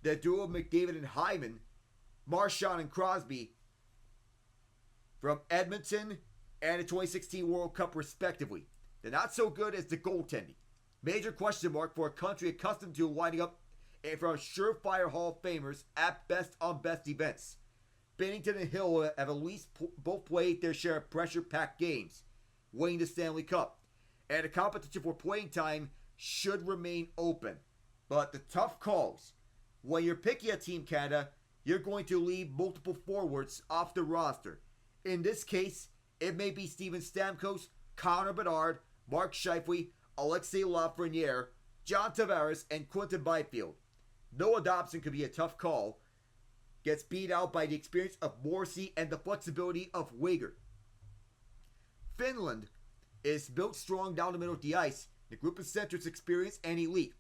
The duo of McDavid and Hyman, Marchand and Crosby, from Edmonton and the 2016 World Cup respectively. They're not so good as the goaltending. Major question mark for a country accustomed to lining up in front of surefire Hall of Famers at best on best events. Binnington and Hill have at least both played their share of pressure-packed games, winning the Stanley Cup, and the competition for playing time should remain open. But the tough calls, when you're picking a Team Canada, you're going to leave multiple forwards off the roster. In this case, it may be Steven Stamkos, Connor Bedard, Mark Scheifele, Alexei Lafreniere, John Tavares, and Quinton Byfield. Noah Dobson could be a tough call. Gets beat out by the experience of Morrissey and the flexibility of Weegar. Finland is built strong down the middle of the ice. The group of centers experience and elite.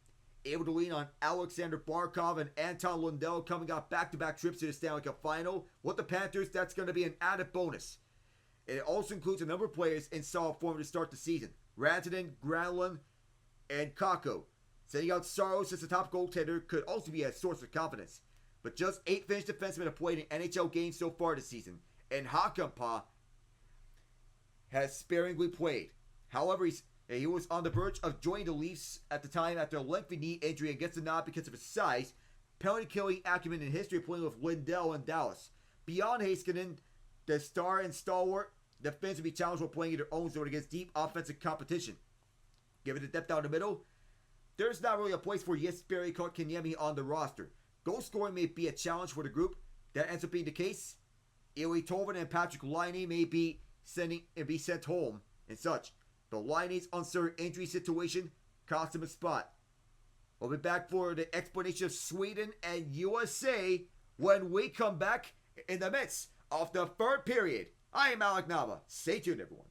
Able to lean on Alexander Barkov and Anton Lundell coming off back-to-back trips to the Stanley Cup Final. With the Panthers, that's going to be an added bonus. It also includes a number of players in solid form to start the season. Rantanen, Granlund, and Kakko. Sending out Saros as the top goaltender could also be a source of confidence. But just 8 Finnish defensemen have played in NHL games so far this season, and Hakanpää has sparingly played. However, he was on the verge of joining the Leafs at the time after a lengthy knee injury and gets the nod because of his size, penalty-killing acumen, and history of playing with Lindell in Dallas. Beyond Heiskanen, the star and stalwart, the Finns will be challenged while playing in their own zone against deep offensive competition. Given the depth down the middle, there's not really a place for Jesperi Kotkaniemi on the roster. Goal scoring may be a challenge for the group. That ends up being the case. Eeli Tolvanen and Patrick Laine may be sent home and such. The Laine's uncertain injury situation cost him a spot. We'll be back for the explanation of Sweden and USA when we come back in the midst of the third period. I am Alec Nava. Stay tuned, everyone.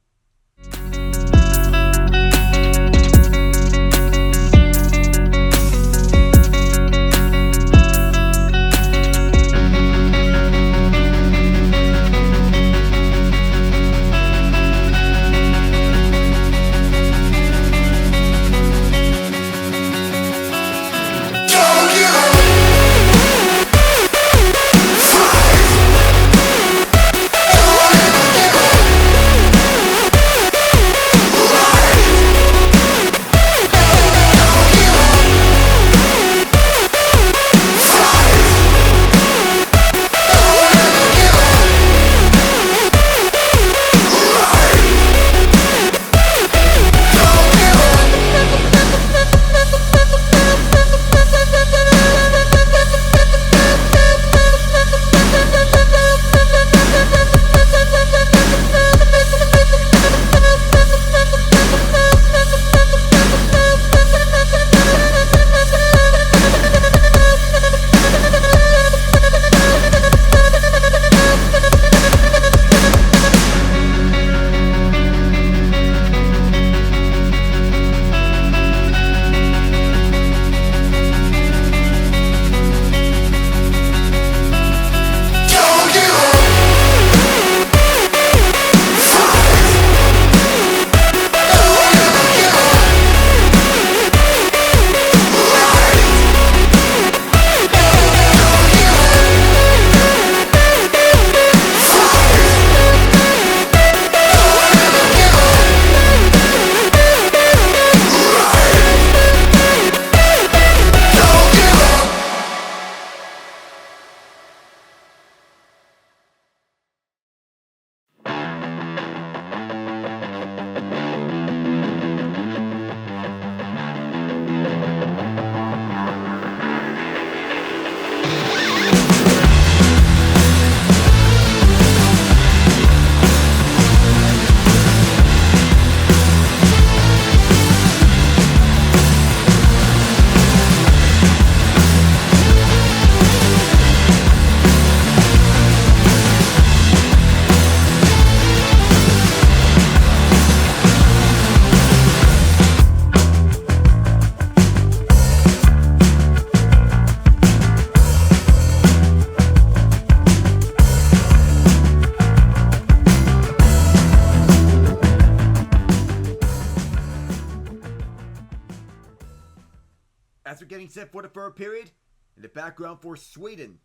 As we're getting set for the third period, in the background for Sweden.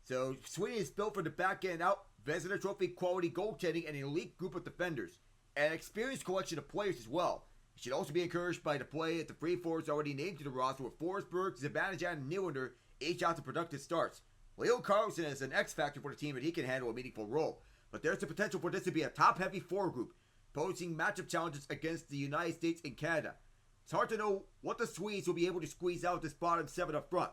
So Sweden is built from the back end out, Vezina Trophy quality goaltending and an elite group of defenders, and an experienced collection of players as well. You should also be encouraged by the play at the three forwards already named to the roster with Forsberg, Zibanejad, and Nylander each out to productive starts. Leo Carlson is an X factor for the team and he can handle a meaningful role, but there's the potential for this to be a top-heavy forward group, posing matchup challenges against the United States and Canada. It's hard to know what the Swedes will be able to squeeze out this bottom 7 up front.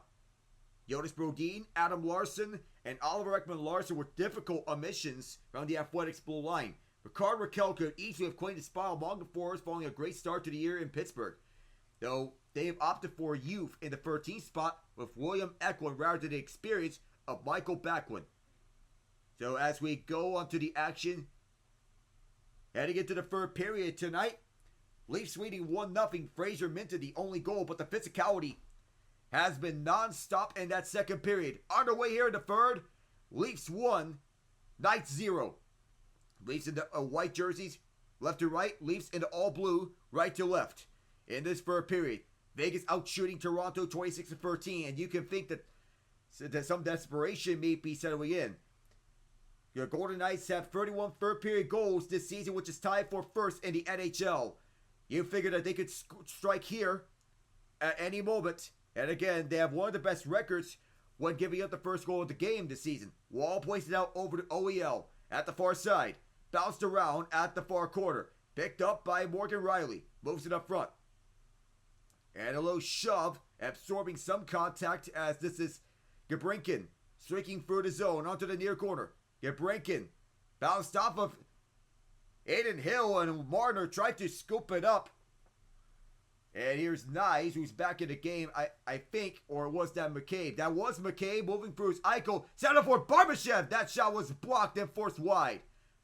Jonas Brodin, Adam Larsson, and Oliver Ekman-Larsson were difficult omissions around the Athletics blue line. Ricard Raquel could easily have claimed a spot among the forwards following a great start to the year in Pittsburgh, though they have opted for youth in the 13th spot with William Eklund rather than the experience of Michael Backlund. So as we go on to the action, heading into the third period tonight, Leafs leading 1-0. Fraser minted the only goal, but the physicality has been non-stop in that second period. On the way here in the third, Leafs 1, Knights 0. Leafs in the white jerseys, left to right. Leafs into all blue, right to left. In this third period, Vegas out shooting Toronto 26-13, and you can think that some desperation may be settling in. Your Golden Knights have 31 third period goals this season, which is tied for first in the NHL. You figure that they could strike here at any moment. And again, they have one of the best records when giving up the first goal of the game this season. Wall plays it out over to OEL at the far side. Bounced around at the far corner. Picked up by Morgan Riley. Moves it up front. And a little shove, absorbing some contact as this is Gabrinkin streaking through the zone onto the near corner. Gabrinkin bounced off of Aiden Hill, and Marner tried to scoop it up. And here's Nyes, who's back in the game, I think, or was that McCabe? That was McCabe moving through his Eichel. Set up for Barbashev. That shot was blocked and forced wide.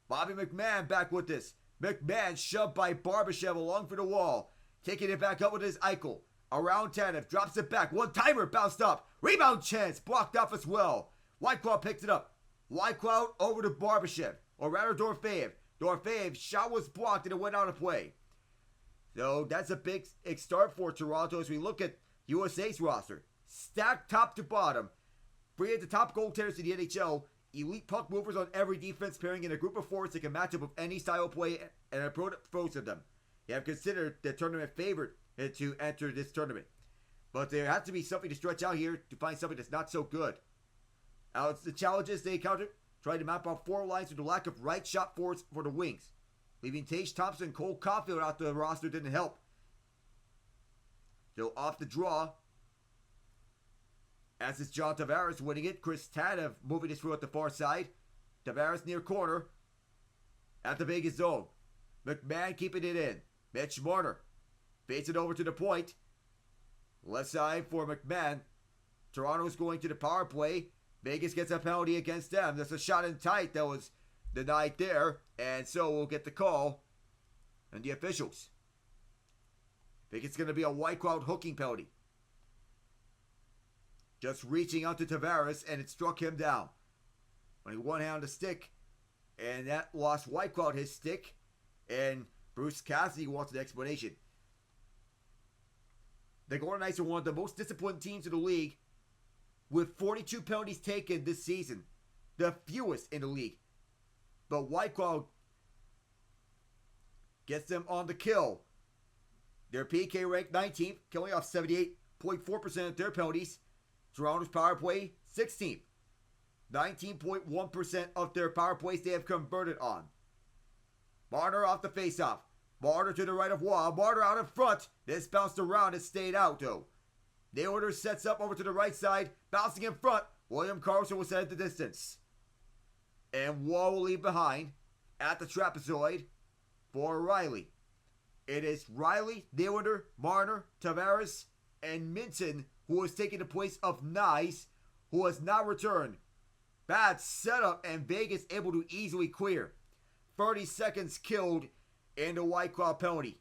Bobby McMahon back with this. McMahon shoved by Barbashev along for the wall. Taking it back up with his Eichel. Around Tanev, drops it back. One-timer bounced up. Rebound chance, blocked off as well. Whitecloud picks it up. Whitecloud over to Barbashev, or rather Dorofeyev. Dorofeyev's shot was blocked and it went out of play. So that's a big start for Toronto as we look at USA's roster. Stacked top to bottom. Three of the top goaltenders in the NHL. Elite puck movers on every defense, pairing in a group of forwards that can match up with any style of play and approach both of them. They have considered the tournament favorite to enter this tournament. But there has to be something to stretch out here to find something that's not so good. It's the challenges they encountered, trying to map out four lines with the lack of right shot forwards for the wings. Leaving Tage Thompson and Cole Caulfield out the roster didn't help. So off the draw, as it's John Tavares winning it. Chris Tanev moving this through at the far side. Tavares near corner at the Vegas zone. McMahon keeping it in. Mitch Marner fades it over to the point. Left side for McMahon. Toronto's going to the power play. Vegas gets a penalty against them. That's a shot in tight that was denied there. And so we'll get the call. And the officials. I think it's going to be a Whitecloud hooking penalty. Just reaching out to Tavares, and it struck him down. Only one hand on the stick. And that lost Whitecloud his stick. And Bruce Cassidy wants an explanation. The Golden Knights are one of the most disciplined teams in the league, with 42 penalties taken this season. The fewest in the league. But Whitecloud gets them on the kill. Their PK ranked 19th, killing off 78.4% of their penalties. Toronto's power play, 16th. 19.1% of their power plays they have converted on. Marner off the faceoff. Marner to the right of Wall. Marner out in front. This bounced around and stayed out though. Nylander sets up over to the right side. Bouncing in front. William Karlsson was at the distance. And Wall will leave behind at the trapezoid for Riley. It is Riley, Nylander, Marner, Tavares, and Minton who is taking the place of Nyes, who has not returned. Bad setup and Vegas able to easily clear. 30 seconds killed in the Whitecloud penalty.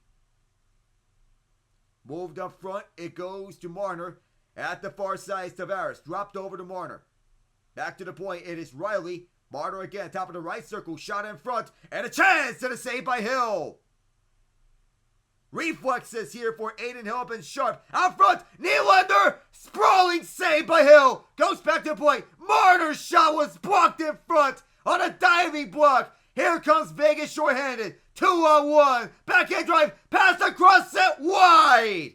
Moved up front, it goes to Marner. At the far side, Tavares dropped over to Marner. Back to the point, it is Riley. Marner again, top of the right circle, shot in front, and a chance to the save by Hill. Reflexes here for Aiden Hill up and sharp. Out front, Nylander, sprawling save by Hill. Goes back to the point. Marner's shot was blocked in front on a diving block. Here comes Vegas shorthanded. 2-on-1. Backhand drive. Pass across set wide.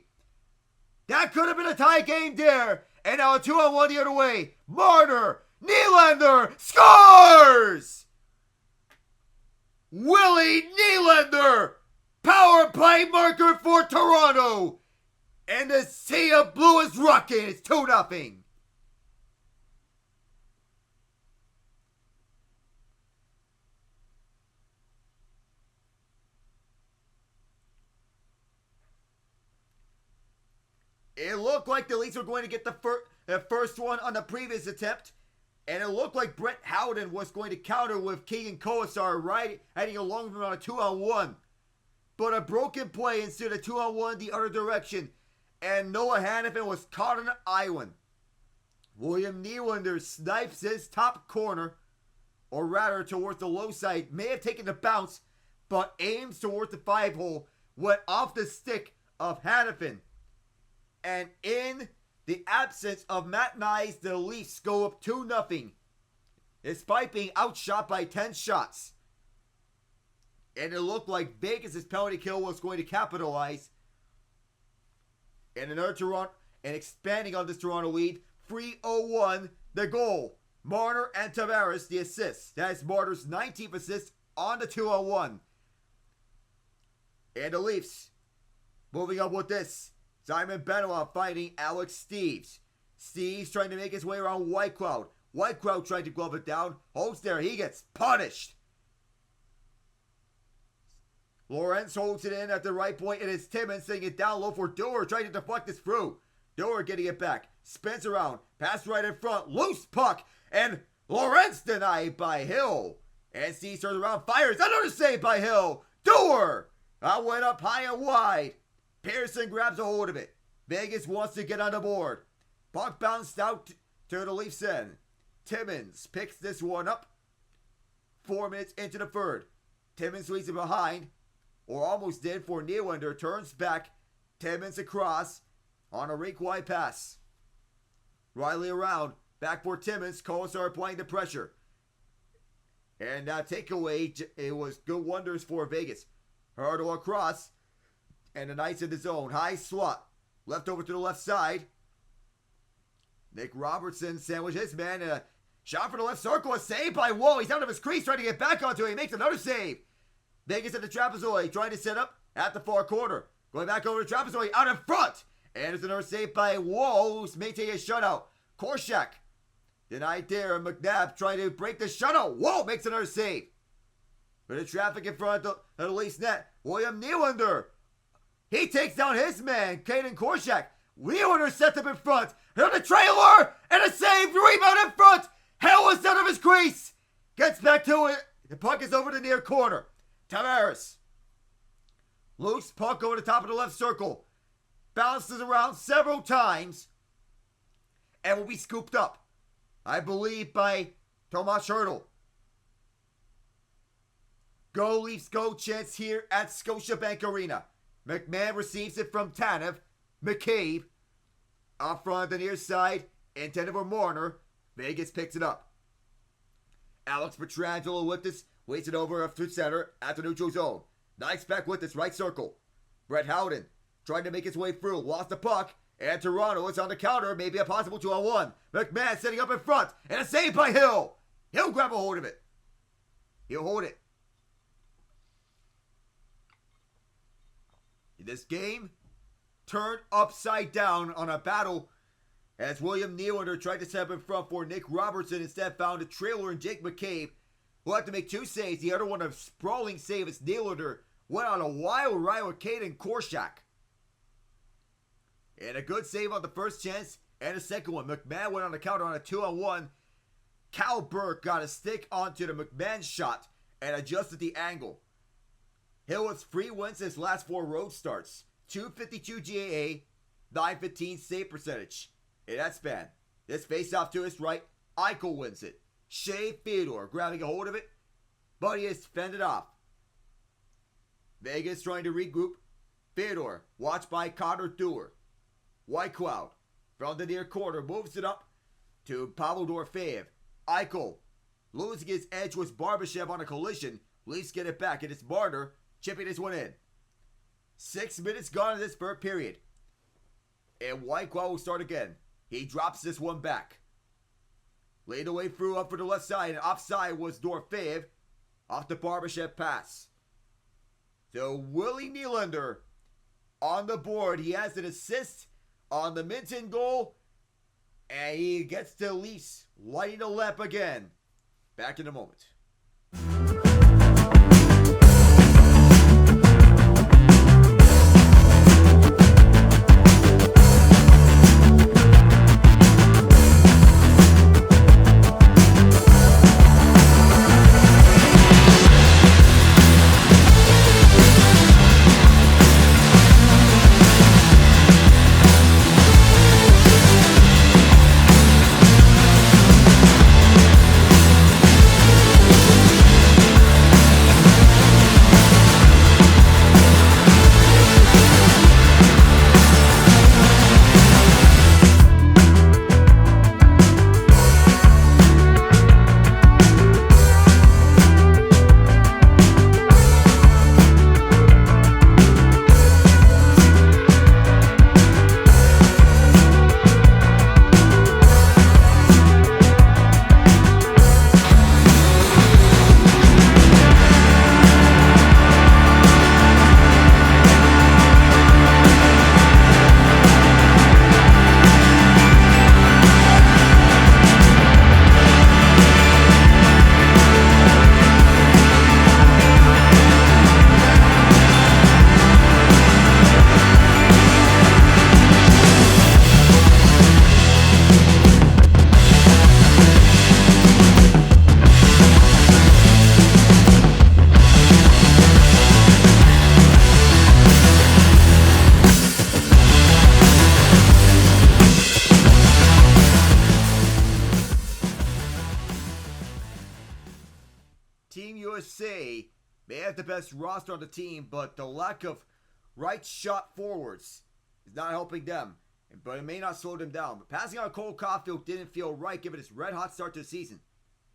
That could have been a tie game there. And now a 2-on-1 the other way. Marner. Nylander scores. Willie Nylander. Power play marker for Toronto. And the sea of blue is rocking. It's 2-0. It looked like the Leafs were going to get the first one on the previous attempt. And it looked like Brett Howden was going to counter with Keegan Colasar right heading along with him on a 2-on-1. But a broken play ensued, a 2-on-1 the other direction. And Noah Hannafin was caught on an island. William Nylander snipes his top corner. or rather towards the low side, may have taken the bounce, but aims towards the 5-hole, went off the stick of Hannafin. And in the absence of Matt Nyes, the Leafs go up 2-0, despite being outshot by 10 shots. And it looked like Vegas' penalty kill was going to capitalize. And another Toronto, and expanding on this Toronto lead, 3-0-1, the goal. Marner and Tavares, the assists. That is Marner's 19th assist on the 2-on-1. And the Leafs, moving up with this. Simon Benoit fighting Alex Steeves. Steeves trying to make his way around Whitecloud. Whitecloud trying to glove it down. Holds there, he gets punished. Lawrence holds it in at the right point, and it's Timmins sending it down low for Doer, trying to deflect this through. Doer getting it back, spins around, pass right in front, loose puck, and Lawrence denied by Hill. And Steve turns around, fires, another save by Hill. Doer! That went up high and wide. Pearson grabs a hold of it. Vegas wants to get on the board. Puck bounced out to the Leafs end. Timmins picks this one up. 4 minutes into the third. Timmins leaves it behind, or almost did, for Nylander. Turns back. Timmins across on a rink-wide pass. Riley around. Back for Timmins. Colasar applying the pressure. And takeaway, it was good wonders for Vegas. Hurdle across. And the Knights in the zone. High slot. Left over to the left side. Nick Robertson sandwiched his man. A shot for the left circle. A save by Wall. He's out of his crease trying to get back onto it. He makes another save. Vegas at the trapezoid. Trying to set up at the far corner. Going back over to trapezoid. Out in front. And it's another save by Wall, who's maintaining a shutout. Korshak denied there. McNabb trying to break the shutout. Wall makes another save. But the traffic in front of the Leafs net. William Nylander. He takes down his man, Caden Korshak. Nylander sets up in front. Here's the trailer! And a save! Rebound in front! Hell is out of his crease! Gets back to it. The puck is over the near corner. Tavares. Loose puck over the top of the left circle. Bounces around several times. And will be scooped up, I believe, by Tomas Hertl. Go Leafs, go chance here at Scotiabank Arena. McMahon receives it from Tanev. McCabe. Up front on the near side. Intended for Marner. Vegas picks it up. Alex Pietrangelo with this. Waits it over up to center at the neutral zone. Knights back with this right circle. Brett Howden trying to make his way through. Lost the puck. And Toronto is on the counter. Maybe a possible 2-on-1. McMahon setting up in front. And a save by Hill. He'll grab a hold of it. He'll hold it. This game turned upside down on a battle as William Nylander tried to step in front for Nick Robertson. Instead found a trailer in Jake McCabe, who had to make 2 saves. The other one, a sprawling save as Nylander went on a wild ride with Caden Korshak. And a good save on the first chance and a second one. McMahon went on the counter on a 2-on-1. Cal Burke got a stick onto the McMahon shot and adjusted the angle. Hill has 3 wins his last 4 road starts. 252 GAA, 915 save percentage. In that span, this face-off to his right, Eichel wins it. Shea Theodore grabbing a hold of it, but he is fended off. Vegas trying to regroup. Theodore, watched by Connor Dewar. Whitecloud, from the near corner, moves it up to Pavel Dorofeev. Eichel, losing his edge with Barbashev on a collision. Leafs get it back, and it's Marner chipping this one in. 6 minutes gone in this third period. And Whitecloud will start again. He drops this one back. Laid away through up for the left side, and offside was Dorofeev off the Barbashev pass. So Willie Nylander on the board. He has an assist on the Minton goal, and he gets the Leafs lighting the lamp again. Back in a moment. Team USA may have the best roster on the team, but the lack of right shot forwards is not helping them. But it may not slow them down. But passing on Cole Caulfield didn't feel right given his red-hot start to the season.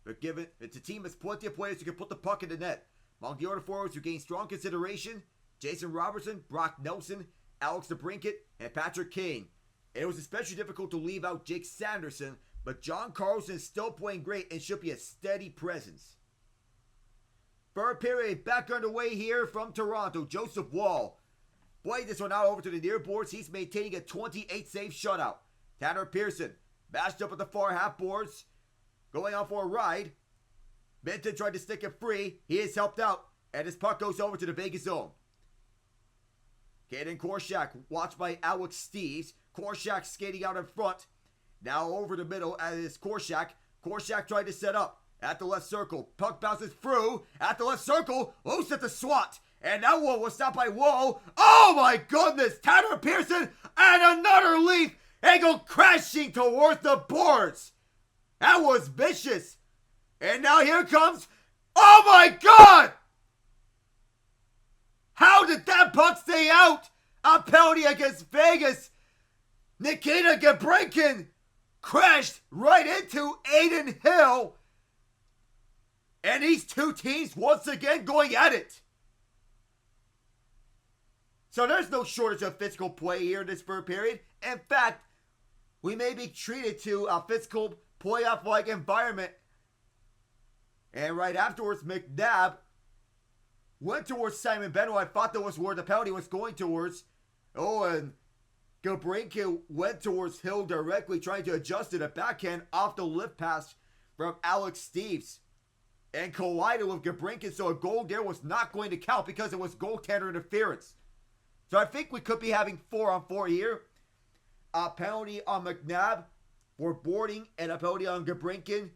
But given it's a team with plenty of players who can put the puck in the net. Among the other forwards who gained strong consideration, Jason Robertson, Brock Nelson, Alex DeBrincat, and Patrick Kane. It was especially difficult to leave out Jake Sanderson, but John Carlson is still playing great and should be a steady presence. Third period back underway here from Toronto. Joseph Woll played this one out over to the near boards. He's maintaining a 28-save shutout. Tanner Pearson mashed up at the far half boards, going on for a ride. Minton tried to stick it free. He is helped out, and his puck goes over to the Vegas zone. Caden Korshak watched by Alex Steves. Korshak skating out in front. Now over the middle as Korshak. Korshak tried to set up at the left circle. Puck bounces through at the left circle. Loose at the swat. And that one was stopped by Woll. Oh my goodness! Tanner Pearson and another leaf. And go crashing towards the boards. That was vicious. And now here comes... Oh my God! How did that puck stay out? A penalty against Vegas. Nikita Gabrinkin crashed right into Aiden Hill. And these two teams once again going at it. So there's no shortage of physical play here in this third period. In fact, we may be treated to a physical playoff-like environment. And right afterwards, McNabb went towards Simon Benoit. I thought that was where the penalty was going towards. Oh, and Gabrinkin went towards Hill directly, trying to adjust it. A backhand off the lift pass from Alex Steves. And collided with Gabrinkin, so a goal there was not going to count because it was goaltender interference. So I think we could be having 4-on-4 here. A penalty on McNabb for boarding and a penalty on Gabrinkin.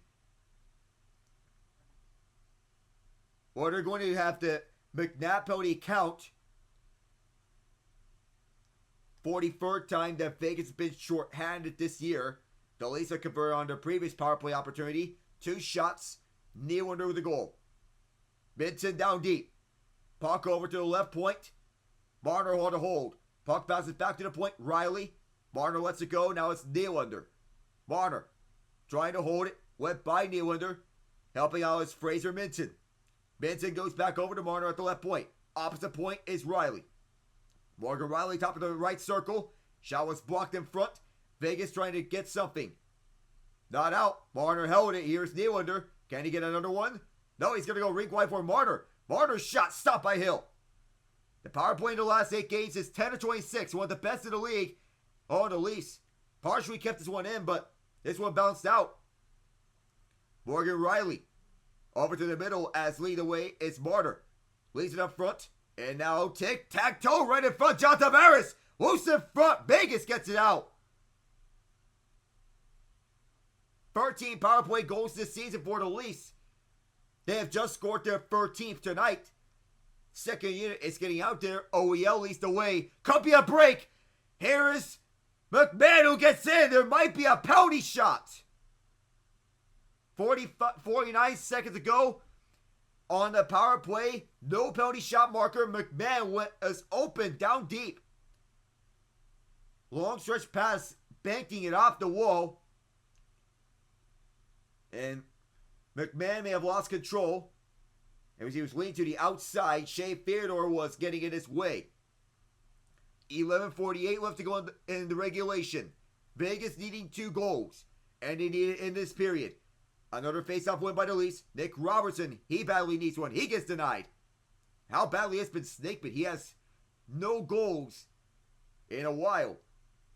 Or they're going to have the McNabb penalty count. 43rd time that Vegas has been shorthanded this year. The Leafs have converted on their previous power play opportunity. 2 shots, Nylander with the goal. Minton down deep. Puck over to the left point. Marner on the hold. Puck bounces back to the point. Riley. Marner lets it go. Now it's Nylander. Marner trying to hold it. Went by Nylander. Helping out is Fraser Minton. Minton goes back over to Marner at the left point. Opposite point is Riley. Morgan Riley top of the right circle. Shot was blocked in front. Vegas trying to get something. Not out. Marner held it. Here's Nylander. Can he get another one? No, he's going to go rink wide for Marner. Marner's shot stopped by Hill. The power play in the last 8 games is 10-26. One of the best in the league. Oh, the Leafs partially kept this one in, but this one bounced out. Morgan Riley over to the middle as lead away is Marner. Leads it up front. And now tic-tac-toe right in front. John Tavares. Loose in front. Vegas gets it out. 13 power play goals this season for the Leafs. They have just scored their 13th tonight. Second unit is getting out there. OEL leads the way. Could be a break. Here is McMahon who gets in. There might be a penalty shot. 49 seconds ago on the power play. No penalty shot marker. McMahon is open down deep. Long stretch pass, banking it off the wall. And McMahon may have lost control. As he was leaning to the outside, Shea Theodore was getting in his way. 11:48 left to go in the regulation. Vegas needing 2 goals. And they need it in this period. Another face-off win by the Leafs. Nick Robertson, he badly needs one. He gets denied. How badly it's been snake bit. He has no goals in a while.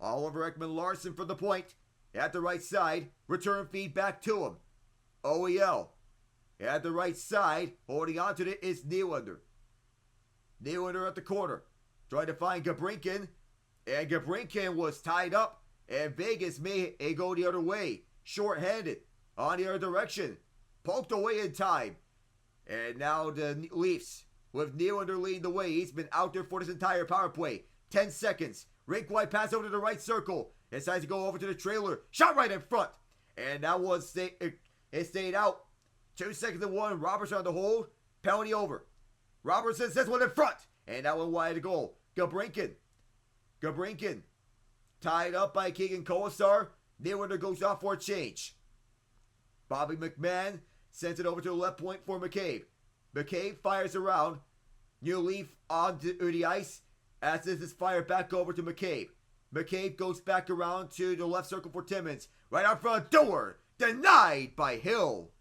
Oliver Ekman-Larsson for the point. At the right side. Return feed back to him. OEL. At the right side, holding on to it is Nylander. Nylander at the corner. Trying to find Gabrinkin. And Gabrinkin was tied up. And Vegas may go the other way. Short-handed. On the other direction. Poked away in time. And now the Leafs. With Nylander leading the way. He's been out there for this entire power play. 10 seconds. Rink wide pass over to the right circle. Decides to go over to the trailer. Shot right in front. And that was it stayed out. 2 seconds to one. Robertson on the hold. Penalty over. Robertson sends one in front. And that one wide to goal. Gabrinkin tied up by Keegan Colasar. Nylander goes off for a change. Bobby McMahon sends it over to the left point for McCabe. McCabe fires around. New Leaf onto the ice as this is fired back over to McCabe. McCabe goes back around to the left circle for Timmins. Right out front door. Denied by Hill.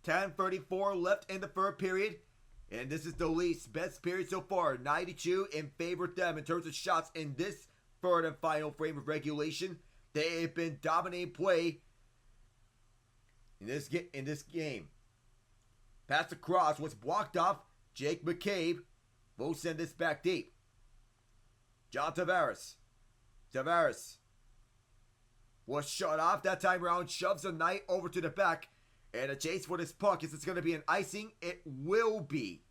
.34 left in the third period. And this is the Leafs' best period so far. 92 in favor of them in terms of shots in this third and final frame of regulation. They have been dominating play in this game. Pass across was blocked off. Jake McCabe will send this back deep. John Tavares. Tavares was shut off that time around. Shoves the Knight over to the back. And a chase for this puck. Is it going to be an icing? It will be.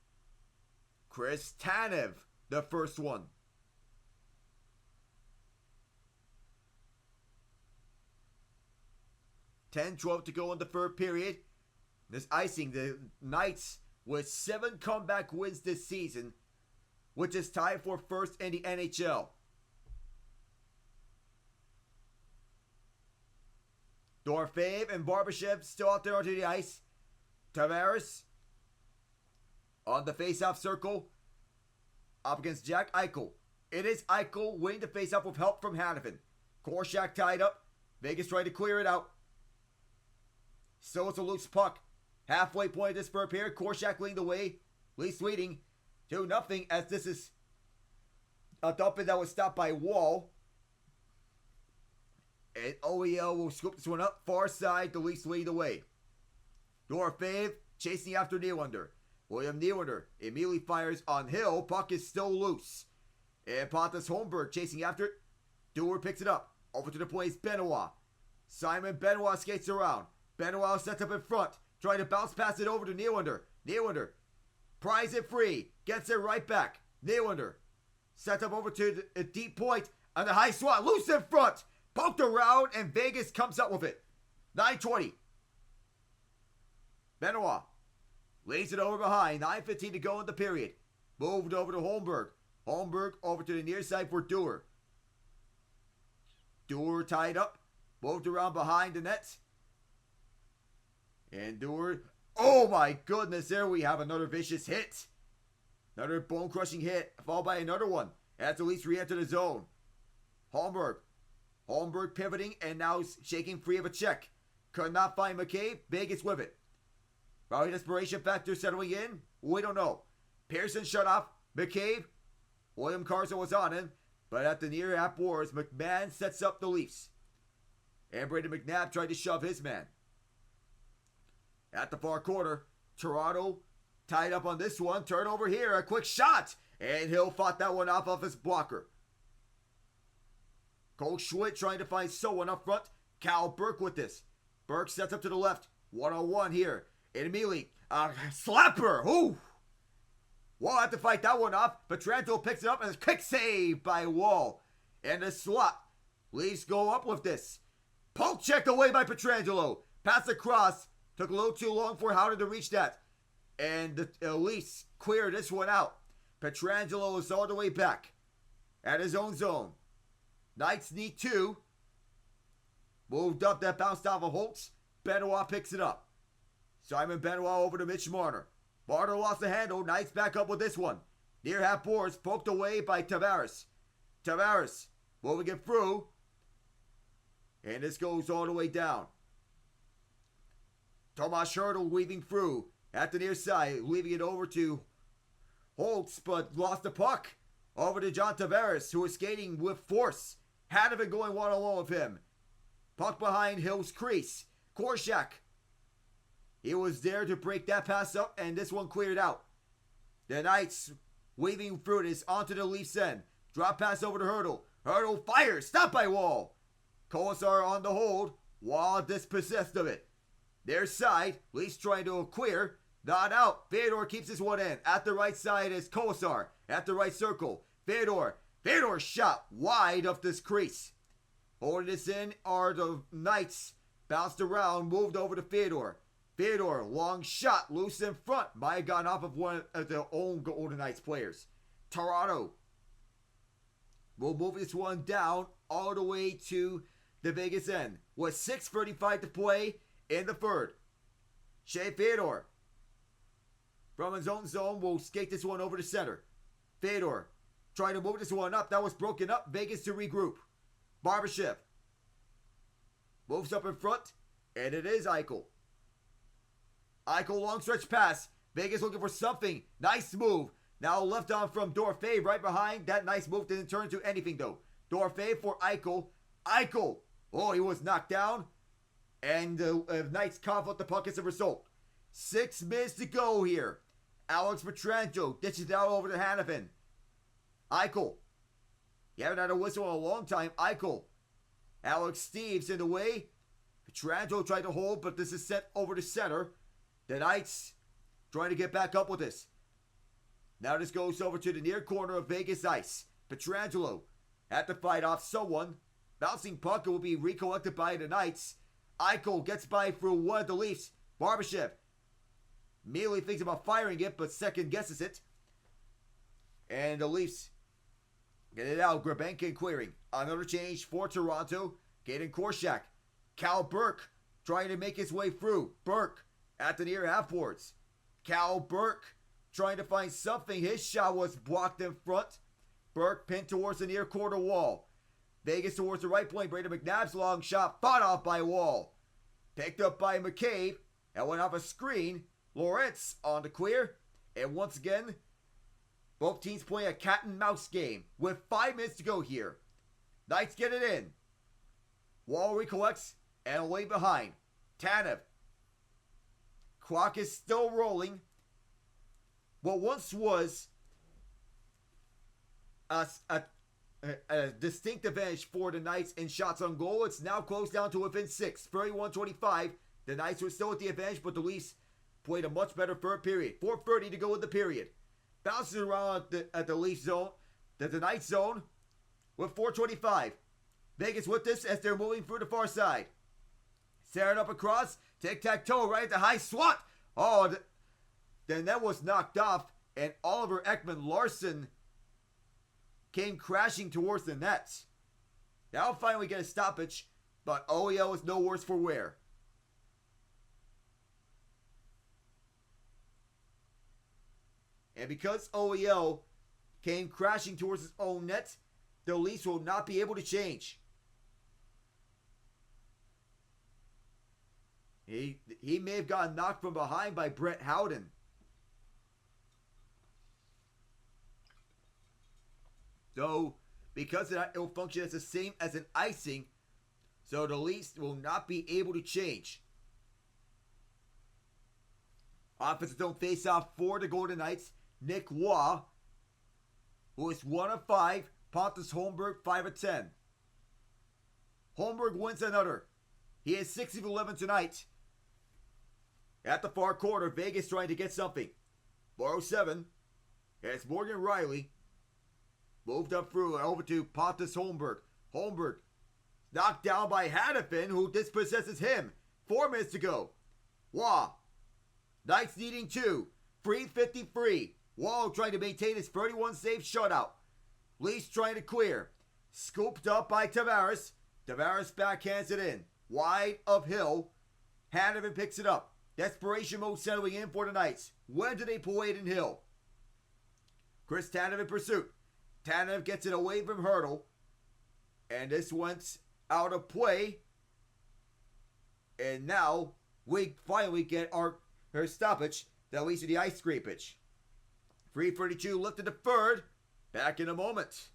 Chris Tanev, the first one. .12 to go in the third period. This icing, the Knights with 7 comeback wins this season, which is tied for first in the NHL. Dorfeev and Barbashev still out there onto the ice. Tavares on the face-off circle up against Jack Eichel. It is Eichel winning the face-off with help from Hanifin. Korshak tied up. Vegas trying to clear it out. So it's a loose puck. Halfway point of this third period. Korshak leading the way. Leafs leading 2-0 as this is a dumping that was stopped by Wall. And OEL will scoop this one up. Far side, the Leafs lead the way. Dorfeev chasing after Nylander. William Nylander immediately fires on Hill. Puck is still loose. And Pontus Holmberg chasing after it. Dewar picks it up. Over to the point, Benoit. Simon Benoit skates around. Benoit sets up in front. Trying to bounce pass it over to Nylander. Nylander pries it free. Gets it right back. Nylander sets up over to the deep point. And the high swat. Loose in front. Poked around and Vegas comes up with it. 9:20. Benoit lays it over behind. 9:15 to go in the period. Moved over to Holmberg. Holmberg over to the near side for Dewar. Dewar tied up. Moved around behind the net. And Dewar. Oh my goodness. There we have another vicious hit. Another bone-crushing hit. Followed by another one. As the Leafs re-enter the zone. Holmberg pivoting and now shaking free of a check. Could not find McCabe. Vegas with it. Probably desperation factor settling in. We don't know. Pearson shut off McCabe. William Carson was on him. But at the near half boards, McMahon sets up the Leafs. And Brandon McNabb tried to shove his man. At the far corner, Toronto tied up on this one. Turnover here. A quick shot. And Hill fought that one off of his blocker. Cole Schwitt trying to find someone up front. Cal Burke with this. Burke sets up to the left. 1-on-1 here. And immediately, slapper. Ooh. Wall had to fight that one off. Pietrangelo picks it up and a quick save by Wall. And the slot. Leafs go up with this. Poke checked away by Pietrangelo. Pass across. Took a little too long for Howden to reach that. And the Leafs clear this one out. Pietrangelo is all the way back. At his own zone. Knights need 2. Moved up, that bounced off of Holtz. Benoit picks it up. Simon Benoit over to Mitch Marner. Marner lost the handle. Knights back up with this one. Near half boards, poked away by Tavares. Tavares moving it through. And this goes all the way down. Tomas Hertl weaving through at the near side, leaving it over to Holtz, but lost the puck. Over to John Tavares, who is skating with force. Hanifin going one-on-one with him. Puck behind Hill's crease. Korshak. He was there to break that pass up, and this one cleared out. The Knights weaving through this onto the Leafs end. Drop pass over to Hertl. Hertl fires. Stopped by Wall. Colasar on the hold. Wall dispossessed of it. Their side, Leafs trying to clear. Not out. Fedor keeps this one in. At the right side is Colasar. At the right circle. Fedor shot wide of this crease. Holding this in are the Knights. Bounced around, moved over to Fedor. Fedor, long shot, loose in front. Might have gotten off of one of their own Golden Knights players. Toronto will move this one down all the way to the Vegas end. With 6:35 to play in the third. Shea Fedor from his own zone will skate this one over to center. Fedor trying to move this one up. That was broken up. Vegas to regroup. Barbashev moves up in front, and it is Eichel. Eichel long stretch pass. Vegas looking for something. Nice move. Now left on from Dorfe right behind. That nice move didn't turn into anything though. Dorfe for Eichel. Eichel. Oh, he was knocked down. And the Knights cough up the puck as a result. 6 minutes to go here. Alex Pietrangelo dishes it out over to Hanifin. Eichel. You haven't had a whistle in a long time. Eichel. Alex Steves in the way. Pietrangelo tried to hold, but this is sent over to center. The Knights trying to get back up with this. Now this goes over to the near corner of Vegas ice. Pietrangelo at the fight off someone. Bouncing puck will be recollected by the Knights. Eichel gets by through one of the Leafs. Barbashev immediately thinks about firing it, but second guesses it. And the Leafs get it out. Grabenkin clearing. Another change for Toronto. Gaten Korshak. Cal Burke trying to make his way through. Burke at the near half boards. Cal Burke trying to find something. His shot was blocked in front. Burke pinned towards the near corner wall. Vegas towards the right point. Brandon McNabb's long shot fought off by Wall. Picked up by McCabe and went off a screen. Lawrence on the clear. And once again, both teams playing a cat and mouse game with 5 minutes to go here. Knights get it in. Wall recollects and away behind. Tanev. Clock is still rolling. What once was a distinct advantage for the Knights in shots on goal, it's now closed down to within 6. 31-25. The Knights were still with the advantage, but the Leafs played a much better third period. 4:30 to go in the period. Bounces around at the Leafs zone, the Knights zone, with 4:25. Vegas with this as they're moving through the far side. Set it up across. Tic-tac-toe right at the high swat. Oh, then that was knocked off, and Oliver Ekman-Larsson came crashing towards the net. Now finally get a stoppage, but OEL is no worse for wear. And because OEL came crashing towards his own net, the Leafs will not be able to change. He may have gotten knocked from behind by Brett Howden. So, because of that, it will function as the same as an icing. So the Leafs will not be able to change. Offensive zone face-off for the Golden Knights. Nick Waugh, who is 1 of 5. Pontus Holmberg, 5 of 10. Holmberg wins another. He is 6 of 11 tonight. At the far corner, Vegas trying to get something. 407. It's Morgan Riley. Moved up through and over to Pontus Holmberg. Holmberg knocked down by Hanifin, who dispossesses him. 4 minutes to go. Waugh. Knights needing 2. 3:53. Waugh trying to maintain his 31 save shutout. Leafs trying to clear. Scooped up by Tavares. Tavares backhands it in. Wide uphill. Hanifin picks it up. Desperation mode settling in for the Knights. When do they pull Aiden Hill? Chris Tanev in pursuit. Tanev gets it away from Hurdle. And this went out of play. And now we finally get our stoppage that leads to the ice scrapage. 3:32 left in the third. Back in a moment.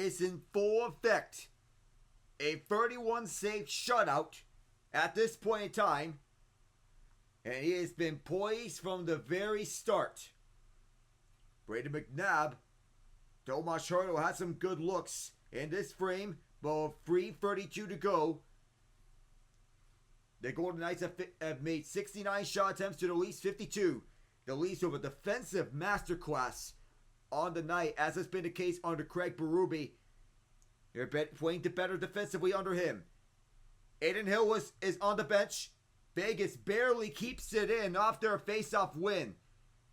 is in full effect. A 31 save shutout at this point in time, and he has been poised from the very start. Brayden McNabb, Tomas Hertl had some good looks in this frame, but 3:32 to go. The Golden Knights have made 69 shot attempts to the Leafs 52. The Leafs with a defensive masterclass on the night, as has been the case under Craig Berube. They're playing better defensively under him. Adin Hill is on the bench. Vegas barely keeps it in off their face-off win.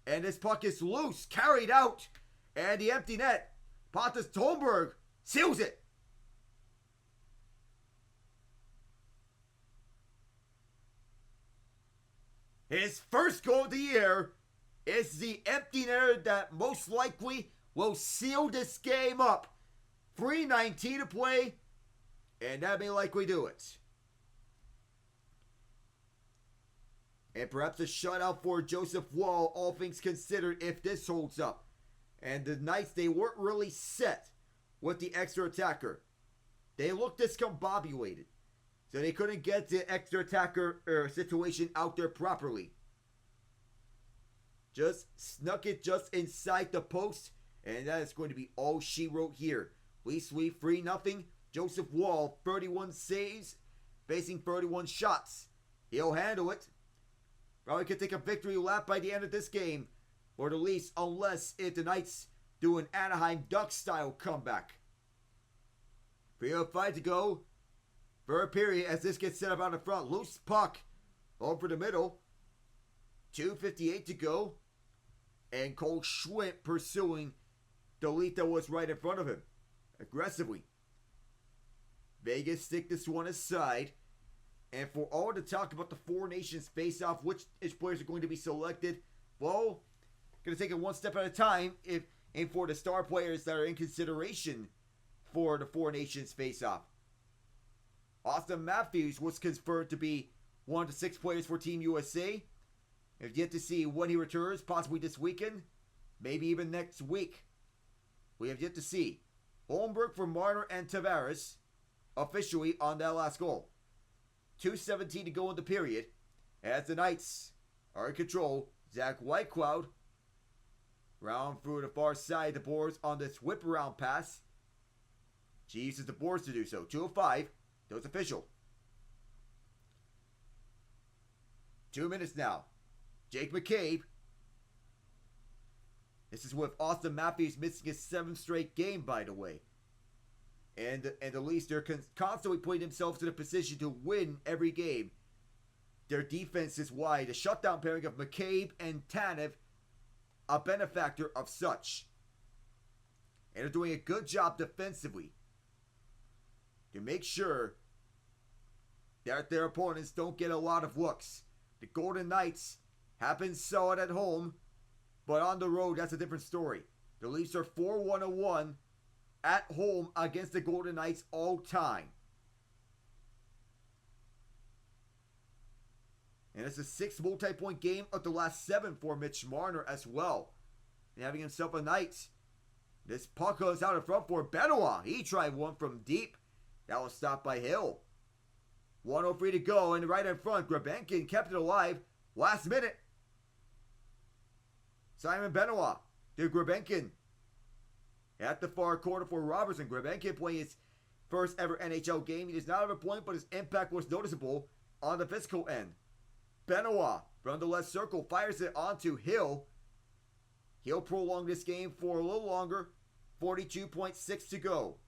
And this puck is loose, carried out. And the empty net. Pontus Tolberg seals it. His first goal of the year is the empty netter that most likely will seal this game up. 3:19 to play, and that may likely do it. And perhaps a shutout for Joseph Woll, all things considered, if this holds up. And the Knights, they weren't really set with the extra attacker. They looked discombobulated. So they couldn't get the extra attacker situation out there properly. Just snuck it just inside the post. And that is going to be all she wrote here. Leafs lead 3-0. Joseph Woll, 31 saves, facing 31 shots. He'll handle it. Probably could take a victory lap by the end of this game for the Leafs, unless if the Knights do an Anaheim Ducks style comeback. 3:05 to go. Third period as this gets set up on the front. Loose puck over the middle. 2:58 to go. And Cole Schwindt pursuing the Leaf that was right in front of him. Aggressively. Vegas stick this one aside. And for all the talk about the Four Nations face-off, which players are going to be selected, well, going to take it one step at a time and for the star players that are in consideration for the Four Nations face-off. Auston Matthews was confirmed to be one of the 6 players for Team USA. We've yet to see when he returns, possibly this weekend, maybe even next week. We have yet to see. Holmberg for Marner and Tavares officially on that last goal. 2:17 to go in the period as the Knights are in control. Zach Whitecloud round through the far side of the boards on this whip around pass. She uses the boards to do so. 2:05. That was official. 2 minutes now. Jake McCabe. This is with Auston Matthews missing his 7th straight game, by the way. And the Leafs, they're constantly putting themselves in a position to win every game. Their defense is wide. The shutdown pairing of McCabe and Tanev, a benefactor of such. And they're doing a good job defensively to make sure that their opponents don't get a lot of looks. The Golden Knights have been solid at home, but on the road, that's a different story. The Leafs are 4-1-1 at home against the Golden Knights all time. And it's a 6th multi-point game of the last 7 for Mitch Marner as well. And having himself a night. This puck goes out in front for Benoit. He tried one from deep. That was stopped by Hill. 1:03 to go, and right in front, Grebenkin kept it alive. Last minute. Simon Benoit to Grebenkin. At the far corner for Robertson. Grebenkin playing his first ever NHL game. He does not have a point, but his impact was noticeable on the physical end. Benoit from the left circle fires it onto Hill. He'll prolong this game for a little longer. 42.6 to go.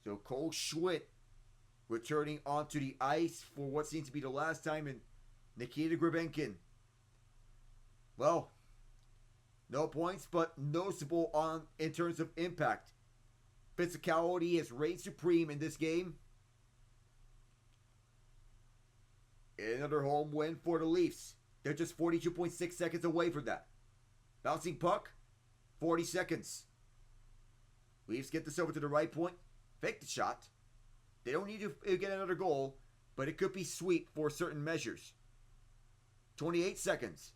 So Cole Schwindt returning onto the ice for what seems to be the last time, and Nikita Grebenkin. Well, no points, but noticeable in terms of impact. Physicality has reigned supreme in this game. Another home win for the Leafs. They're just 42.6 seconds away from that. Bouncing puck, 40 seconds. Leafs get this over to the right point. fake the shot. They don't need to get another goal, but it could be sweep for certain measures. 28 seconds.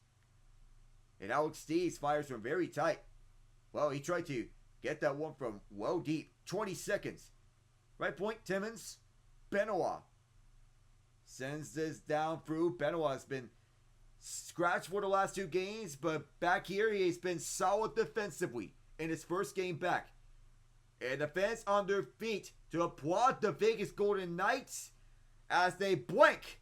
And Alex Steves fires from very tight. Well, he tried to get that one from well deep. 20 seconds. Right point, Timmins. Benoit sends this down through. Benoit has been scratched for the last 2 games, but back here he has been solid defensively in his first game back. And the fans on their feet to applaud the Vegas Golden Knights as they blink.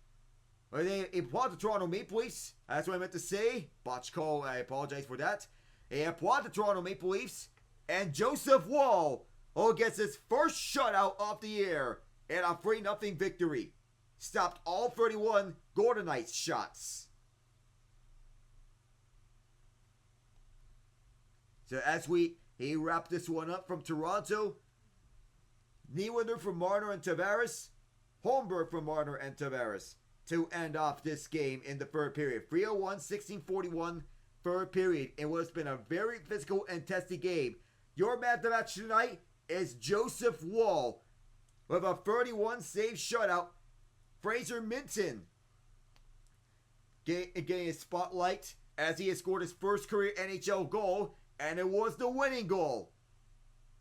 Or they applaud the Toronto Maple Leafs. That's what I meant to say. Botch call, I apologize for that. They applaud the Toronto Maple Leafs. And Joseph Woll gets his first shutout off the air and a 3-0 victory. Stopped all 31 Golden Knights shots. So as he wrapped this one up from Toronto, Nylander from Marner and Tavares, Holmberg from Marner and Tavares to end off this game in the third period. 3:01, 16:41, third period. It has been a very physical and testy game. Your man of the match tonight is Joseph Woll with a 31 save shutout. Fraser Minton getting a spotlight as he has scored his first career NHL goal, and it was the winning goal.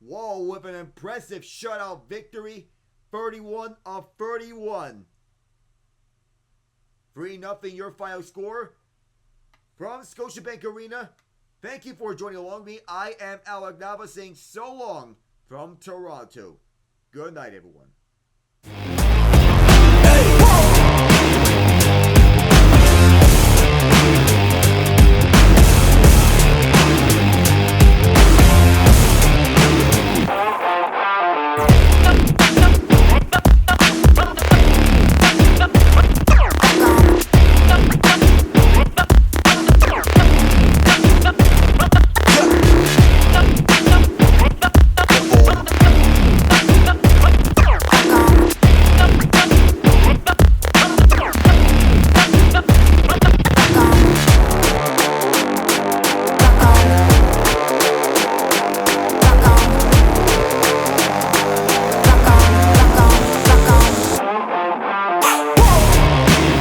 Woll with an impressive shutout victory, 31 of 31. 3-0 your final score from Scotiabank Arena. Thank you for joining along with me. I am Alec Nava saying so long from Toronto. Good night, everyone.